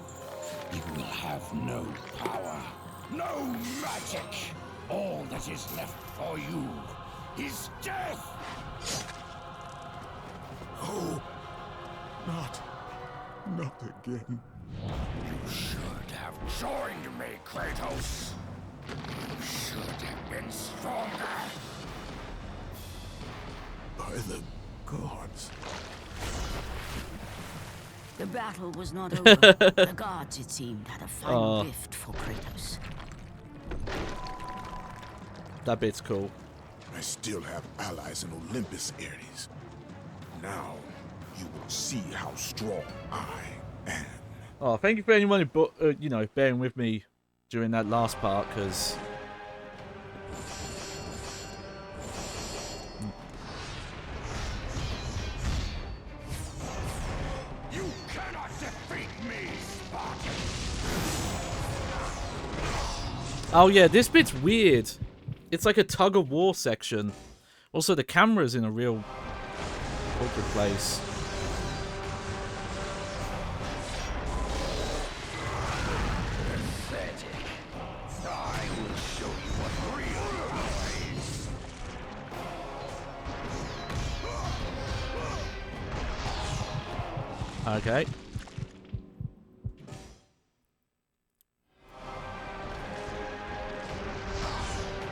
[SPEAKER 6] you will have no power, no magic. All that is left for you is death!
[SPEAKER 4] Oh, not again.
[SPEAKER 6] You should have joined me, Kratos. You should have been stronger.
[SPEAKER 4] By the gods.
[SPEAKER 3] The battle was not over. The gods, it seemed, had a final gift for Kratos.
[SPEAKER 1] That bit's cool.
[SPEAKER 4] I still have allies in Olympus, Ares. Now, you will see how strong I am.
[SPEAKER 1] Oh, thank you for anyone who, you know, bearing with me during that last part, because...
[SPEAKER 6] You cannot defeat me, Spartan!
[SPEAKER 1] Oh yeah, this bit's weird. It's like a tug-of-war section. Also, the camera's in a real awkward place.
[SPEAKER 6] Pathetic. I will show you what real power is.
[SPEAKER 1] Okay.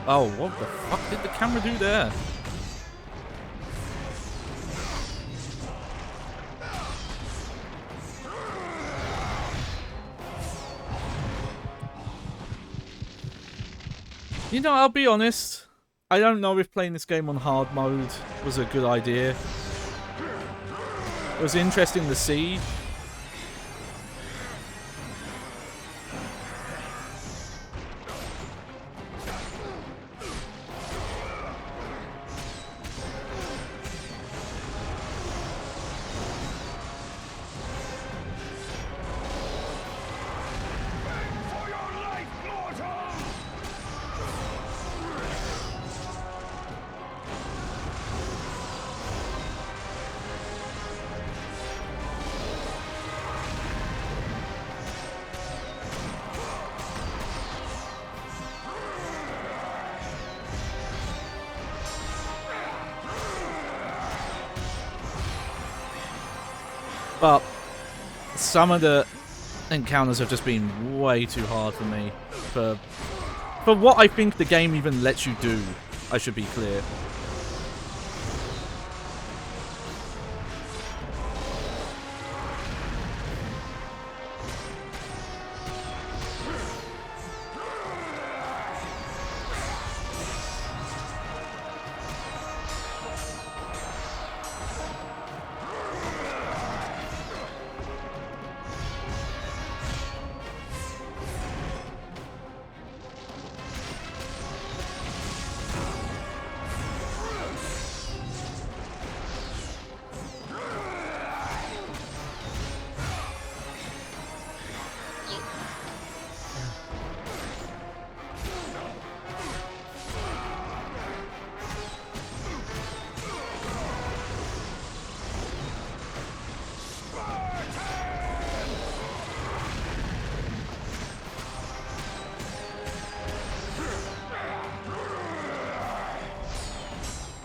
[SPEAKER 1] Oh, what the fuck did the camera do there? You know, I'll be honest. I don't know if playing this game on hard mode was a good idea. It was interesting to see.
[SPEAKER 6] For your life, mortal!
[SPEAKER 1] But some of the encounters have just been way too hard for me. For what I think the game even lets you do, I should be clear.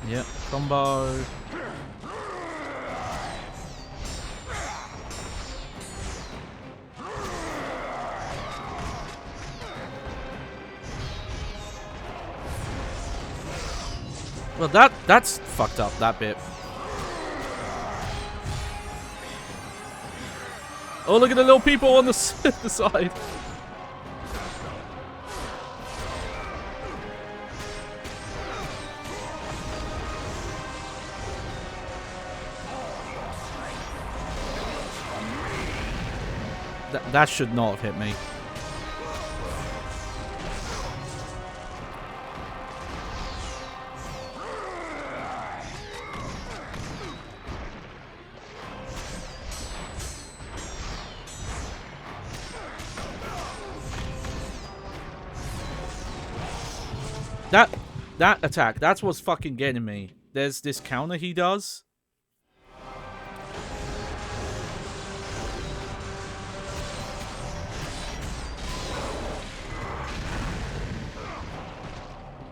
[SPEAKER 1] Yep, combo. Well, that's fucked up, that bit. Oh, look at the little people on the side. That should not have hit me. That attack, that's what's fucking getting me. There's this counter he does.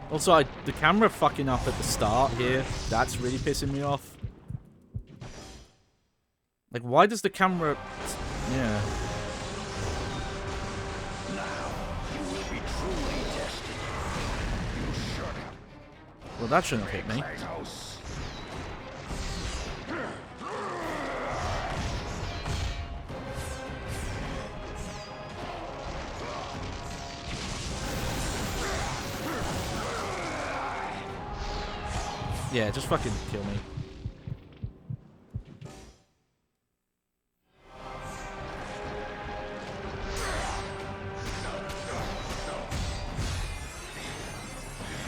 [SPEAKER 1] Also, the camera fucking up at the start here, that's really pissing me off. Like, why does the camera... Yeah. Well, that shouldn't have hit me. Yeah, just fucking kill me.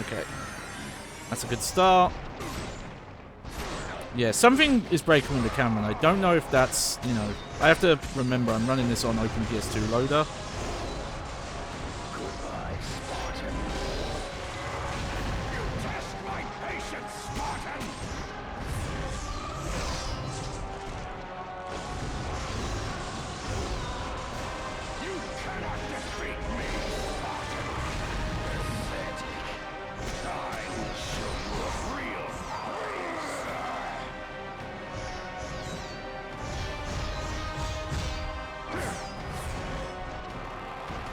[SPEAKER 1] Okay. That's a good start. Yeah, something is breaking with the camera, and I don't know if that's, you know... I have to remember I'm running this on OpenPS2 loader.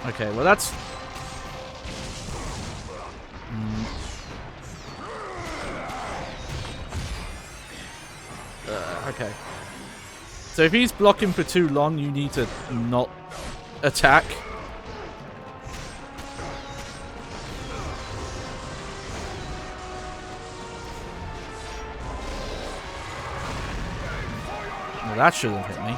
[SPEAKER 1] Okay, well that's... Okay. So if he's blocking for too long, you need to not attack. Well, that shouldn't hit me.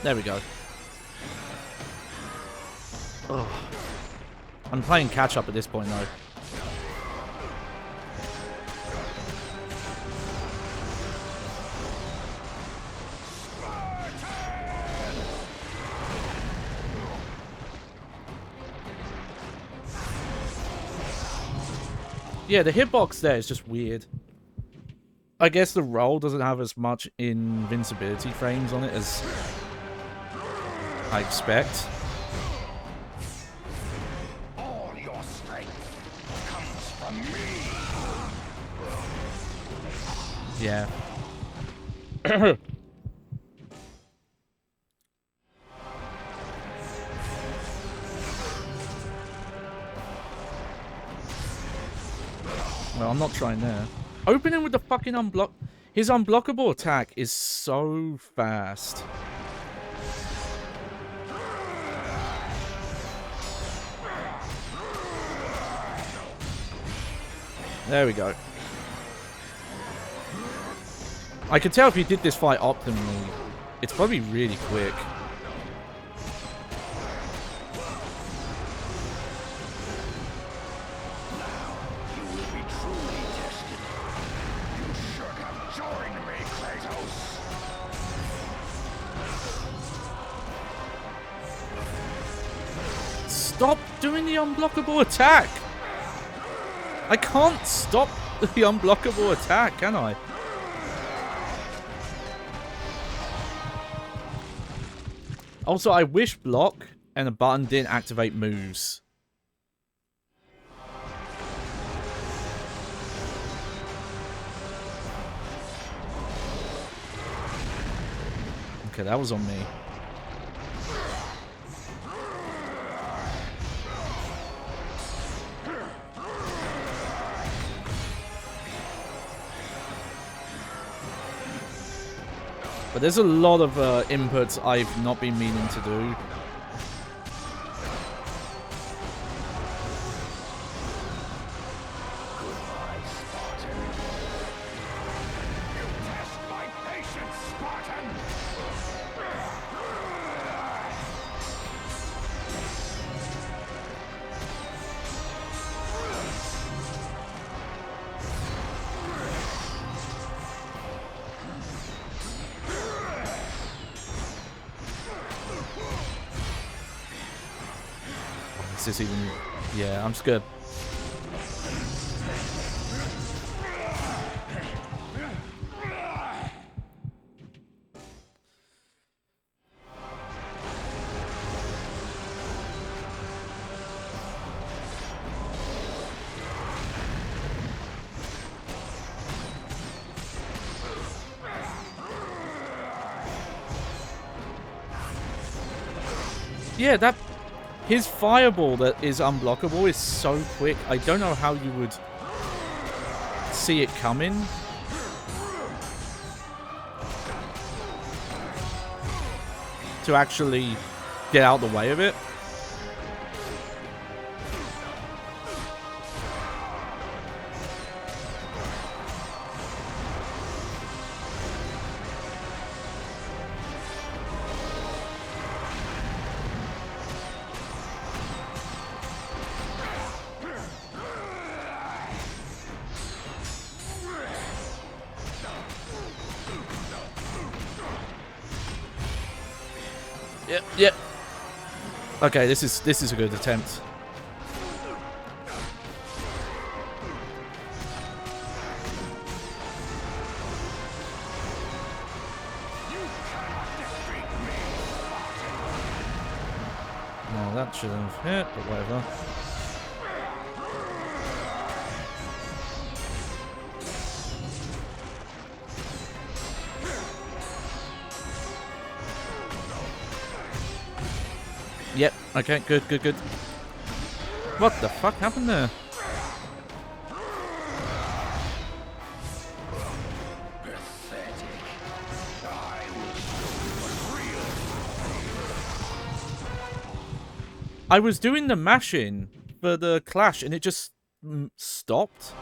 [SPEAKER 1] There we go. Oh. I'm playing catch up at this point though. Yeah, the hitbox there is just weird. I guess the roll doesn't have as much invincibility frames on it as I expect.
[SPEAKER 6] All your strength comes from me.
[SPEAKER 1] Yeah. Well, I'm not trying there. Opening with the fucking unblock... His unblockable attack is so fast. There we go. I can tell if you did this fight optimally, it's probably really quick. stop doing the unblockable attack. I can't stop the unblockable attack, can I? Also, I wish block and a button didn't activate moves. Okay, that was on me. But there's a lot of inputs I've not been meaning to do. Is this even... Yeah, I'm scared. Yeah, that... His fireball that is unblockable is so quick. I don't know how you would see it coming. To actually get out the way of it. Yep. Okay, this is a good attempt. No, that shouldn't have hit, but whatever. Yep, okay, good. What the fuck happened there? I was doing the mashing for the clash and it just stopped.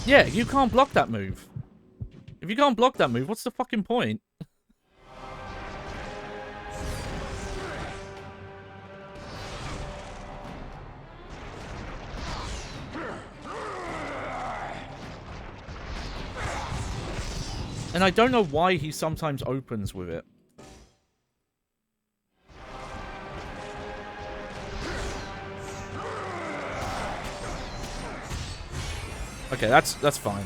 [SPEAKER 1] Yeah, you can't block that move. If you can't block that move, what's the fucking point? And I don't know why he sometimes opens with it. Okay, that's fine.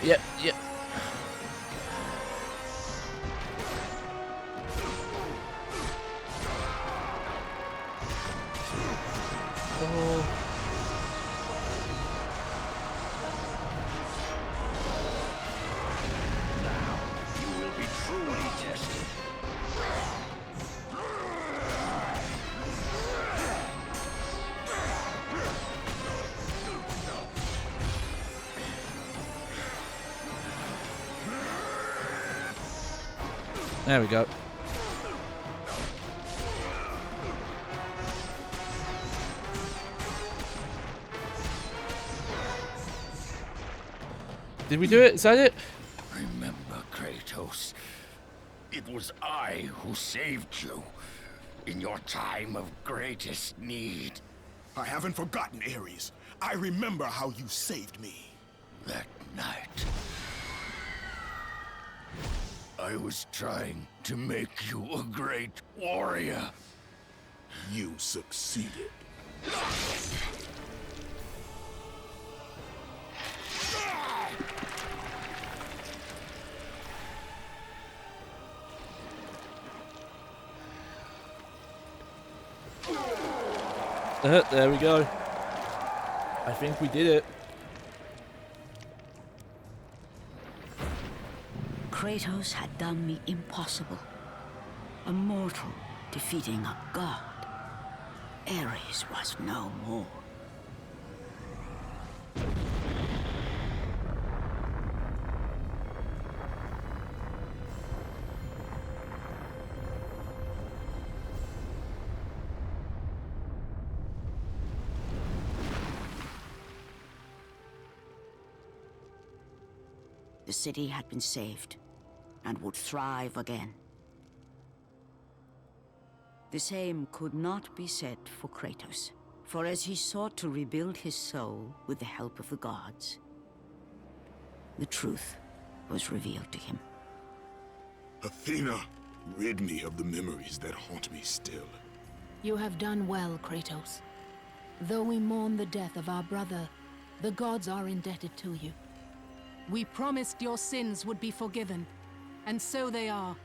[SPEAKER 1] Yep, yep. Oh.
[SPEAKER 6] Now you will be truly tested.
[SPEAKER 1] There we go. Did we do it? Is that it?
[SPEAKER 6] Remember, Kratos, it was I who saved you in your time of greatest need.
[SPEAKER 4] I haven't forgotten, Ares. I remember how you saved me.
[SPEAKER 6] That night, I was trying to make you a great warrior.
[SPEAKER 4] You succeeded.
[SPEAKER 1] There we go. I think we did it.
[SPEAKER 3] Kratos had done the impossible. A mortal defeating a god. Ares was no more. The city had been saved, and would thrive again. The same could not be said for Kratos, for as he sought to rebuild his soul with the help of the gods, the truth was revealed to him.
[SPEAKER 4] Athena, rid me of the memories that haunt me still.
[SPEAKER 5] You have done well, Kratos. Though we mourn the death of our brother, the gods are indebted to you. We promised your sins would be forgiven, and so they are.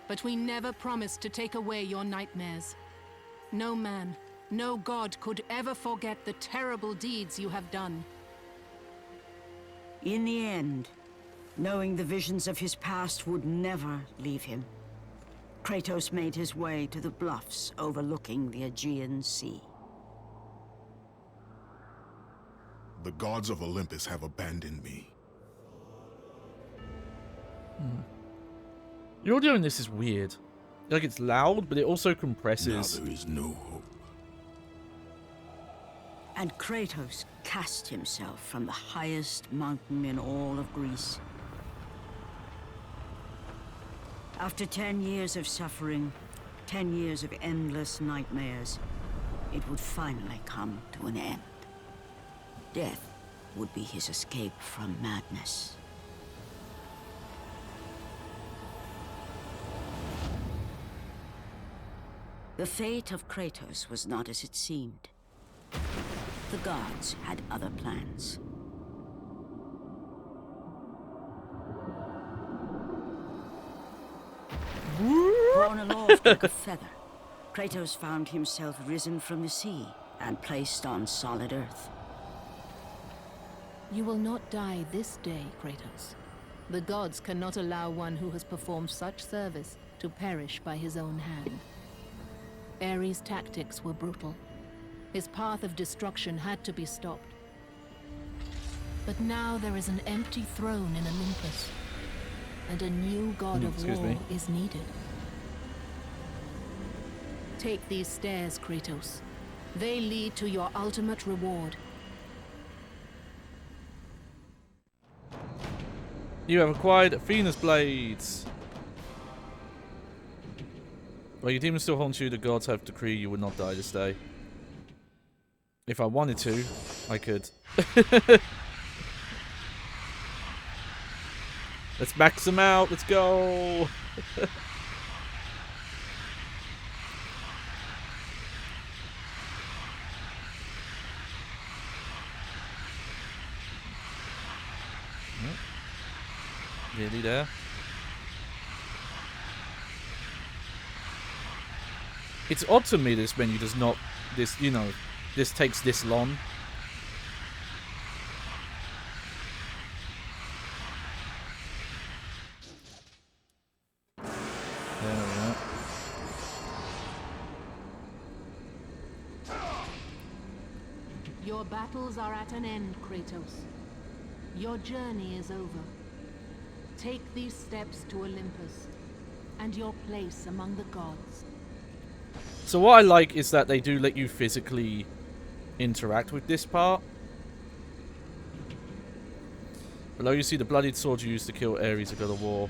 [SPEAKER 5] But we never promised to take away your nightmares. No man, no god could ever forget the terrible deeds you have done.
[SPEAKER 3] In the end, knowing the visions of his past would never leave him, Kratos made his way to the bluffs overlooking the Aegean Sea.
[SPEAKER 4] The gods of Olympus have abandoned me.
[SPEAKER 1] The audio in this is weird. Like, it's loud, but it also compresses.
[SPEAKER 4] Now there is no hope.
[SPEAKER 3] And Kratos cast himself from the highest mountain in all of Greece. After 10 years of suffering, 10 years of endless nightmares, it would finally come to an end. Death would be his escape from madness. The fate of Kratos was not as it seemed. The gods had other plans. Borne aloft like a feather, Kratos found himself risen from the sea and placed on solid earth.
[SPEAKER 5] You will not die this day, Kratos. The gods cannot allow one who has performed such service to perish by his own hand. Ares' tactics were brutal. His path of destruction had to be stopped. But now there is an empty throne in Olympus, and a new god of war is needed. Take these stairs, Kratos. They lead to your ultimate reward.
[SPEAKER 1] You have acquired Athena's blades. While your demons still haunt you, the gods have decreed you would not die this day. If I wanted to, I could. Let's max them out. Let's go. Really there? It's odd to me this menu does not, this, you know, this takes this long. There we go.
[SPEAKER 5] Your battles are at an end, Kratos. Your journey is over. Take these steps to Olympus, and your place among the gods.
[SPEAKER 1] So what I like is that they do let you physically interact with this part. Below you see the bloodied sword you used to kill Ares, the god of war.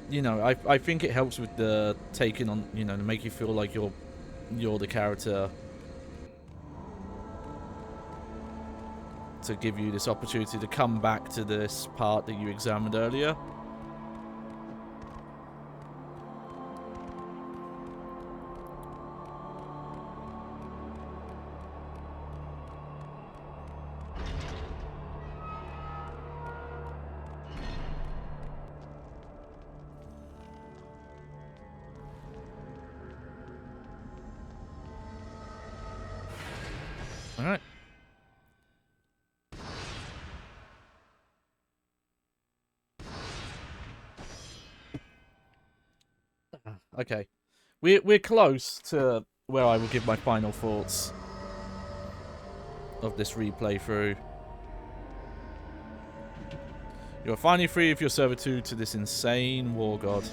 [SPEAKER 1] You know, I think it helps with the taking on, you know, to make you feel like you're the character, to give you this opportunity to come back to this part that you examined earlier. All right. Okay. We're close to where I will give my final thoughts of this replay through. You are finally free of your servitude to this insane war god.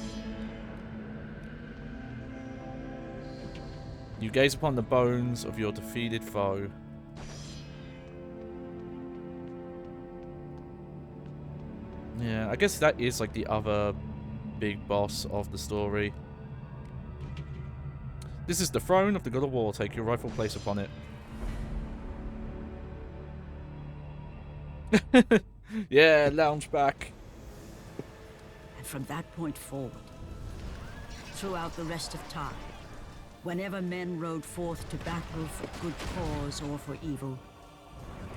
[SPEAKER 1] You gaze upon the bones of your defeated foe. Yeah, I guess that is like the other big boss of the story. This is the throne of the god of war. Take your rightful place upon it. Yeah, lounge back.
[SPEAKER 3] And from that point forward, throughout the rest of time, whenever men rode forth to battle for good cause or for evil,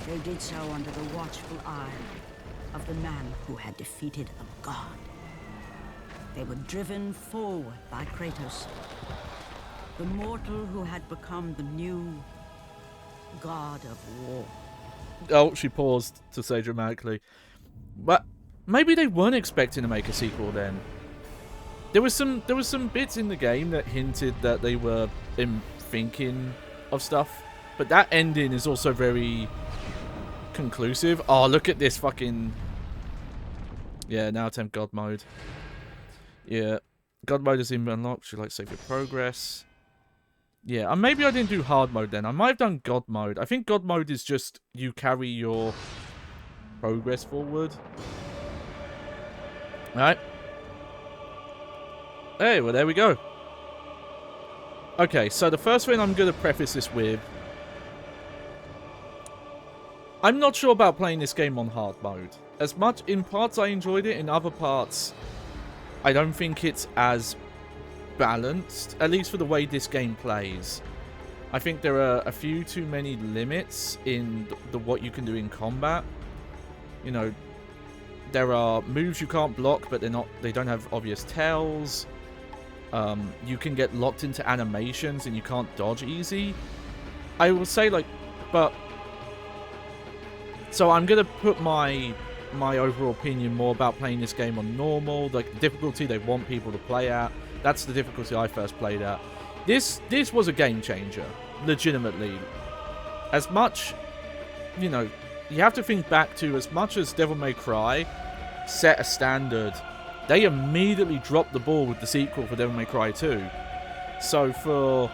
[SPEAKER 3] they did so under the watchful eye of the man who had defeated a god. They were driven forward by Kratos, the mortal who had become the new god of war.
[SPEAKER 1] Oh, she paused to say dramatically. But maybe they weren't expecting to make a sequel then. There was some bits in the game that hinted that they were thinking of stuff, but that ending is also very conclusive. Oh, look at this fucking... Yeah, now attempt God mode. Yeah, God mode is unlocked. Should like save your progress. Yeah, and maybe I didn't do hard mode then. I might have done God mode. I think God mode is just you carry your progress forward. Alright. Hey, well there we go. Okay, so the first thing I'm going to preface this with, I'm not sure about playing this game on hard mode. As much, in parts I enjoyed it, in other parts I don't think it's as balanced, at least for the way this game plays. I think there are a few too many limits in the what you can do in combat. You know, there are moves you can't block, but they don't have obvious tells. You can get locked into animations and you can't dodge easy. I will say, like, but so I'm gonna put my overall opinion more about playing this game on normal, like the difficulty they want people to play at. That's the difficulty I first played at. This was a game changer, legitimately. As much, you know, you have to think back to, as much as Devil May Cry set a standard, they immediately dropped the ball with the sequel for Devil May Cry 2. So for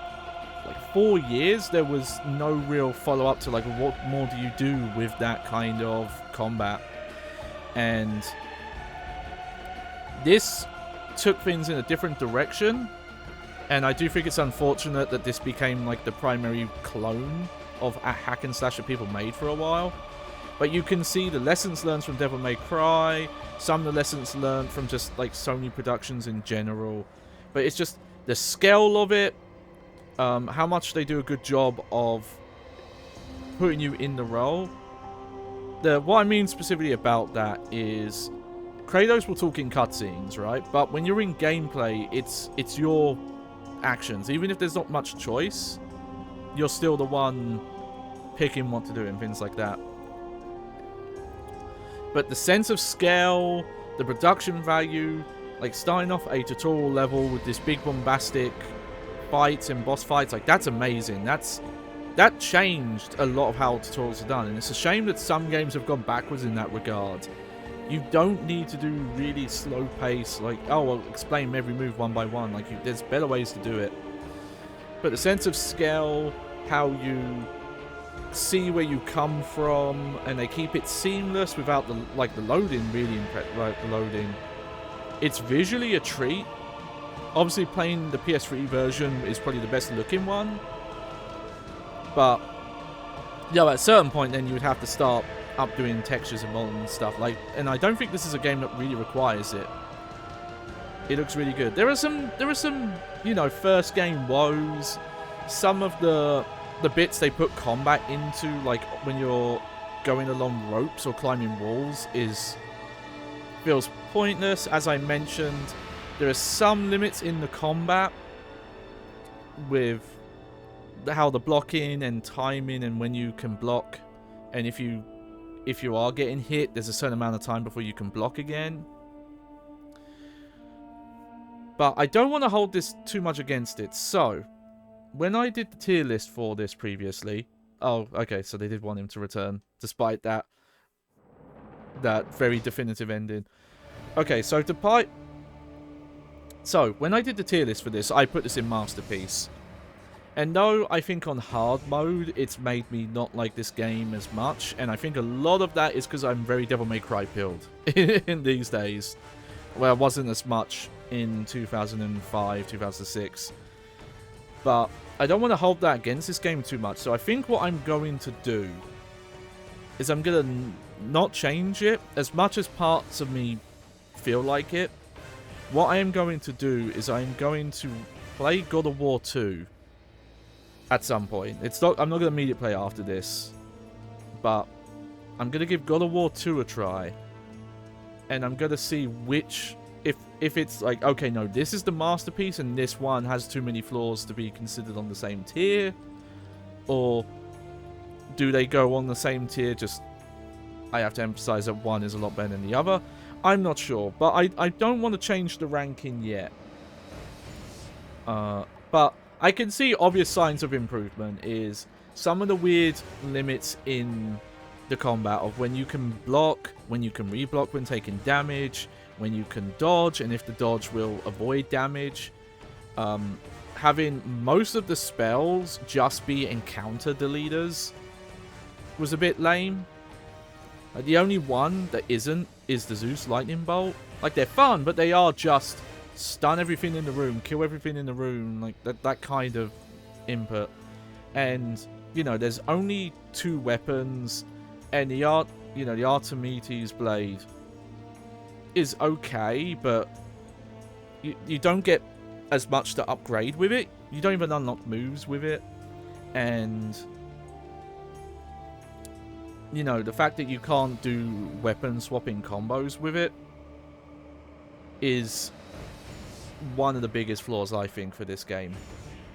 [SPEAKER 1] like 4 years, there was no real follow-up to like, what more do you do with that kind of combat? And this took things in a different direction, and I do think it's unfortunate that this became like the primary clone of a hack and slash that people made for a while. But you can see the lessons learned from Devil May Cry, some of the lessons learned from just like Sony productions in general. But it's just the scale of it, how much they do a good job of putting you in the role. What I mean specifically about that is Kratos will talk in cutscenes, right? But when you're in gameplay, it's your actions. Even if there's not much choice, you're still the one picking what to do and things like that. But the sense of scale, the production value, like starting off a tutorial level with this big bombastic fights and boss fights, like that's amazing. That changed a lot of how tutorials are done, and it's a shame that some games have gone backwards in that regard. You don't need to do really slow pace, like, oh, well, explain every move one by one. Like, there's better ways to do it. But the sense of scale, how you see where you come from, and they keep it seamless without the loading really the loading. It's visually a treat. Obviously, playing the PS3 version is probably the best looking one. But, yeah, at a certain point, then you would have to start updoing textures and modeling and stuff. Like, and I don't think this is a game that really requires it. It looks really good. There are some, you know, first game woes. Some of the bits they put combat into, like when you're going along ropes or climbing walls, feels pointless. As I mentioned, there are some limits in the combat with how the blocking and timing and when you can block, and if you are getting hit, there's a certain amount of time before you can block again. But I don't want to hold this too much against it. So, when I did the tier list for this previously... Oh, okay, so they did want him to return, despite that very definitive ending. Okay, so when I did the tier list for this, I put this in Masterpiece. And no, I think on hard mode, it's made me not like this game as much. And I think a lot of that is because I'm very Devil May Cry pilled in these days. Well, I wasn't as much in 2005, 2006. But I don't want to hold that against this game too much. So I think what I'm going to do is I'm going to not change it as much as parts of me feel like it. What I am going to do is I'm going to play God of War 2 at some point. I'm not going to immediately play after this, but I'm going to give God of War 2 a try, and I'm going to see if it's like, okay, no, this is the masterpiece and this one has too many flaws to be considered on the same tier, or do they go on the same tier, just I have to emphasize that one is a lot better than the other. I'm not sure, but I don't want to change the ranking yet. But I can see obvious signs of improvement is some of the weird limits in the combat of when you can block, when you can reblock when taking damage, when you can dodge, and if the dodge will avoid damage. Having most of the spells just be encounter deleters was a bit lame. The only one that isn't is the Zeus Lightning Bolt. Like, they're fun, but they are just stun everything in the room, kill everything in the room, like that kind of input. And, you know, there's only 2 weapons, and the Artemis blade is okay, but you don't get as much to upgrade with it. You don't even unlock moves with it. And, you know, the fact that you can't do weapon swapping combos with it is one of the biggest flaws, I think, for this game.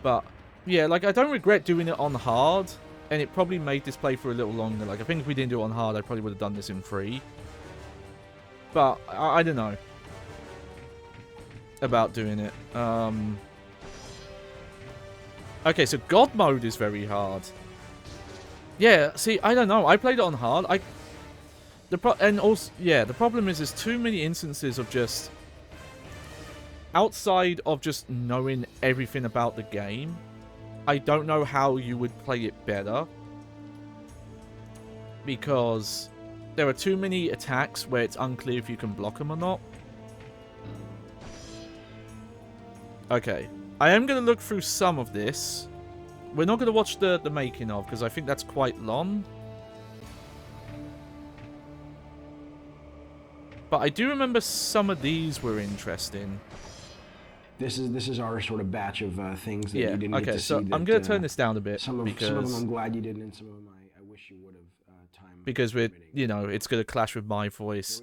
[SPEAKER 1] But yeah, like, I don't regret doing it on hard, and it probably made this play for a little longer. Like, I think if we didn't do it on hard, I probably would have done this in free. But I don't know about doing it. Okay, so God mode is very hard. Yeah, see, I don't know. I played it on hard. The problem is there's too many instances of just, outside of just knowing everything about the game, I don't know how you would play it better. Because there are too many attacks where it's unclear if you can block them or not. Okay. I am going to look through some of this. We're not going to watch the making of, because I think that's quite long. But I do remember some of these were interesting.
[SPEAKER 11] this is our sort of batch of things that you didn't get to see.
[SPEAKER 1] So I'm going to turn this down a bit
[SPEAKER 11] some of
[SPEAKER 1] because
[SPEAKER 11] them I'm glad you didn't, and some of them I wish you would have.
[SPEAKER 1] Because we're, you know, it's going to clash with my voice.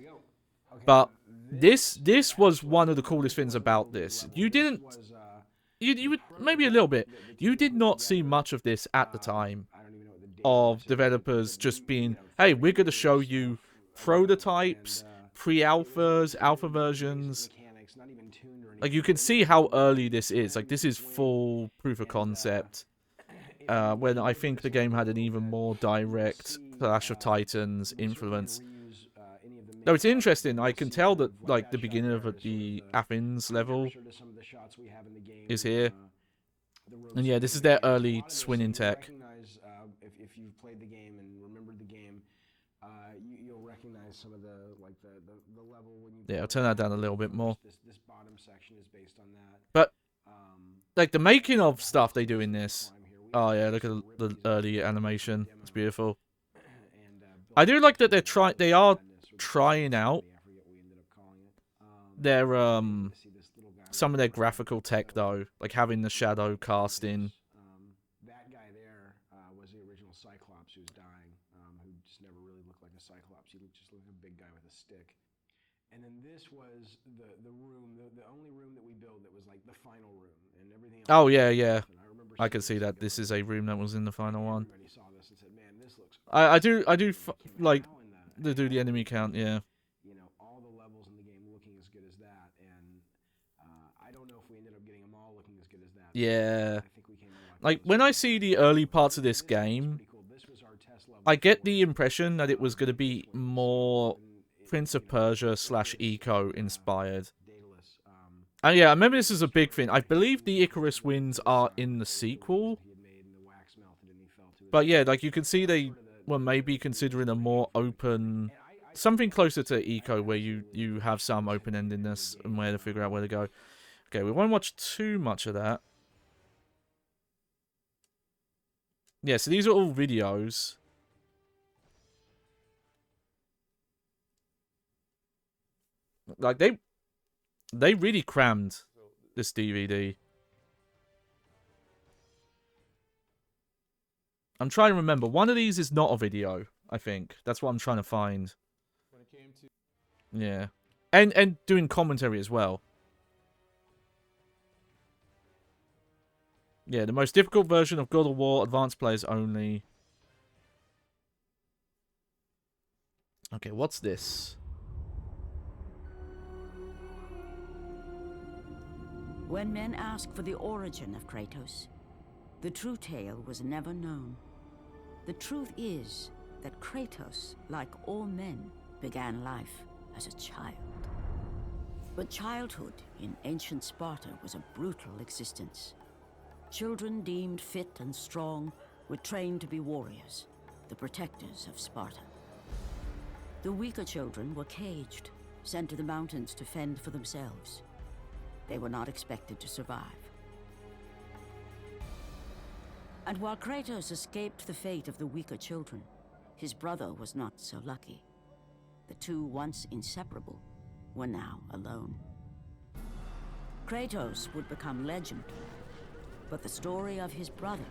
[SPEAKER 1] But this was one of the coolest things about this. You didn't, you would maybe a little bit. You did not see much of this at the time, of developers just being, hey, we're going to show you prototypes, pre-alphas, alpha versions. Like, you can see how early this is. Like, this is full proof of concept. When I think the game had an even more direct Clash of Titans influence. Though it's interesting, I can tell that, like, the beginning of the Athens level is here. And yeah, this is their early swinging tech.
[SPEAKER 11] If you've played the game and remembered the game, you'll recognize some of the level when you...
[SPEAKER 1] Yeah, I'll turn that down a little bit more.
[SPEAKER 11] This bottom section is based on that.
[SPEAKER 1] But, like, the making of stuff they do in this... Oh yeah, look at the early animation. It's beautiful. I do like that they are trying out their some of their graphical tech though, like having the shadow casting.
[SPEAKER 11] That guy there was the original Cyclops who's dying, who just never really looked like a Cyclops. He just looked like a big guy with a stick. And then this was the room, the only room that we built that was like the final room, and everything else.
[SPEAKER 1] Oh yeah, yeah. I can see that this is a room that was in the final one. I do like to do the enemy count, yeah.
[SPEAKER 11] You know, all the levels in the game looking as good as that, and I don't know if we ended up getting them all looking as good as that.
[SPEAKER 1] Yeah. Like, when I see the early parts of this game, I get the impression that it was going to be more Prince of Persia / Eco inspired. And yeah, I remember this is a big thing. I believe the Icarus Winds are in the sequel. But yeah, like, you can see they were maybe considering a more open... Something closer to Eco, where you have some open-endedness and where to figure out where to go. Okay, we won't watch too much of that. Yeah, so these are all videos. Like, they really crammed this DVD. I'm trying to remember. One of these is not a video, I think. That's what I'm trying to find. Yeah. And doing commentary as well. Yeah, the most difficult version of God of War, advanced players only. Okay, what's this?
[SPEAKER 3] When men ask for the origin of Kratos, the true tale was never known. The truth is that Kratos, like all men, began life as a child. But childhood in ancient Sparta was a brutal existence. Children deemed fit and strong were trained to be warriors, the protectors of Sparta. The weaker children were caged, sent to the mountains to fend for themselves. They were not expected to survive. And while Kratos escaped the fate of the weaker children, his brother was not so lucky. The two, once inseparable, were now alone. Kratos would become legend, but the story of his brother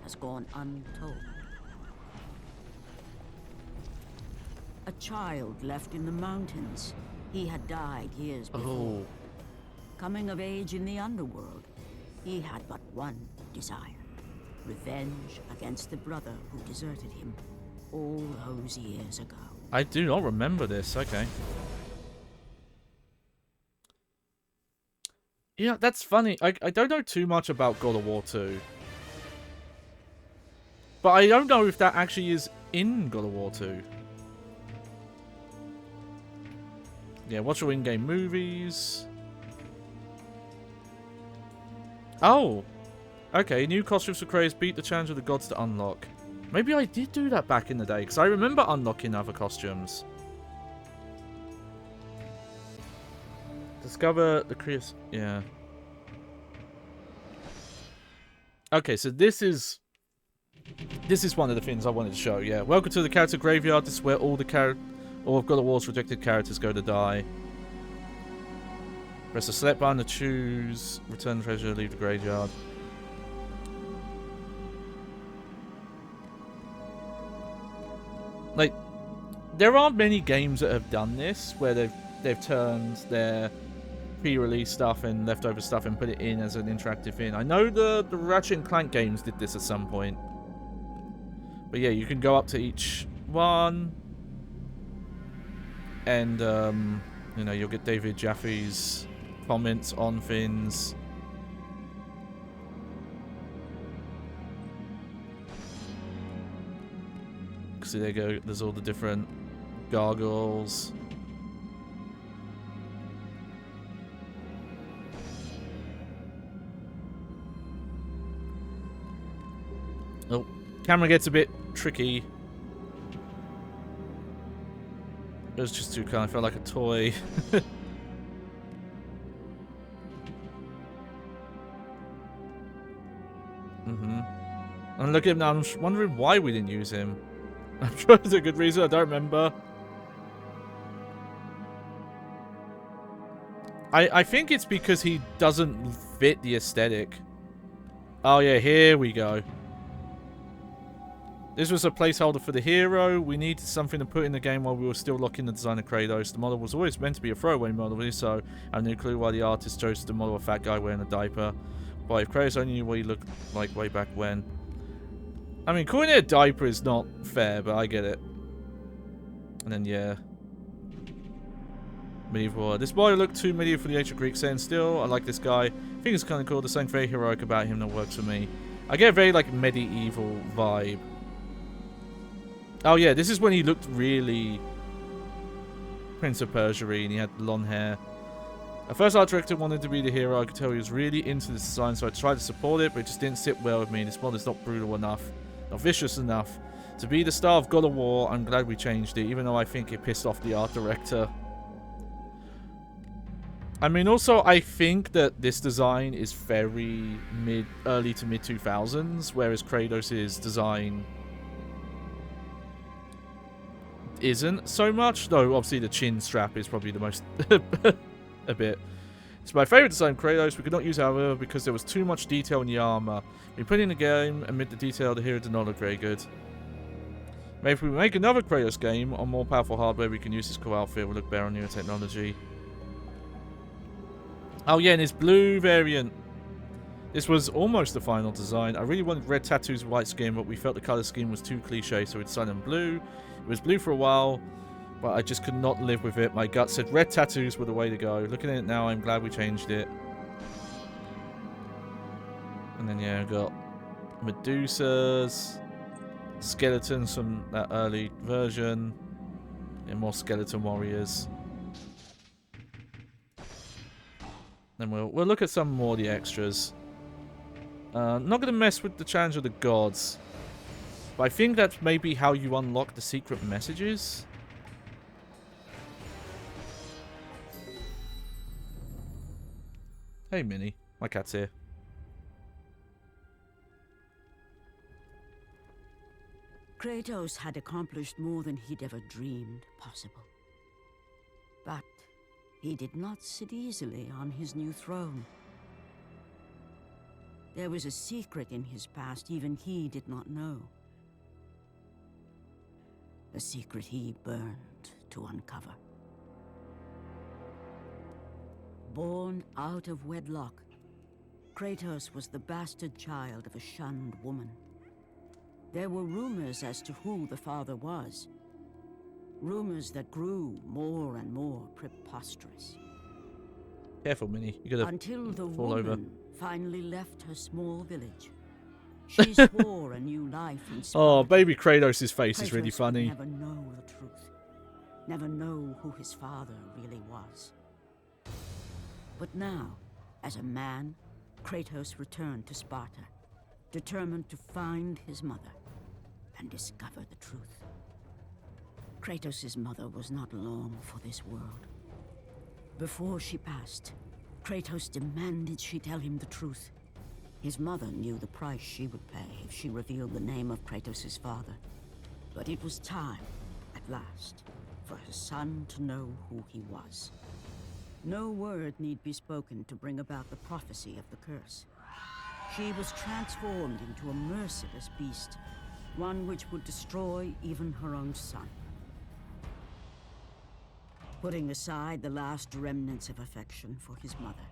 [SPEAKER 3] has gone untold. A child left in the mountains. He had died years before. Coming of age in the underworld, he had but one desire: revenge against the brother who deserted him all those years ago.
[SPEAKER 1] I do not remember this. Okay. Yeah, that's funny. I don't know too much about God of War 2. But I don't know if that actually is in God of War 2. Yeah, watch your in-game movies. Oh! Okay, new costumes for Kratos, beat the challenge of the gods to unlock. Maybe I did do that back in the day, because I remember unlocking other costumes. Discover the Kratos... Yeah. Okay, so this is one of the things I wanted to show, yeah. Welcome to the character graveyard. This is where all of God of War's rejected characters go to die. Press the select button to choose. Return treasure, leave the graveyard. Like, there aren't many games that have done this, where they've turned their pre-release stuff and leftover stuff and put it in as an interactive thing. I know the Ratchet and Clank games did this at some point. But yeah, you can go up to each one. And, you know, you'll get David Jaffe's comments on things. See, there you go. There's all the different gargoyles. Oh, camera gets a bit tricky. It was just too kind of felt like a toy. And look at him now. I'm wondering why we didn't use him. I'm sure there's a good reason. I don't remember. I think it's because he doesn't fit the aesthetic. Oh yeah, here we go. This was a placeholder for the hero. We needed something to put in the game while we were still locking the design of Kratos. The model was always meant to be a throwaway model, so I have no clue why the artist chose to model a fat guy wearing a diaper. But if Kratos only knew what he looked like way back when. I mean, calling it a diaper is not fair, but I get it. And then, yeah. Medieval. This boy looked too medieval for the ancient Greek setting still. I like this guy. I think it's kind of cool. There's something very heroic about him that works for me. I get a very, like, medieval vibe. Oh, yeah. This is when he looked really Prince of Persia-y and he had blonde hair. At first, art director wanted to be the hero. I could tell he was really into this design, so I tried to support it, but it just didn't sit well with me. This mod is not brutal enough. Not vicious enough. To be the star of God of War, I'm glad we changed it, even though I think it pissed off the art director. I mean, also, I think that this design is very early to mid 2000s, whereas Kratos' design isn't so much. Though, obviously, the chin strap is probably the most a bit. It's my favourite design, Kratos. We could not use, however, because there was too much detail in the armour. We put in the game, amid the detail, the hero did not look very good. Maybe if we make another Kratos game on more powerful hardware, we can use this cool outfit. We'll look better on newer technology. Oh yeah, and his blue variant. This was almost the final design. I really wanted red tattoos with white skin, but we felt the colour scheme was too cliche, so we decided on blue. It was blue for a while, but I just could not live with it. My gut said red tattoos were the way to go. Looking at it now, I'm glad we changed it. And then, yeah, I got Medusas, skeletons from that early version, and more skeleton warriors. Then we'll look at some more of the extras. Not going to mess with the Challenge of the Gods, but I think that's maybe how you unlock the secret messages. Hey, Minnie. My cat's here.
[SPEAKER 3] Kratos had accomplished more than he'd ever dreamed possible. But he did not sit easily on his new throne. There was a secret in his past even he did not know. A secret he burned to uncover. Born out of wedlock, Kratos was the bastard child of a shunned woman. There were rumors as to who the father was. Rumors that grew more and more preposterous.
[SPEAKER 1] Careful, Minnie. You're gonna
[SPEAKER 3] Until the
[SPEAKER 1] fall
[SPEAKER 3] woman
[SPEAKER 1] over.
[SPEAKER 3] finally left her small village. She swore a new life in Sparta.
[SPEAKER 1] Oh, baby Kratos' face is really
[SPEAKER 3] Kratos would
[SPEAKER 1] funny.
[SPEAKER 3] never know the truth. Never know who his father really was. But now, as a man, Kratos returned to Sparta, determined to find his mother and discover the truth. Kratos' mother was not long for this world. Before she passed, Kratos demanded she tell him the truth. His mother knew the price she would pay if she revealed the name of Kratos' father. But it was time, at last, for her son to know who he was. No word need be spoken to bring about the prophecy of the curse. She was transformed into a merciless beast, one which would destroy even her own son. Putting aside the last remnants of affection for his mother,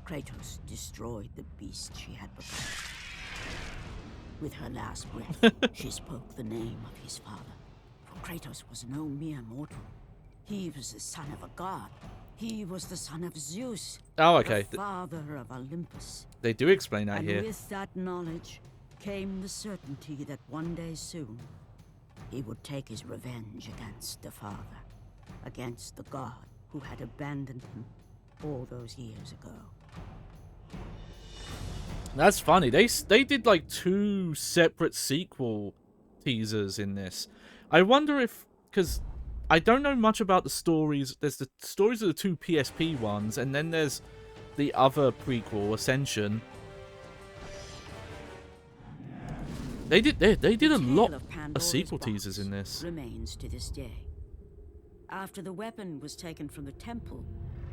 [SPEAKER 3] Kratos destroyed the beast she had become. With her last breath, she spoke the name of his father. For Kratos was no mere mortal. He was the son of a god. He was the son of Zeus.
[SPEAKER 1] Oh, okay.
[SPEAKER 3] The father of Olympus.
[SPEAKER 1] They do explain that
[SPEAKER 3] and
[SPEAKER 1] here.
[SPEAKER 3] With that knowledge came the certainty that one day soon he would take his revenge against the father, against the god who had abandoned him all those years ago.
[SPEAKER 1] That's funny. They did like 2 separate sequel teasers in this. I wonder if, because I don't know much about the stories. There's the stories of the 2 PSP ones, and then there's the other prequel, Ascension. They did a lot of sequel teasers in this.
[SPEAKER 3] Remains to this day. After the weapon was taken from the temple,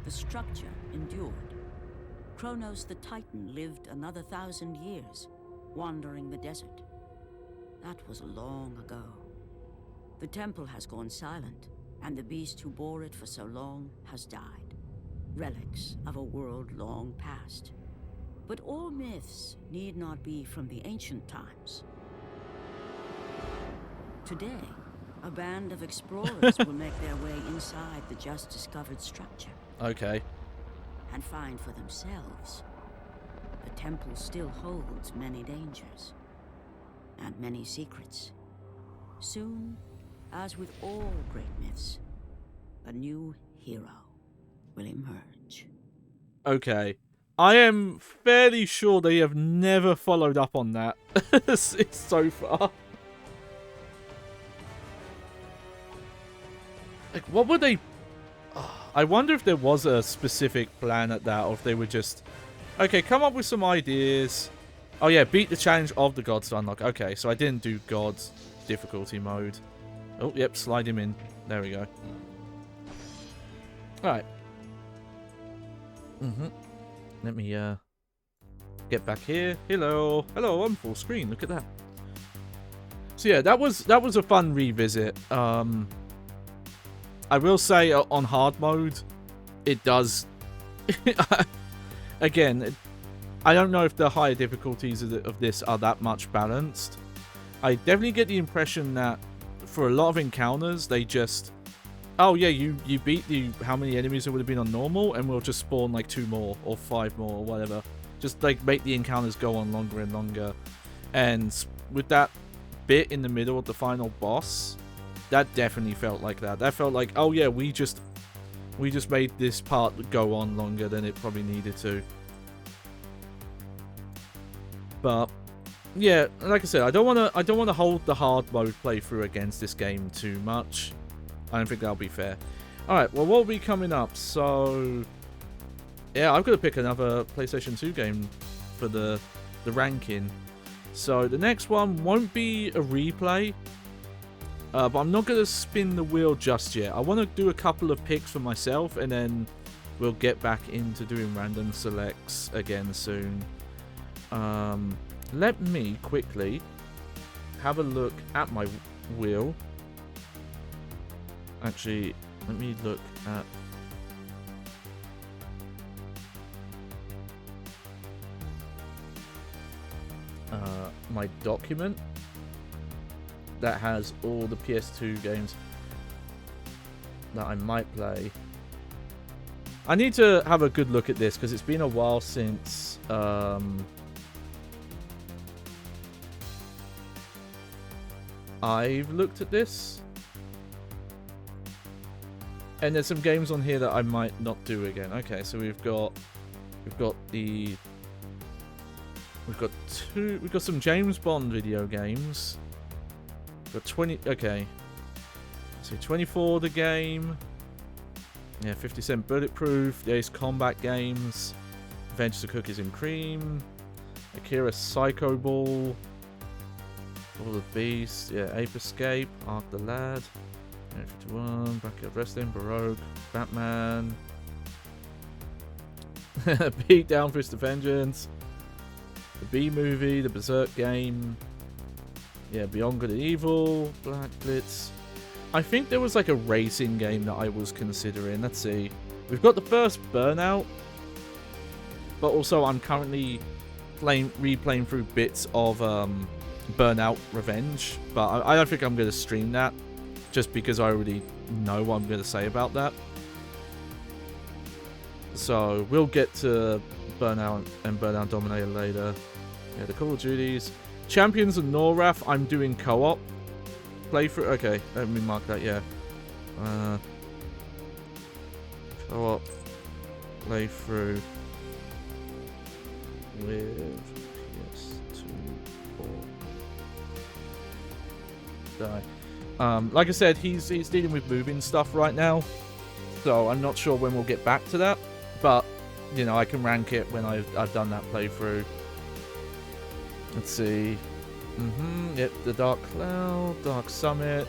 [SPEAKER 3] the structure endured. Kronos the Titan lived another 1,000 years, wandering the desert. That was long ago. The temple has gone silent, and the beast who bore it for so long has died. Relics of a world long past. But all myths need not be from the ancient times. Today, a band of explorers will make their way inside the just discovered structure.
[SPEAKER 1] Okay.
[SPEAKER 3] And find for themselves. The temple still holds many dangers and many secrets. Soon, as with all great myths, a new hero will emerge.
[SPEAKER 1] Okay. I am fairly sure they have never followed up on that so far. Like, what would they... I wonder if there was a specific plan at that, or if they were just... Okay, come up with some ideas. Oh yeah, beat the challenge of the gods to unlock. Okay, so I didn't do gods difficulty mode. Oh, yep, slide him in. There we go. Alright. Let me, get back here. Hello. Hello, I'm full screen. Look at that. So yeah, that was a fun revisit. I will say on hard mode, it does... Again, I don't know if the higher difficulties of this are that much balanced. I definitely get the impression that for a lot of encounters, they just... Oh yeah, you beat how many enemies there would have been on normal, and we'll just spawn like 2 more, or 5 more, or whatever. Just like make the encounters go on longer and longer. And with that bit in the middle of the final boss... That definitely felt like that. That felt like, oh yeah, we just made this part go on longer than it probably needed to. But yeah, like I said, I don't wanna hold the hard mode playthrough against this game too much. I don't think that'll be fair. Alright, well, what will be coming up? So yeah, I've got to pick another PlayStation 2 game for the ranking. So the next one won't be a replay. But I'm not going to spin the wheel just yet. I want to do a couple of picks for myself, and then we'll get back into doing random selects again soon. Let me quickly have a look at my wheel. Actually, let me look at... my document that has all the PS2 games that I might play. I need to have a good look at this because it's been a while since I've looked at this, and there's some games on here that I might not do again. Okay, so we've got some James Bond video games. Got 20. Okay. So 24 the game. Yeah, 50 Cent Bulletproof. The Ace Combat games. Adventures of Cookies and Cream. Akira Psycho Ball. All the Beast. Yeah, Ape Escape. Ark the Lad. 51. Backyard Wrestling. Baroque. Batman. Beat Down, Fist of Vengeance. The B-movie, the Berserk game. Yeah, Beyond Good and Evil, Black Blitz. I think there was like a racing game that I was considering. Let's see. We've got the first Burnout. But also I'm currently replaying through bits of Burnout Revenge. But I don't think I'm going to stream that. Just because I already know what I'm going to say about that. So we'll get to Burnout and Burnout Dominator later. Yeah, the Call of Duties. Champions of Norrath, I'm doing co-op playthrough. Okay, let me mark that, yeah. Co-op playthrough with PS2 or die. Like I said, he's dealing with moving stuff right now, so I'm not sure when we'll get back to that. But you know, I can rank it when I've done that playthrough. Let's see. Yep, the Dark Cloud, Dark Summit,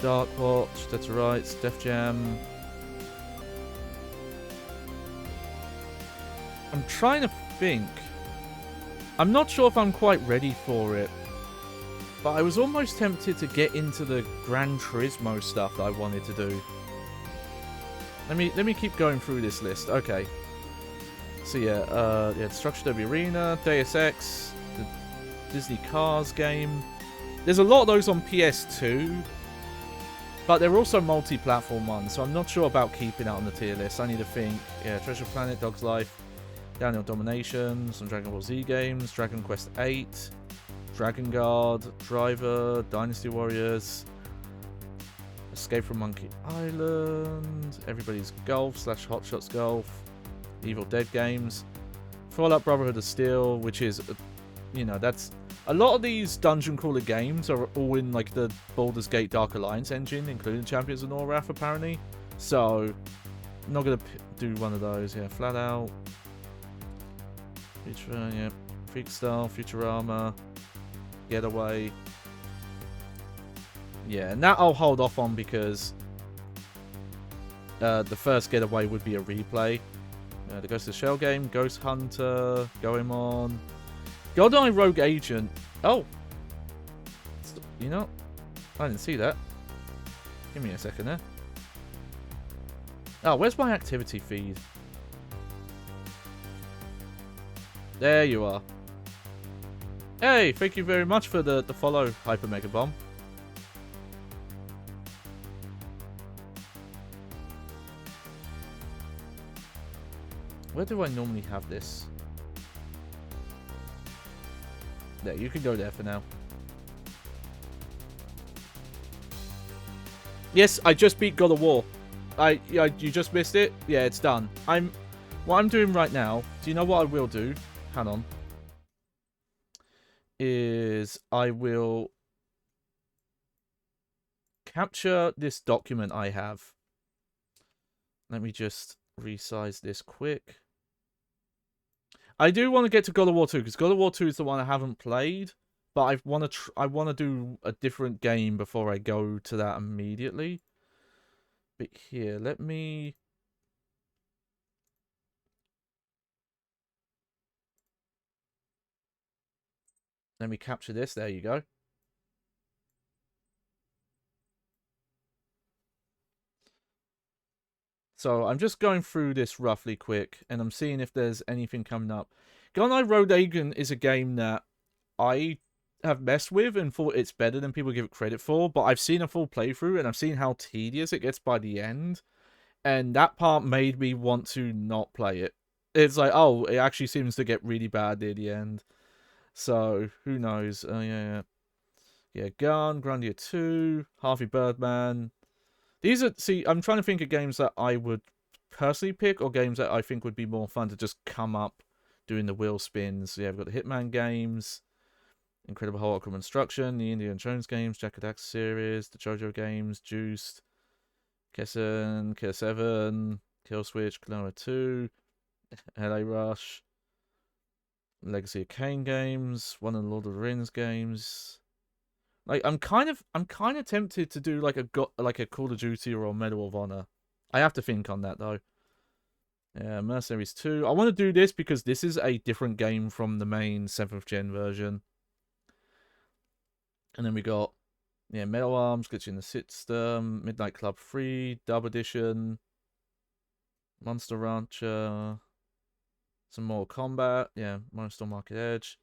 [SPEAKER 1] Dark Watch, that's right, Def Jam. I'm trying to think. I'm not sure if I'm quite ready for it. But I was almost tempted to get into the Gran Turismo stuff that I wanted to do. Let me keep going through this list. Okay. So yeah, Destruction Derby Arena, Deus Ex, the Disney Cars game. There's a lot of those on PS2, but they're also multi-platform ones, so I'm not sure about keeping that on the tier list. I need to think. Yeah, Treasure Planet, Dog's Life, Downhill Domination, some Dragon Ball Z games, Dragon Quest VIII, Dragon Guard, Driver, Dynasty Warriors, Escape from Monkey Island, Everybody's Golf / Hot Shots Golf, Evil Dead games, Fallout Brotherhood of Steel, which is, you know, that's a lot of these dungeon crawler games are all in like the Baldur's Gate Dark Alliance engine, including Champions of Norrath apparently. So I'm not gonna do one of those. Yeah, Flat Out, yeah, Freakstyle, Futurama, Getaway. Yeah, and that I'll hold off on because the first Getaway would be a replay. The Ghost of the Shell game, Ghost Hunter, Goemon, GoldenEye Rogue Agent. Oh, you know, I didn't see that. Give me a second there. Oh, where's my activity feed? There you are. Hey, thank you very much for the follow, Hyper Mega Bomb. Where do I normally have this? There, you can go there for now. Yes, I just beat God of War. You just missed it? Yeah, it's done. What I'm doing right now, do you know what I will do? Hang on. Is I will capture this document I have. Let me just resize this quick. I do want to get to God of War 2 because God of War 2 is the one I haven't played, but I want to do a different game before I go to that immediately. But here, let me capture this. There you go. So I'm just going through this roughly quick, and I'm seeing if there's anything coming up. GoldenEye Rogue Agent is a game that I have messed with and thought it's better than people give it credit for, but I've seen a full playthrough, and I've seen how tedious it gets by the end, and that part made me want to not play it. It's like, oh, it actually seems to get really bad near the end. So, who knows? Yeah, Gun, Grandia 2, Harvey Birdman. These are, see, I'm trying to think of games that I would personally pick or games that I think would be more fun to just come up doing the wheel spins. Yeah, we've got the Hitman games, Incredible Hulk Construction, the Indiana Jones games, Jak and Daxter series, the JoJo games, Juiced, Kessen, Kill 7, Kill Switch, Klonoa 2, LA Rush, Legacy of Kain games, one of the Lord of the Rings games. Like, I'm kind of tempted to do like a Call of Duty or a Medal of Honor. I have to think on that though. Yeah, Mercenaries 2. I want to do this because this is a different game from the main 7th gen version. And then we got, yeah, Metal Arms, Glitch in the System, Midnight Club 3, Dub Edition, Monster Rancher, some more Combat, yeah, Monster Market Edge.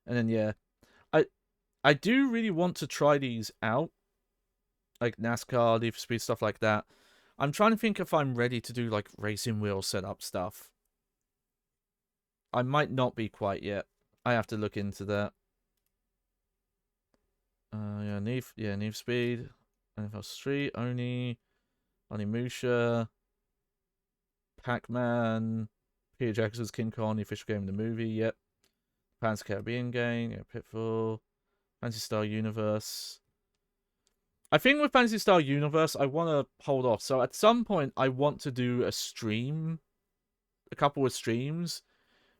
[SPEAKER 1] And then, yeah, I do really want to try these out, like NASCAR, Need for Speed, stuff like that. I'm trying to think if I'm ready to do, like, racing wheel setup stuff. I might not be quite yet. I have to look into that. Yeah, Need for Speed, NFL Street, Onimusha, Pac-Man, Peter Jackson's King Kong, the official game of the movie, yep. Pirates of the Caribbean game, yeah, Pitfall, Phantasy Star Universe. I think with Phantasy Star Universe, I want to hold off. So at some point, I want to do a stream, a couple of streams,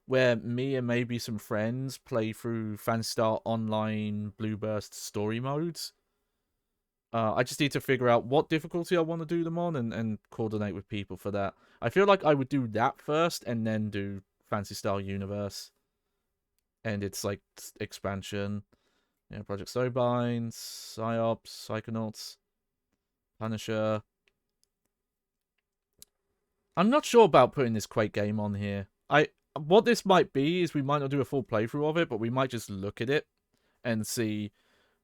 [SPEAKER 1] where me and maybe some friends play through Phantasy Star Online Blue Burst story modes. I just need to figure out what difficulty I want to do them on and coordinate with people for that. I feel like I would do that first and then do Phantasy Star Universe. And it's like expansion. Yeah, Project Snowbind, Psyops, Psychonauts, Punisher. I'm not sure about putting this Quake game on here. What this might be is we might not do a full playthrough of it, but we might just look at it and see,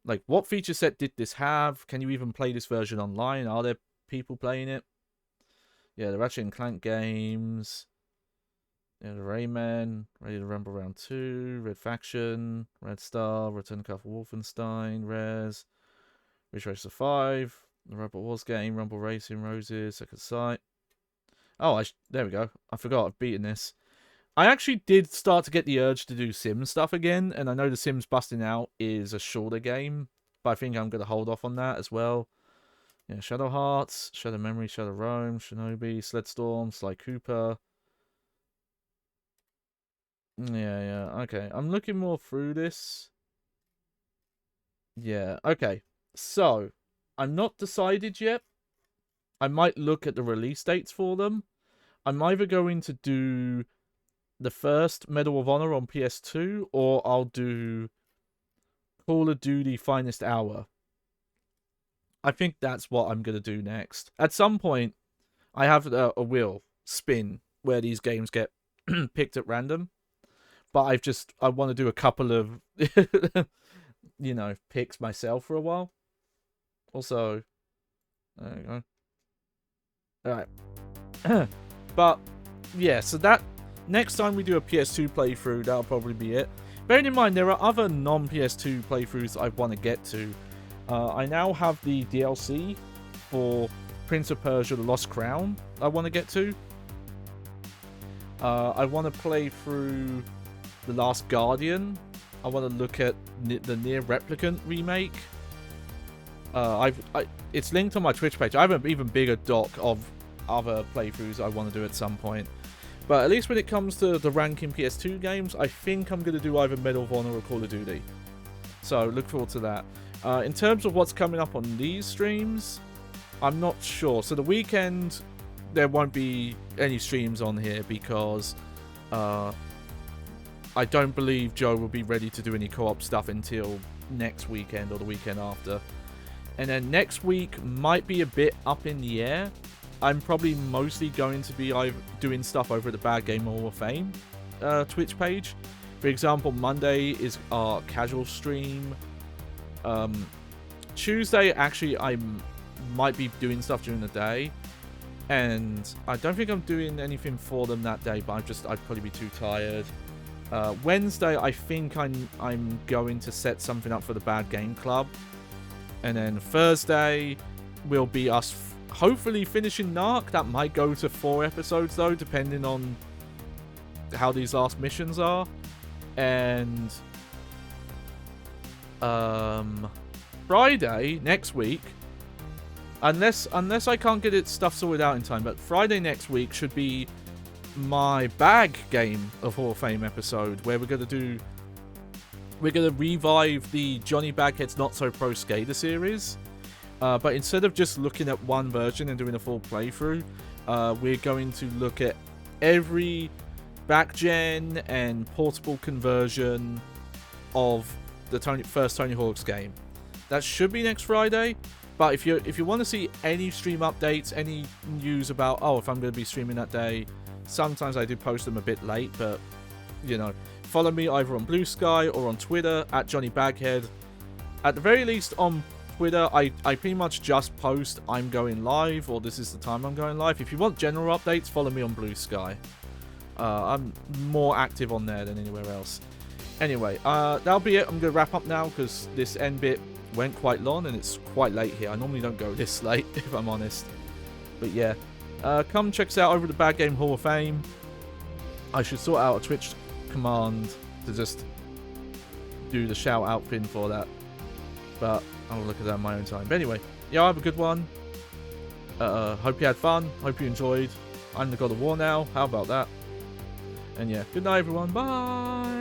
[SPEAKER 1] like, what feature set did this have? Can you even play this version online? Are there people playing it? Yeah, the Ratchet and Clank games. Yeah, the Rayman, Ready to Rumble Round 2, Red Faction, Red Star, Return to Castle Wolfenstein, Rares, Ridge Racer 5, the Robot Wars game, Rumble Racing, Roses, Second Sight. Oh, there we go. I forgot I've beaten this. I actually did start to get the urge to do Sims stuff again, and I know the Sims Busting Out is a shorter game, but I think I'm going to hold off on that as well. Yeah, Shadow Hearts, Shadow Memory, Shadow Rome, Shinobi, Sledstorm, Sly Cooper. Yeah, okay. I'm looking more through this. Yeah, okay. So, I'm not decided yet. I might look at the release dates for them. I'm either going to do the first Medal of Honor on PS2, or I'll do Call of Duty Finest Hour. I think that's what I'm going to do next. At some point, I have a wheel spin where these games get picked at random. But I want to do a couple of, you know, picks myself for a while. Also, there you go. Alright. But, yeah, so that, next time we do a PS2 playthrough, that'll probably be it. Bearing in mind, there are other non-PS2 playthroughs I want to get to. I now have the DLC for Prince of Persia: The Lost Crown I want to get to. I want to play through The Last Guardian. I want to look at the Nier Replicant remake. It's linked on my Twitch page. I have an even bigger doc of other playthroughs I want to do at some point. But at least when it comes to the ranking PS2 games, I think I'm going to do either Medal of Honor or Call of Duty. So look forward to that. In terms of what's coming up on these streams, I'm not sure. So the weekend, there won't be any streams on here because I don't believe Joe will be ready to do any co-op stuff until next weekend or the weekend after. And then next week might be a bit up in the air. I'm probably mostly going to be doing stuff over at the Bad Game Hall of Fame Twitch page. For example, Monday is our casual stream. Tuesday, actually, I might be doing stuff during the day. And I don't think I'm doing anything for them that day, but I'd probably be too tired. Wednesday, I think I'm going to set something up for the Bad Game Club. And then Thursday will be us hopefully finishing Narc. That might go to 4 episodes, though, depending on how these last missions are. And Friday next week, unless I can't get it stuff sorted out in time, but Friday next week should be my Bag Game of Hall of Fame episode, where we're going to revive the Johnny Baghead's Not So Pro Skater series. But instead of just looking at one version and doing a full playthrough, we're going to look at every back-gen and portable conversion of the first Tony Hawk's game. That should be next Friday. But if you want to see any stream updates, any news about, oh, if I'm going to be streaming that day, sometimes I do post them a bit late, but, you know, follow me either on Blue Sky or on Twitter, at Johnny Baghead. At the very least, on Twitter, I pretty much just post I'm going live, or this is the time I'm going live. If you want general updates, follow me on Blue Sky. I'm more active on there than anywhere else. Anyway, that'll be it. I'm going to wrap up now, because this end bit went quite long and it's quite late here. I normally don't go this late, if I'm honest. But yeah, come check us out over the Bad Game Hall of Fame. I should sort out a Twitch command to just do the shout out thing for that, but I'll look at that in my own time. But anyway, yeah, have a good one. Hope you had fun, hope you enjoyed. I'm the God of War now, how about that? And yeah, good night everyone, bye.